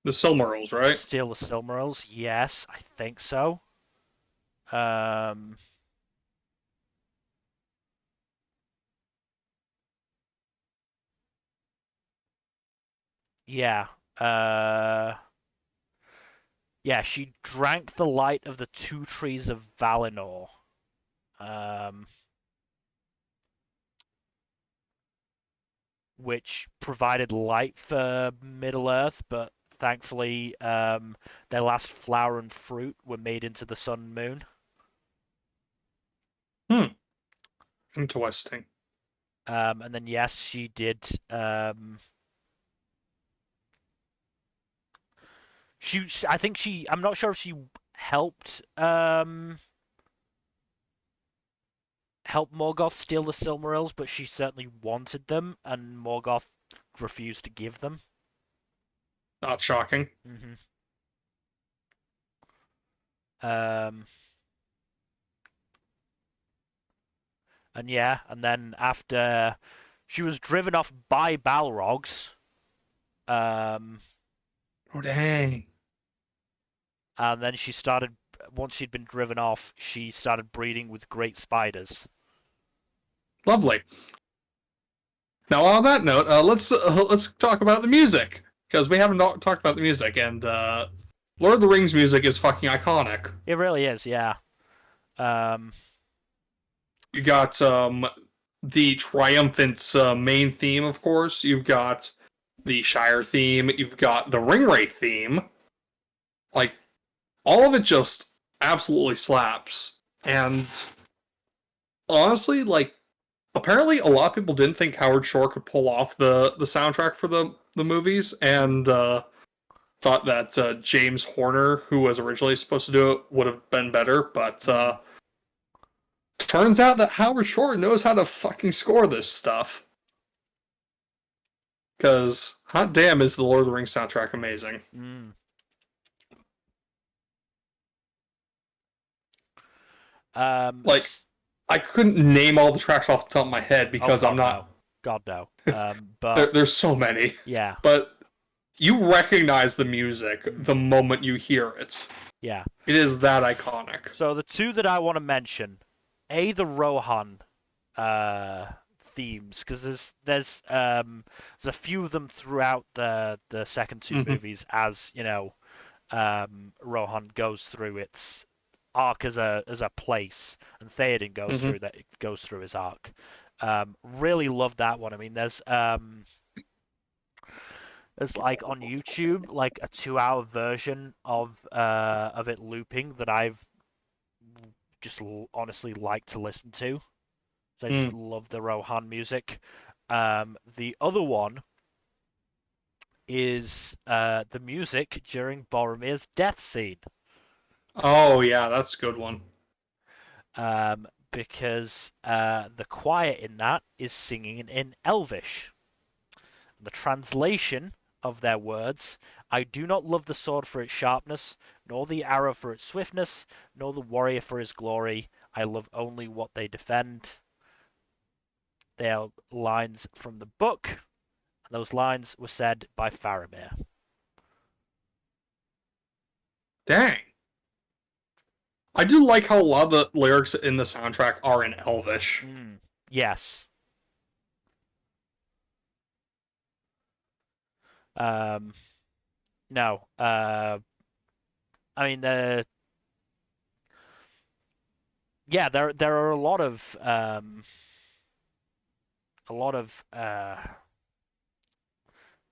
The Silmarils, right? steal the Silmarils. Yes, I think so. Um, yeah. Uh, yeah, she drank the light of the two trees of Valinor. Um, which provided light for Middle Earth, but thankfully, their last flower and fruit were made into the sun and moon. Hmm. Interesting. And then yes, she did. I think she. I'm not sure if she helped. Help Morgoth steal the Silmarils, but she certainly wanted them, and Morgoth refused to give them. Not shocking. Hmm. Um, and yeah, and then after she was driven off by Balrogs, um, Oh, dang. and then she started. Once she'd been driven off, she started breeding with great spiders. Lovely. Now, on that note, let's talk about the music because we haven't talked about the music, and Lord of the Rings music is fucking iconic. It really is, yeah. Um, You got the triumphant main theme, of course. You've got the Shire theme. You've got the Ringwraith theme. Like all of it just absolutely slaps. And honestly, like apparently a lot of people didn't think Howard Shore could pull off the soundtrack for the movies, and thought that James Horner, who was originally supposed to do it, would have been better. But turns out that Howard Shore knows how to fucking score this stuff. Because hot damn is the Lord of the Rings soundtrack amazing. mm. Like I couldn't name all the tracks off the top of my head Oh because I'm God not. no, God no. But There's so many, yeah, but you recognize the music the moment you hear it. yeah. It is that iconic. So the two that I want to mention, the Rohan uh, themes because there's a few of them throughout the second two Hmm. movies as Rohan goes through its arc as a place, and Theoden Hmm. goes through his arc. Really love that one. I mean, there's like on YouTube like a 2 hour version of it looping that I've just honestly like to listen to. So I just Mm. love the Rohan music. The other one is the music during Boromir's death scene. Oh yeah, that's a good one. Because the choir in that is singing in Elvish. The translation of their words: I do not love the sword for its sharpness, nor the arrow for its swiftness, nor the warrior for his glory. I love only what they defend. They are lines from the book. Those lines were said by Faramir. Dang. I do like how a lot of the lyrics in the soundtrack are in Elvish. Yes. Um, no. I mean the yeah. There are a lot of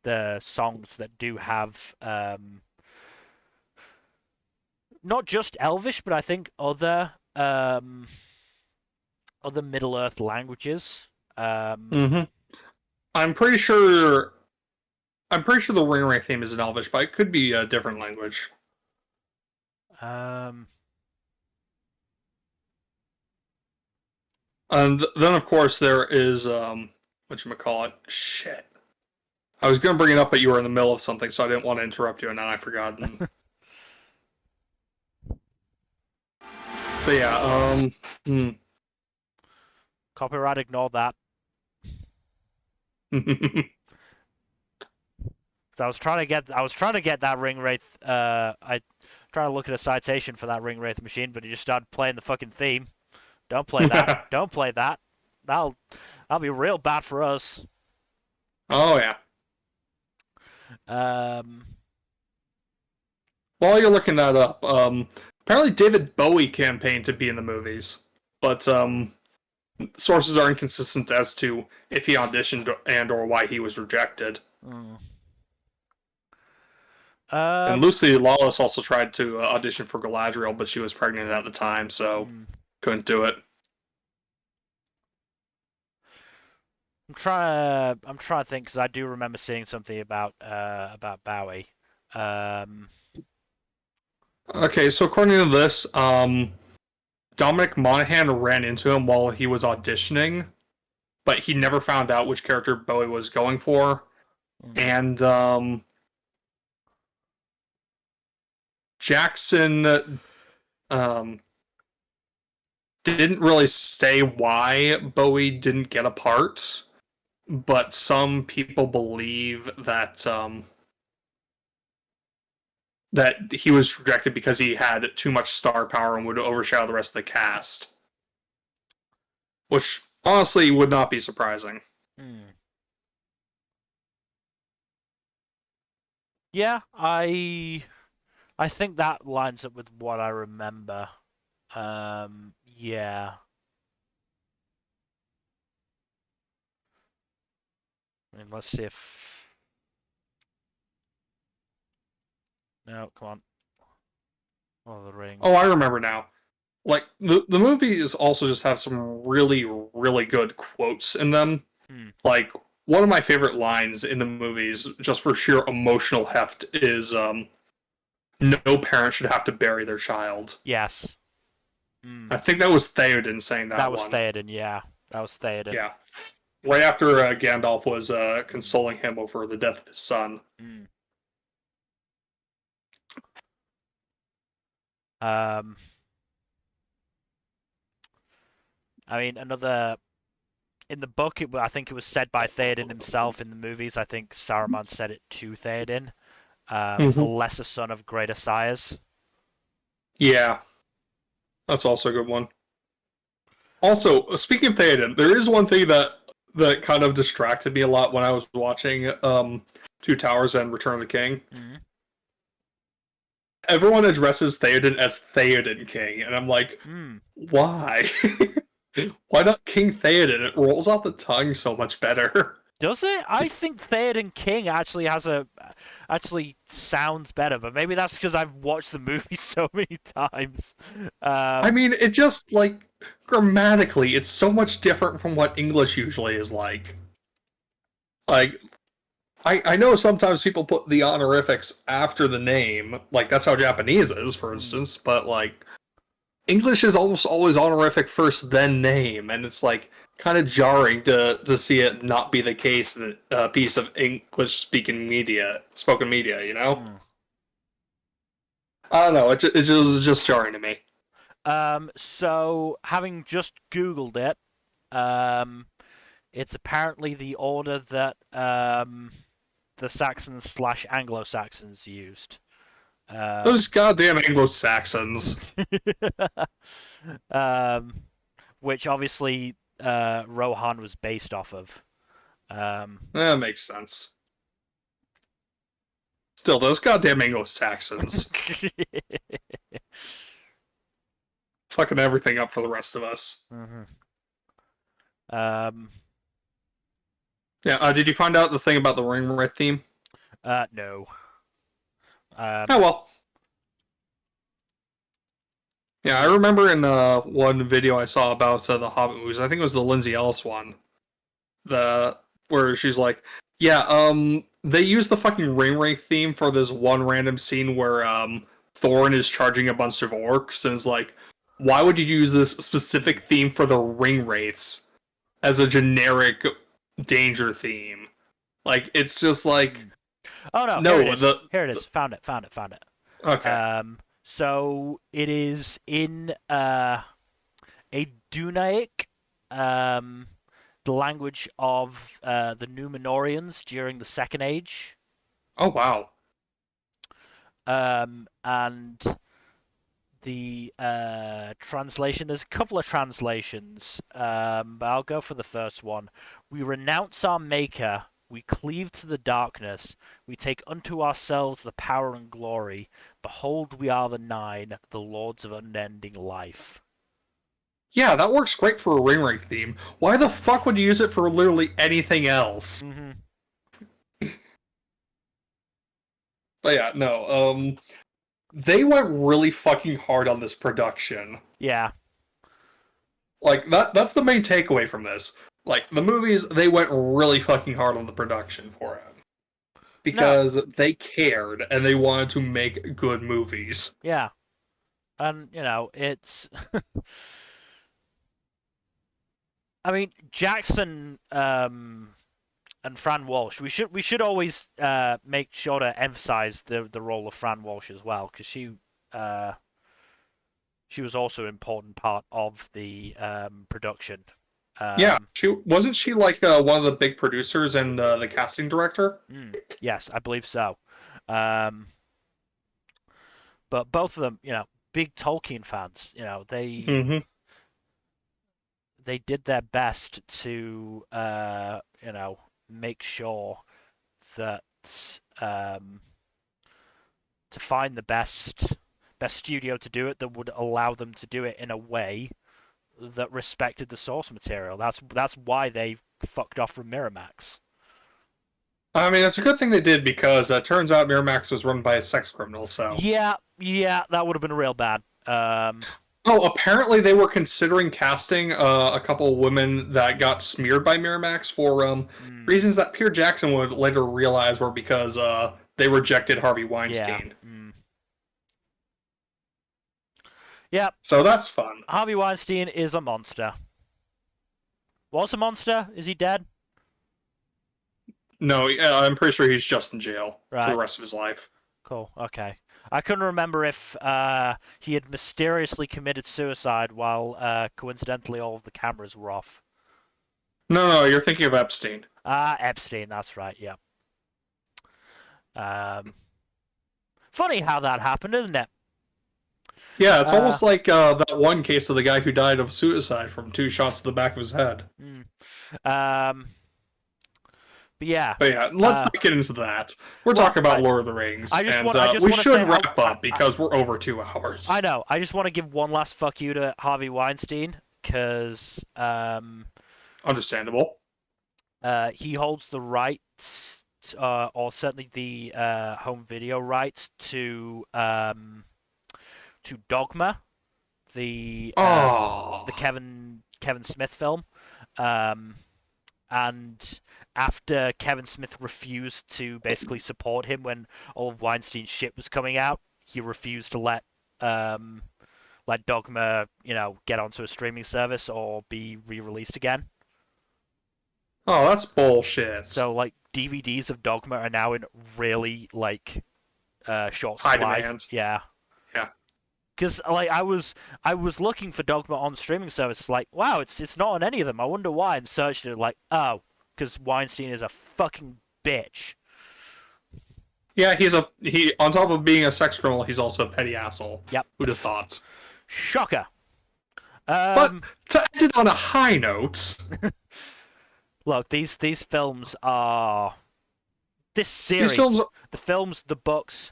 the songs that do have not just Elvish, but I think other Middle Earth languages. Um, Hmm. I'm pretty sure. I'm pretty sure the Ring Ray theme is in Elvish, but it could be a different language. um, And then, of course, there is what you call it. Shit. I was going to bring it up, but you were in the middle of something, so I didn't want to interrupt you, and now I've forgotten. But yeah, hmm. Copyright, ignore that. So I was trying to get that ring wraith. I trying to look at a citation for that ring wraith machine, but he just started playing the fucking theme. Don't play that. Don't play that. That'll that'll be real bad for us. Oh yeah. Um, While you're looking that up, apparently David Bowie campaigned to be in the movies, but sources are inconsistent as to if he auditioned and or why he was rejected. mm. And um, Lucy Lawless also tried to audition for Galadriel, but she was pregnant at the time, so mm. couldn't do it. I'm trying to think because I do remember seeing something about Bowie. Um, Okay, so according to this, Dominic Monaghan ran into him while he was auditioning, but he never found out which character Bowie was going for. mm. And Jackson um, didn't really say why Bowie didn't get a part, but some people believe that he was rejected because he had too much star power and would overshadow the rest of the cast, which honestly would not be surprising. Mm. Yeah, I think that lines up with what I remember. Yeah. I mean, let's see if. No, come on. Oh, the ring. Oh, I remember now. Like the movies also just have some really really good quotes in them. Hmm. Like one of my favorite lines in the movies, just for sheer emotional heft, is "No parent should have to bury their child." Yes. Hmm. I think that was Theoden saying That that was one. Theoden. Yeah, that was Theoden. Yeah, right after Gandalf was consoling him over the death of his son. Hmm. Um. I mean, another in the book. I think it was said by Theoden himself. In the movies, I think Saruman said it to Theoden. A Mm-hmm. lesser son of greater sires. Yeah, that's also a good one. Also, speaking of Theoden, there is one thing that that kind of distracted me a lot when I was watching Two Towers and Return of the King. Mm. Everyone addresses Theoden as Theoden King, and I'm like, Mm. why? Why not King Theoden? It rolls off the tongue so much better. Does it? I think Theoden King actually sounds better, but maybe that's because I've watched the movie so many times. I Um, mean, it just, like, grammatically, it's so much different from what English usually is like. Like, I know sometimes people put the honorifics after the name, like, that's how Japanese is, for mm. instance, but, like, English is almost always honorific first, then name, and it's, like, kind of jarring to see it not be the case in a piece of English-speaking media, spoken media, you know? Mm. I don't know, it just jarring to me. So having just Googled it, um, it's apparently the order that the Saxons slash Anglo-Saxons used. Those Um, goddamn Anglo-Saxons. um, which obviously Rohan was based off of. Um, That makes sense. Still, those goddamn Anglo-Saxons. Fucking everything up for the rest of us. Mhm. Um, Yeah, did you find out the thing about the ring wraith theme? no. Oh Um, well. Yeah, I remember in one video I saw about the Hobbit movies, I think it was the Lindsay Ellis one, the where she's like, yeah, they use the fucking ring wraith theme for this one random scene where Thorin is charging a bunch of orcs, and it's like, why would you use this specific theme for the ring wraiths as a generic danger theme? Like, it's just like, mm. Oh no, here it no, is. the, Here it the is. Found it. Found it. Found it. okay. So it is in a Dunaic, um, the language of the Númenóreans during the Second Age, Oh wow. and the translation. There's a couple of translations, but I'll go for the first one. We renounce our Maker. We cleave to the darkness. We take unto ourselves the power and glory. Behold, we are the Nine, the lords of unending life. Yeah, that works great for a ring wraith theme. Why the fuck would you use it for literally anything else? Mm-hmm. But yeah, no, they went really fucking hard on this production. Yeah. Like that's the main takeaway from this. Like the movies, they went really fucking hard on the production for it. No. Because they cared and they wanted to make good movies. Yeah. And it's. I mean, Jackson and Fran Walsh. We should always make sure to emphasize the role of Fran Walsh as well, because uh, she was also an important part of the production. Yeah, Um, she like one of the big producers and the casting director? yes, I believe so. Um, but both of them, big Tolkien fans. Mm-hmm. They did their best to make sure that um, to find the best studio to do it that would allow them to do it in a way that respected the source material. That's why they fucked off from Miramax. I mean, it's a good thing they did because it turns out Miramax was run by a sex criminal, so. Yeah, yeah, that would have been real bad. Oh, apparently they were considering casting a couple of women that got smeared by Miramax for Mm, reasons that Peter Jackson would later realize were because they rejected Harvey yeah. Weinstein. Yep. So that's fun. Harvey Weinstein is a monster. Was a monster? Is he dead? No, I'm pretty sure he's just in jail for the Right. rest of his life. Cool. Okay. I couldn't remember if he had mysteriously committed suicide while coincidentally all of the cameras were off. No, you're thinking of Epstein. Ah, Epstein. That's right. Yeah. Um, funny how that happened, isn't it? Yeah, it's Uh, almost like that one case of the guy who died of suicide from 2 shots to the back of his head. mm, um, but yeah. But yeah, let's Uh, not get into that. We're well, talking about Lord of the Rings, and I just we want to say, should wrap up because we're over 2 hours. I know. I just want to give one last fuck you to Harvey Weinstein because Understandable. he holds the rights, or certainly the home video rights to Dogma, the Oh, Kevin Smith film, um, and after Kevin Smith refused to basically support him when all of Weinstein's shit was coming out, he refused to um, let Dogma, get onto a streaming service or be re-released again. oh, that's bullshit. So like DVDs of Dogma are now in really like short High supply. demand. Yeah. Yeah. Because like I was looking for Dogma on streaming services, like wow, it's not on any of them. I wonder why, and searched it, like oh, because Weinstein is a fucking bitch. Yeah, he on top of being a sex criminal, he's also a petty asshole. Yep, Who'd have thought? shocker. But Um, to end it on a high note, look, these films are this these films series, the films, the books,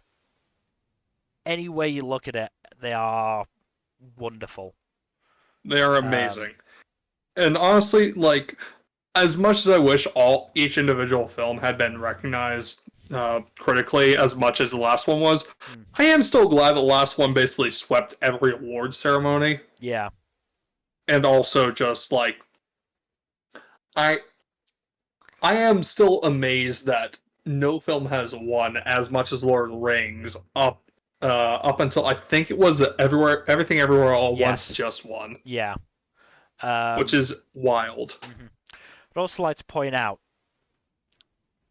any way you look at it, they are wonderful. they are Um, amazing. And honestly, like as much as I wish each individual film had been recognized critically as much as the last one was, mm, I am still glad the last one basically swept every award ceremony, yeah, and also just like I I am still amazed that no film has won as much as Lord of the Rings up until I think it was Everything Everywhere All at Once yes, just won, yeah. which is wild. Mhm. I'd also like to point out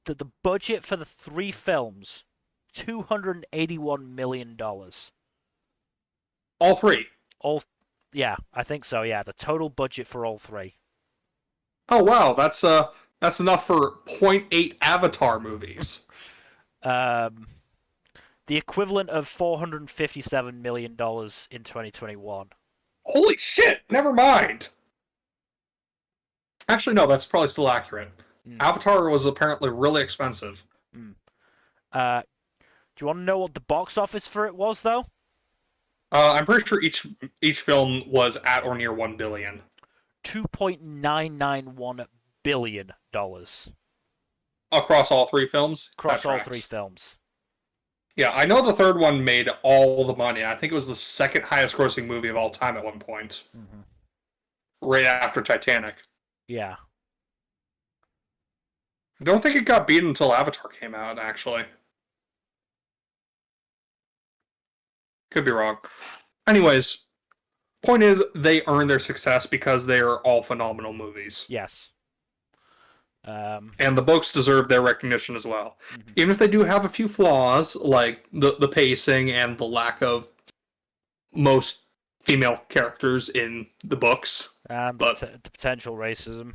that the budget for the three films, $281 million. All three. All, yeah, I think so. Yeah, the total budget for all three. Oh wow, that's enough for point 0.8 Avatar movies. Um, the equivalent of $457 million in 2021. Holy shit! Never mind. Actually, no, that's probably still accurate. Mm, Avatar was apparently really expensive. mm. Do you want to know what the box office for it was, though? I'm pretty sure each film was at or near 1 billion. $2.991 billion Across all three films. That across all three tracks. films. Yeah, I know the third one made all the money. I think it was the second highest grossing movie of all time at one point, Mm-hmm. right after Titanic. Yeah. I don't think it got beat until Avatar came out, actually. Could be wrong. Anyways, point is, they earn their success because they are all phenomenal movies. Yes. And the books deserve their recognition as well. Mm-hmm. Even if they do have a few flaws, like the pacing and the lack of most female characters in the books. And But the potential racism.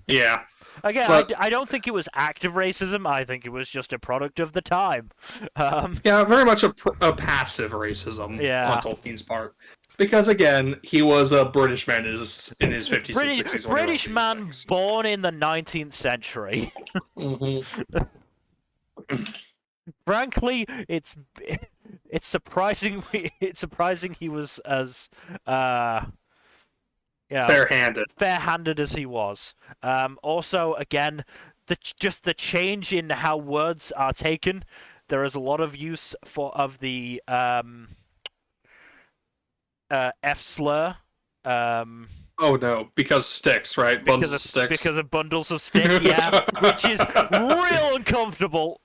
yeah, Again, but I don't think it was active racism. I think it was just a product of the time. yeah, very much a passive racism Yeah. on Tolkien's part. Because again, he was a British man in his 50s and British 60s when he wrote British these man things. born in the 19th century. Mm-hmm. Frankly, it's surprising he was as Fair-handed. fair-handed as he was. Also, again, just the change in how words are taken. There is a lot of use of the F slur. Oh no, because sticks, right? Bundles of sticks. Because of bundles of stick, yeah, which is real uncomfortable.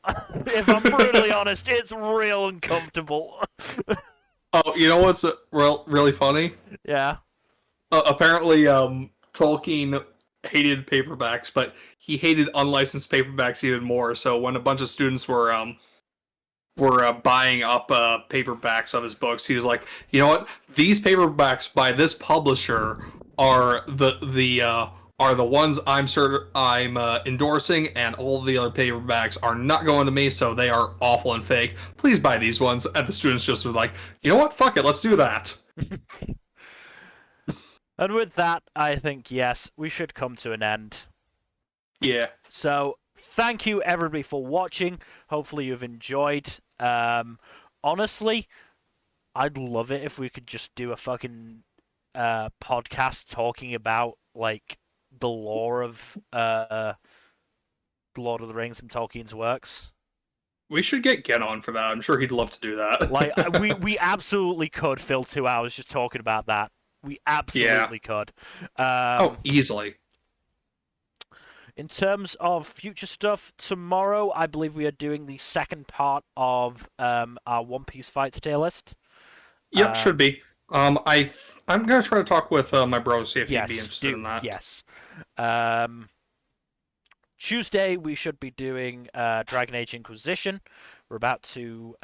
If I'm brutally honest, it's real uncomfortable. Oh, you know what's really funny? Yeah. Apparently, Tolkien hated paperbacks, but he hated unlicensed paperbacks even more. So when a bunch of students were buying up paperbacks of his books, he was like, you know what? These paperbacks by this publisher are the are the ones I'm endorsing, and all the other paperbacks are not going to me, so they are awful and fake. Please buy these ones. And the students just were like, you know what? Fuck it, let's do that. And with that, I think, yes, we should come to an end. Yeah. So, thank you everybody for watching. Hopefully you've enjoyed. Honestly, I'd love it if we could just do a fucking podcast talking about, like, the lore of Lord of the Rings and Tolkien's works. We should get Gen on for that. I'm sure he'd love to do that. Like, we absolutely could fill 2 hours just talking about that. We absolutely could. Oh, easily. In terms of future stuff, tomorrow I believe we are doing the second part of our One Piece fights tier list. Yep, should be. I'm gonna try to talk with my bro, see if he'd be interested in that. Yes. Tuesday we should be doing Dragon Age Inquisition. We're about to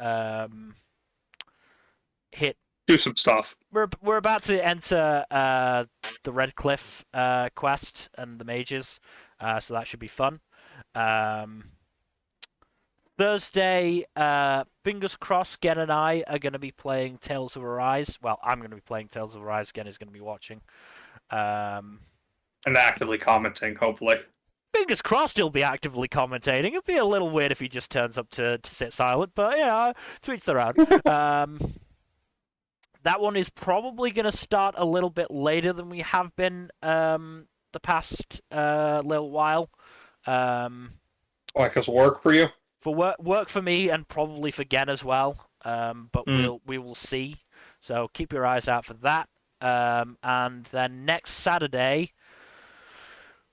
Do some stuff. We're about to enter the Red Cliff quest and the mages, so that should be fun. Thursday, fingers crossed, Gen and I are going to be playing Tales of Arise. Well, I'm going to be playing Tales of Arise. Gen is going to be watching. And actively commenting, hopefully. Fingers crossed he'll be actively commentating. It'd be a little weird if he just turns up to sit silent, but, yeah, to each their own. That one is probably going to start a little bit later than we have been the past little while. Because work for you? For work for me and probably for Gen as well. But we will see. So keep your eyes out for that. And then next Saturday,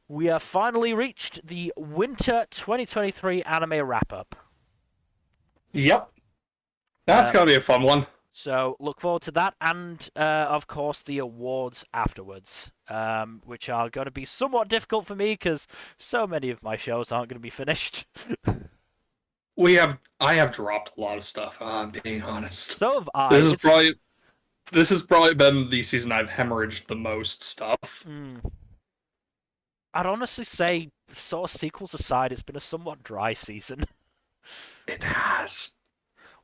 we have finally reached the Winter 2023 anime wrap-up. Yep. That's going to be a fun one. So look forward to that, and of course the awards afterwards, which are going to be somewhat difficult for me because so many of my shows aren't going to be finished. I have dropped a lot of stuff. I'm being honest. So have I. This has probably been the season I've hemorrhaged the most stuff. I'd honestly say, sort of sequels aside, it's been a somewhat dry season. It has.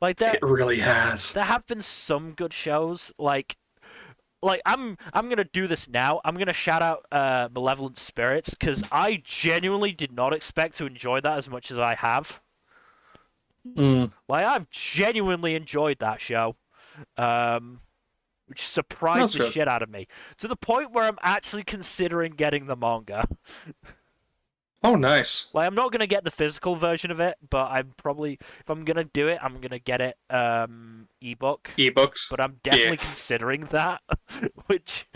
It really has. There have been some good shows. Like I'm gonna do this now. I'm gonna shout out Malevolent Spirits because I genuinely did not expect to enjoy that as much as I have. I've genuinely enjoyed that show, which surprised the shit out of me to the point where I'm actually considering getting the manga. Oh, nice. I'm not gonna get the physical version of it, but I'm probably, if I'm gonna do it, I'm gonna get it ebook. Ebooks. But I'm definitely considering that, which,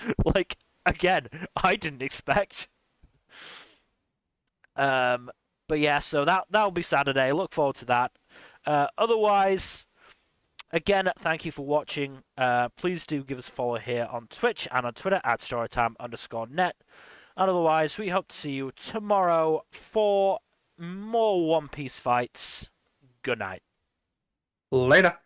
again, I didn't expect. But yeah, so that'll be Saturday. Look forward to that. Otherwise, again, thank you for watching. Please do give us a follow here on Twitch and on Twitter at storytime_net. And otherwise, we hope to see you tomorrow for more One Piece fights. Good night. Later.